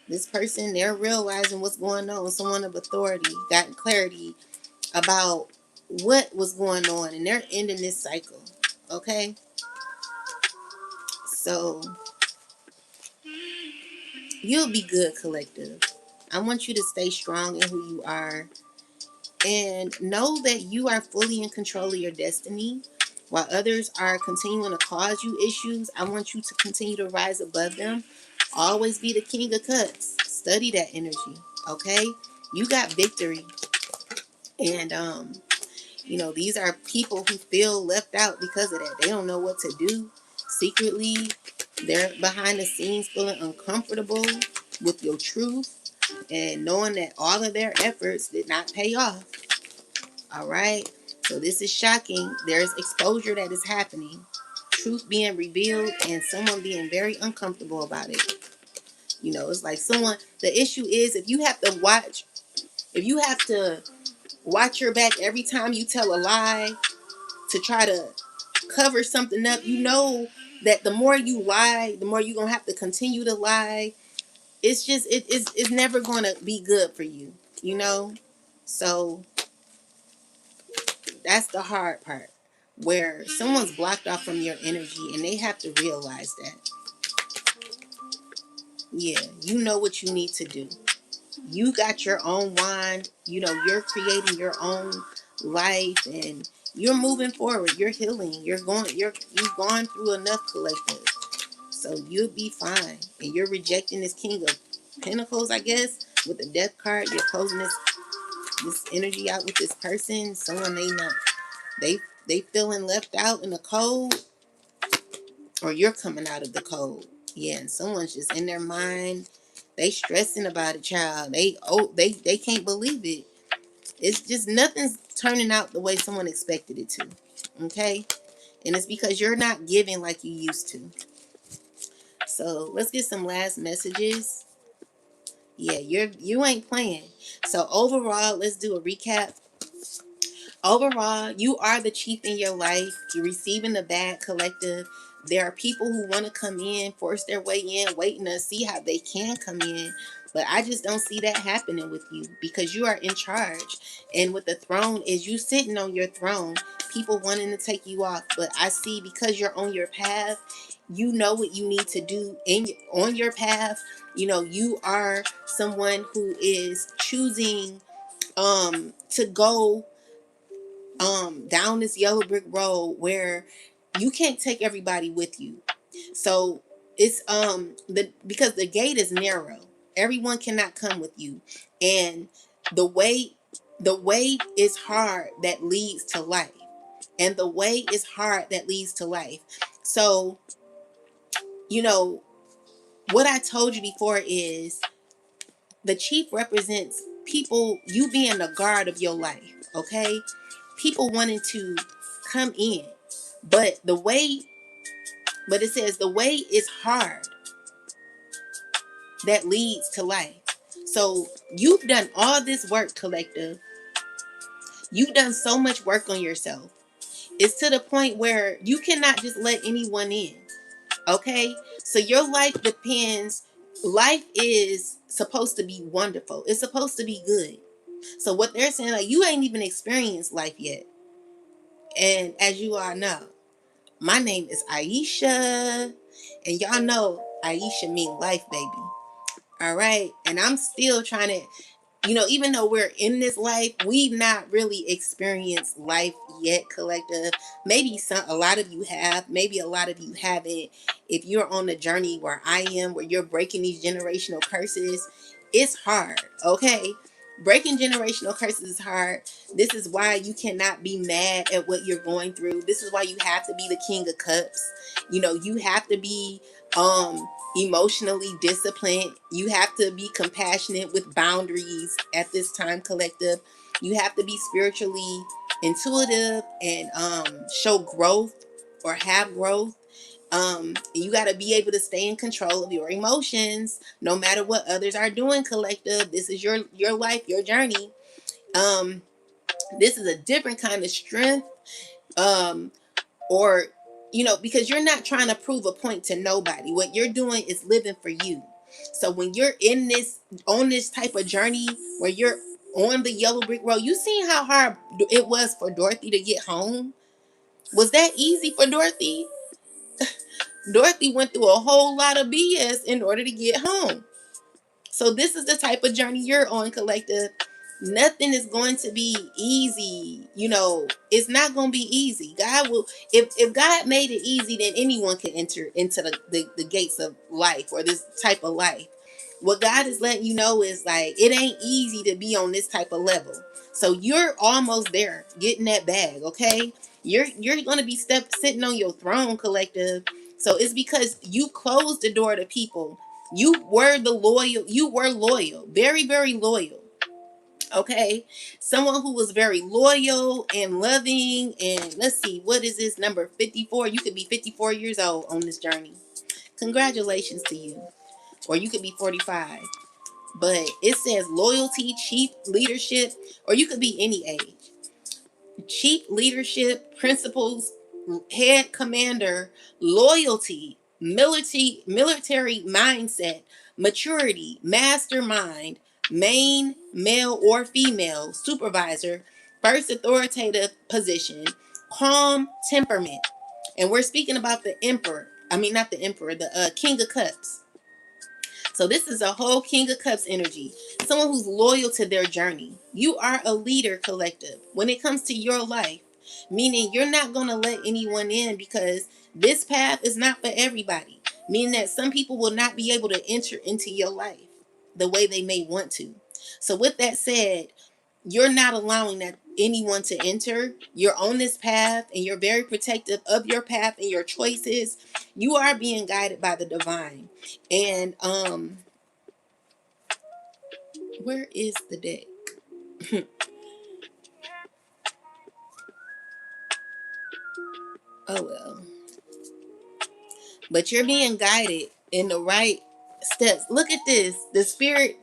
S1: This person, they're realizing what's going on. Someone of authority, gotten clarity about what was going on, and they're ending this cycle. Okay? So you'll be good, collective. I want you to stay strong in who you are, and know that you are fully in control of your destiny. While others are continuing to cause you issues, I want you to continue to rise above them. Always be the King of Cups. Study that energy, okay? You got victory. And these are people who feel left out because of that. They don't know what to do. Secretly, they're behind the scenes feeling uncomfortable with your truth and knowing that all of their efforts did not pay off. All right. So this is shocking. There's exposure that is happening. Truth being revealed and someone being very uncomfortable about it. It's like the issue is if you have to watch your back every time you tell a lie to try to cover something up, that the more you lie, the more you're going to have to continue to lie. It's just, it's never going to be good for you, So that's the hard part, where someone's blocked off from your energy and they have to realize that. Yeah, you know what you need to do. You got your own wine, you're creating your own life and you're moving forward. You're healing. You've gone through enough, collective. So you'll be fine. And you're rejecting this King of Pentacles, I guess, with the Death card. You're closing this energy out with this person. Someone they feeling left out in the cold, or you're coming out of the cold. Yeah, and someone's just in their mind. They stressing about it, child. They can't believe it. It's just nothing's turning out the way someone expected it to. Okay? And it's because you're not giving like you used to. So let's get some last messages. Yeah, you ain't playing. So overall, let's do a recap. Overall, you are the chief in your life. You're receiving the bad, collective. There are people who want to come in, force their way in, waiting to see how they can come in. But I just don't see that happening with you because you are in charge. And with the throne is you sitting on your throne, people wanting to take you off. But I see because you're on your path, you know what you need to do on your path. You are someone who is choosing to go down this yellow brick road where you can't take everybody with you. So it's because the gate is narrow. Everyone cannot come with you. And the way is hard that leads to life. And the way is hard that leads to life. So, what I told you before is the chief represents people, you being the guard of your life, okay? People wanting to come in. But it says the way is hard that leads to life. So you've done all this work, collective. You've done so much work on yourself. It's to the point where you cannot just let anyone in. Okay? So your life is supposed to be wonderful. It's supposed to be good. So what they're saying, like, you ain't even experienced life yet. And as you all know, my name is Aisha. And y'all know Aisha mean life, baby. All right. And I'm still trying to, even though we're in this life, we've not really experienced life yet, collective. Maybe a lot of you have, maybe a lot of you haven't. If you're on the journey where I am, where you're breaking these generational curses, it's hard, okay? Breaking generational curses is hard. This is why you cannot be mad at what you're going through. This is why you have to be the King of Cups. You have to be emotionally disciplined. You have to be compassionate with boundaries at this time, collective. You have to be spiritually intuitive and show growth or have growth. You got to be able to stay in control of your emotions no matter what others are doing, collective. This is your life, your journey. This is a different kind of strength. Or because you're not trying to prove a point to nobody. What you're doing is living for you. So when you're on this type of journey where you're on the yellow brick road, you seen how hard it was for Dorothy to get home. Was that easy for Dorothy? Dorothy went through a whole lot of BS in order to get home. So this is the type of journey you're on, collective. Nothing is going to be easy. It's not going to be easy. God will, if God made it easy, then anyone can enter into the gates of life or this type of life. What God is letting you know is like, it ain't easy to be on this type of level. So you're almost there, getting that bag, okay? You're gonna be sitting on your throne, collective. So it's because you closed the door to people. You were loyal, very, very loyal. Okay, someone who was very loyal and loving. And let's see, what is this number 54? You could be 54 years old on this journey. Congratulations to you. Or you could be 45. But it says loyalty, chief leadership, or you could be any age. Chief leadership, principles, head commander, loyalty, military mindset, maturity, mastermind, main male or female, supervisor, first authoritative position, calm temperament. And we're speaking about the emperor. I mean, not the emperor, the king of cups. So this is a whole King of Cups energy. Someone who's loyal to their journey. You are a leader, collective, when it comes to your life. Meaning you're not going to let anyone in, because this path is not for everybody. Meaning that some people will not be able to enter into your life the way they may want to. So with that said, you're not allowing that anyone to enter. You're on this path and you're very protective of your path and your choices. You are being guided by the divine. And where is the deck? Oh well. But you're being guided in the right steps. Look at this. The spirit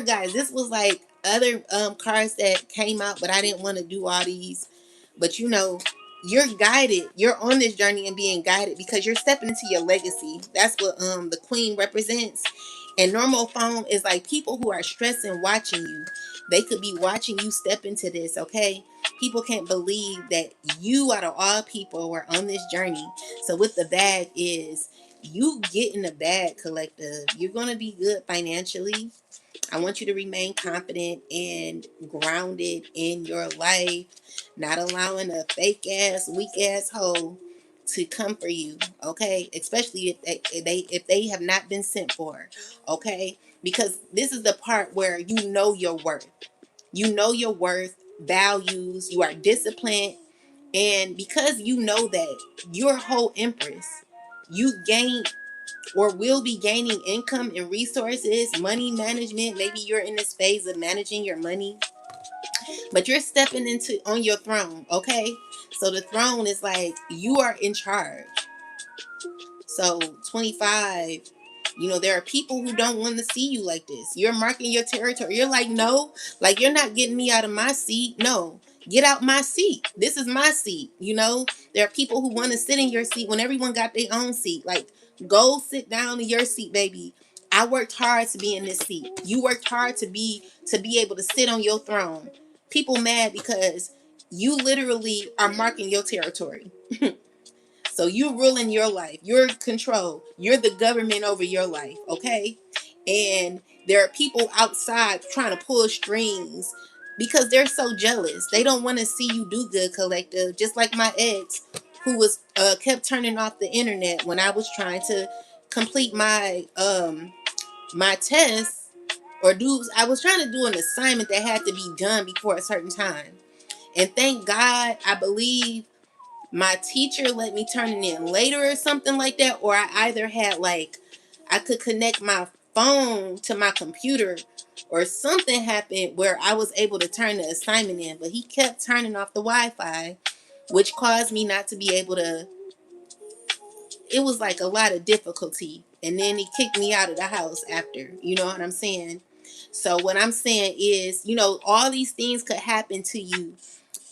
S1: guys. This was like other cards that came out, but I didn't want to do all these. But you know, you're guided. You're on this journey and being guided because you're stepping into your legacy. That's what the queen represents. And normal phone is like people who are stressing watching you. They could be watching you step into this, okay? People can't believe that you out of all people were on this journey. So with the bag is you get in the bag, collective. You're gonna be good financially. I want you to remain confident and grounded in your life, not allowing a fake ass, weak ass hoe to come for you, okay? Especially if they have not been sent for, okay? Because this is the part where you know your worth. You know your worth, values, you are disciplined, and because you know that you're a whole empress, you gain or will be gaining income and resources, money management. Maybe you're in this phase of managing your money, but you're stepping into on your throne, okay? So the throne is like you are in charge. So 25, there are people who don't want to see you like this. You're marking your territory. You're like, no, like you're not getting me out of my seat. No, get out my seat. This is my seat. There are people who want to sit in your seat when everyone got their own seat. Like, go sit down in your seat, baby. I worked hard to be in this seat. You worked hard to be able to sit on your throne. People mad because you literally are marking your territory. So you're ruling your life. You're in control. You're the government over your life, okay? And there are people outside trying to pull strings because they're so jealous. They don't want to see you do good, collective. Just like my ex, who was kept turning off the internet when I was trying to complete my test or do. I was trying to do an assignment that had to be done before a certain time. And thank God, I believe my teacher let me turn it in later or something like that, or I either had I could connect my phone to my computer or something happened where I was able to turn the assignment in, but he kept turning off the Wi-Fi, which caused me not to be able to. It was like a lot of difficulty, and then he kicked me out of the house after. You know what I'm saying? So what I'm saying is, all these things could happen to you,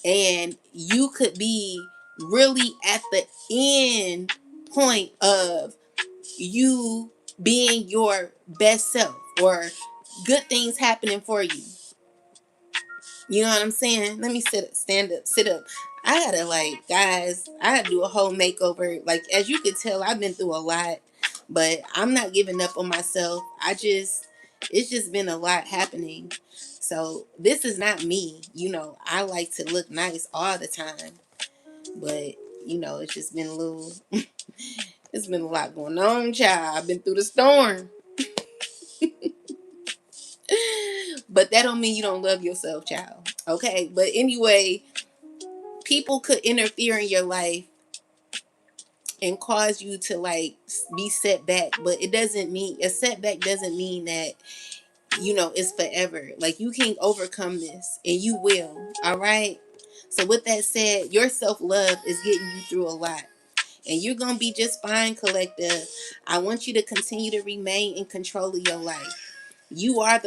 S1: and you could be really at the end point of you being your best self or good things happening for you. You know what I'm saying? Let me stand up, sit up. I gotta guys, I gotta do a whole makeover. Like, as you can tell, I've been through a lot, but I'm not giving up on myself. It's just been a lot happening. So this is not me. I like to look nice all the time, but it's just been a little It's been a lot going on, child. I've been through the storm. But that don't mean you don't love yourself, child. Okay? But anyway, people could interfere in your life and cause you to like be set back, but it doesn't mean a setback doesn't mean that it's forever. Like, you can overcome this, and you will. All right. So with that said, your self-love is getting you through a lot, and you're gonna be just fine, collective. I want you to continue to remain in control of your life. You are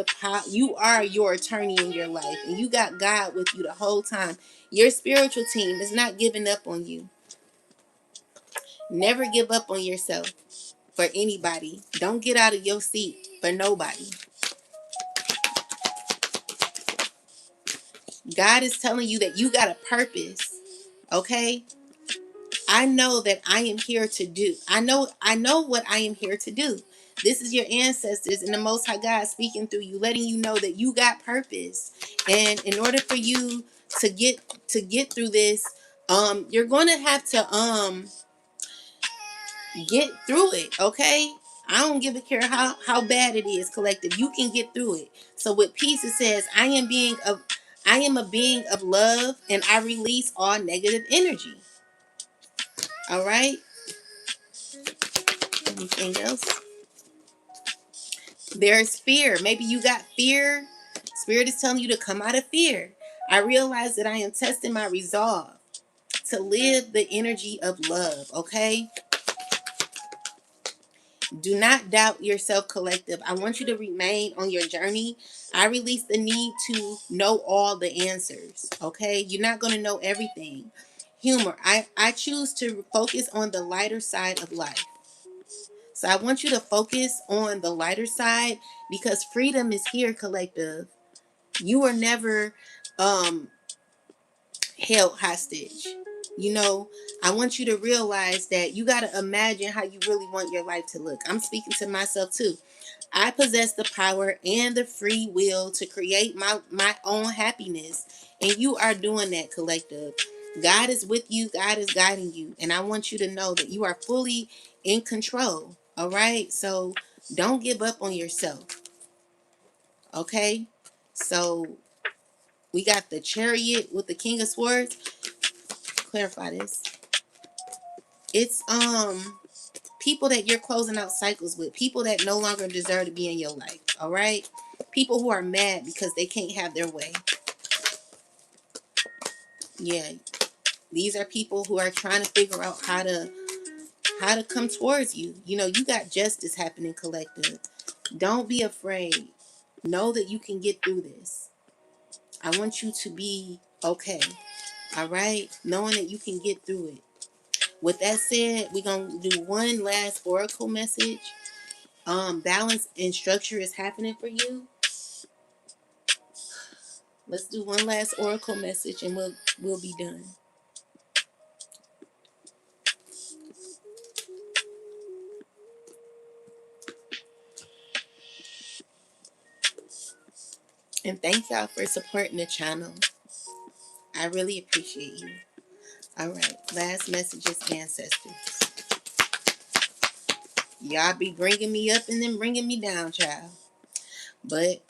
S1: you are your attorney in your life, and you got God with you the whole time. Your spiritual team is not giving up on you. Never give up on yourself for anybody. Don't get out of your seat for nobody. God is telling you that you got a purpose. Okay? I know that I am here to do. I know what I am here to do. This is your ancestors and the Most High God speaking through you, letting you know that you got purpose. And in order for you to get through this, you're going to have to get through it, okay? I don't give a care how bad it is, collective. You can get through it. So with peace, it says, I am a being of love, and I release all negative energy. All right? Anything else? There's fear. Maybe you got fear. Spirit is telling you to come out of fear. I realize that I am testing my resolve to live the energy of love, okay? Do not doubt yourself, collective. I want you to remain on your journey. I release the need to know all the answers, okay? You're not going to know everything. Humor. I choose to focus on the lighter side of life. So I want you to focus on the lighter side, because freedom is here, collective. You were never held hostage. I want you to realize that you got to imagine how you really want your life to look. I'm speaking to myself too. I possess the power and the free will to create my own happiness. And you are doing that, collective. God is with you. God is guiding you. And I want you to know that you are fully in control. All right? So don't give up on yourself. Okay? So we got the Chariot with the King of Swords. Clarify this. It's people that you're closing out cycles with, people that no longer deserve to be in your life. All right? People who are mad because they can't have their way. Yeah, these are people who are trying to figure out how to come towards you. You got justice happening, collective. Don't be afraid. Know that you can get through this. I want you to be okay. All right? Knowing that you can get through it. With that said, we're going to do one last oracle message. Balance and structure is happening for you. Let's do one last oracle message, and we'll be done. And thank y'all for supporting the channel. I really appreciate you. All right, last message is ancestors. Y'all be bringing me up and then bringing me down, child. But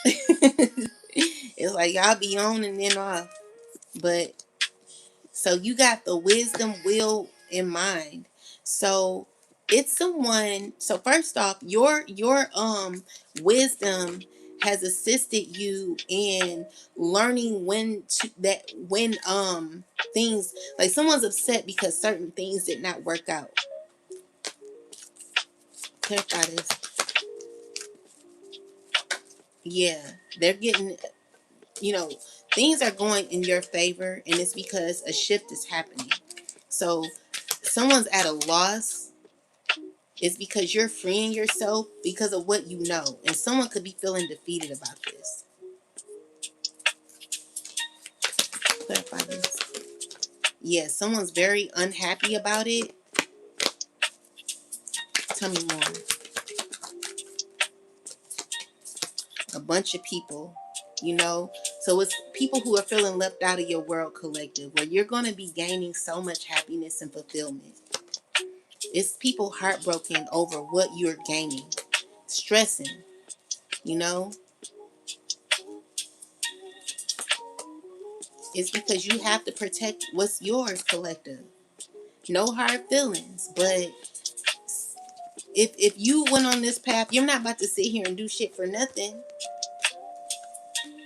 S1: it's like y'all be on and then off. But so you got the wisdom, will, and mind. So it's someone. So first off, your wisdom has assisted you in learning when things, like someone's upset because certain things did not work out. Clarify this. Yeah, they're getting, things are going in your favor, and it's because a shift is happening. So someone's at a loss. It's because you're freeing yourself because of what you know. And someone could be feeling defeated about this. Clarify this. Yeah, someone's very unhappy about it. Tell me more. A bunch of people, So it's people who are feeling left out of your world, collective, where you're going to be gaining so much happiness and fulfillment. It's people heartbroken over what you're gaining, stressing, you know. It's because you have to protect what's yours, collective. No hard feelings, but if you went on this path, you're not about to sit here and do shit for nothing.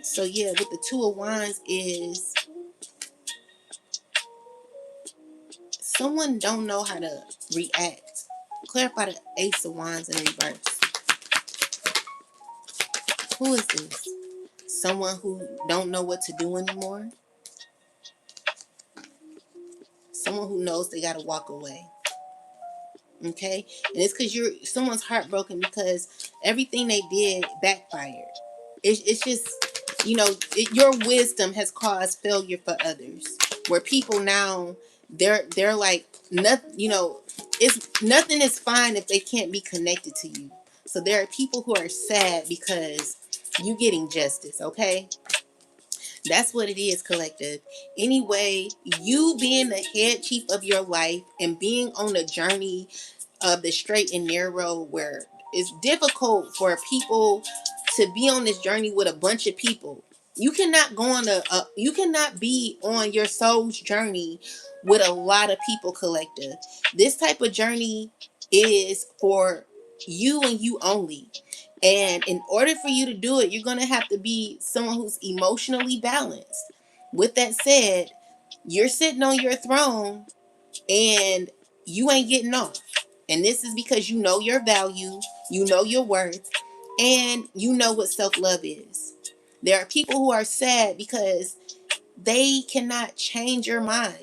S1: So yeah, with the Two of Wands is someone don't know how to react. Clarify the Ace of Wands in reverse. Who is this? Someone who don't know what to do anymore. Someone who knows they gotta walk away. Okay, and it's because someone's heartbroken because everything they did backfired. It's just, your wisdom has caused failure for others, where people now they're like nothing. It's nothing is fine if they can't be connected to you. So there are people who are sad because you getting justice. Okay, that's what it is, collective. Anyway, you being the head chief of your life and being on a journey of the straight and narrow, where it's difficult for people to be on this journey with a bunch of people. You cannot go on you cannot be on your soul's journey with a lot of people, collective. This type of journey is for you and you only. And in order for you to do it, you're going to have to be someone who's emotionally balanced. With that said, you're sitting on your throne and you ain't getting off. And this is because you know your value, you know your worth, and you know what self-love is. There are people who are sad because they cannot change your mind.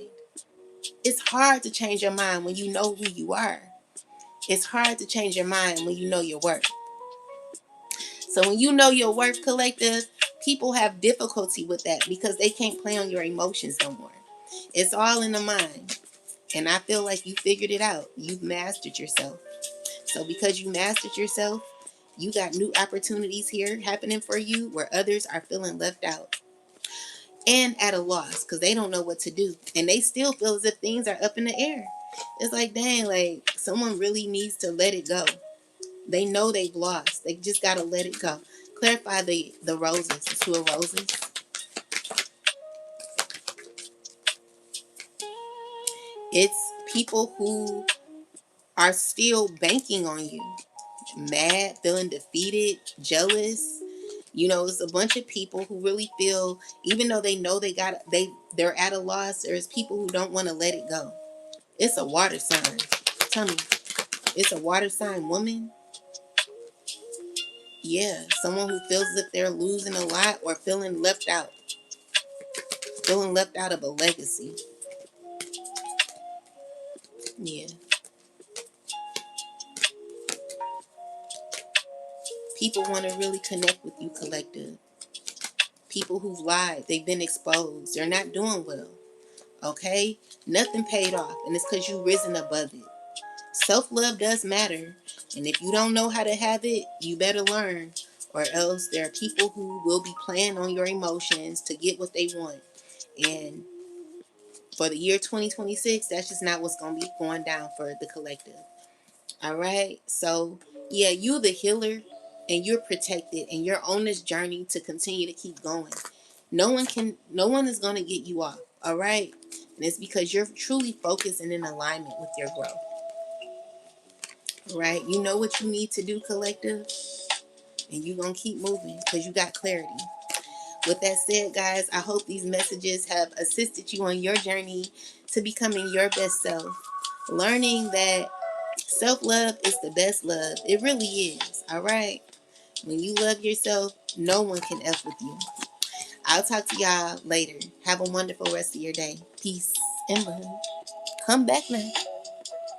S1: It's hard to change your mind when you know who you are. It's hard to change your mind when you know your worth. So when you know your worth, collective, people have difficulty with that because they can't play on your emotions no more. It's all in the mind. And I feel like you figured it out. You've mastered yourself. So because you mastered yourself, you got new opportunities here happening for you where others are feeling left out and at a loss because they don't know what to do. And they still feel as if things are up in the air. It's like, dang, like someone really needs to let it go. They know they've lost. They just got to let it go. Clarify the roses, the Two of Roses. It's people who are still banking on you. Mad, feeling defeated, jealous. It's a bunch of people who really feel, even though they know they're at a loss, there's people who don't want to let it go. It's a water sign. Tell me, it's a water sign woman. Yeah, someone who feels as if they're losing a lot or feeling left out of a legacy. Yeah. People want to really connect with you, collective. People who've lied, they've been exposed, they're not doing well. Okay? Nothing paid off, and it's because you've risen above it. Self-love does matter, and if you don't know how to have it, you better learn, or else there are people who will be playing on your emotions to get what they want. And for the year 2026, that's just not what's going to be going down for the collective. All right? So, yeah, you're the healer, and you're protected, and you're on this journey to continue to keep going. No one is going to get you off. All right? And it's because you're truly focused and in alignment with your growth. Right? You know what you need to do, collective, and you're going to keep moving because you got clarity. With that said, guys, I hope these messages have assisted you on your journey to becoming your best self. Learning that self-love is the best love. It really is. All right? When you love yourself, no one can F with you. I'll talk to y'all later. Have a wonderful rest of your day. Peace and love. Come back now.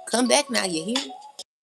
S1: Come back now. You hear?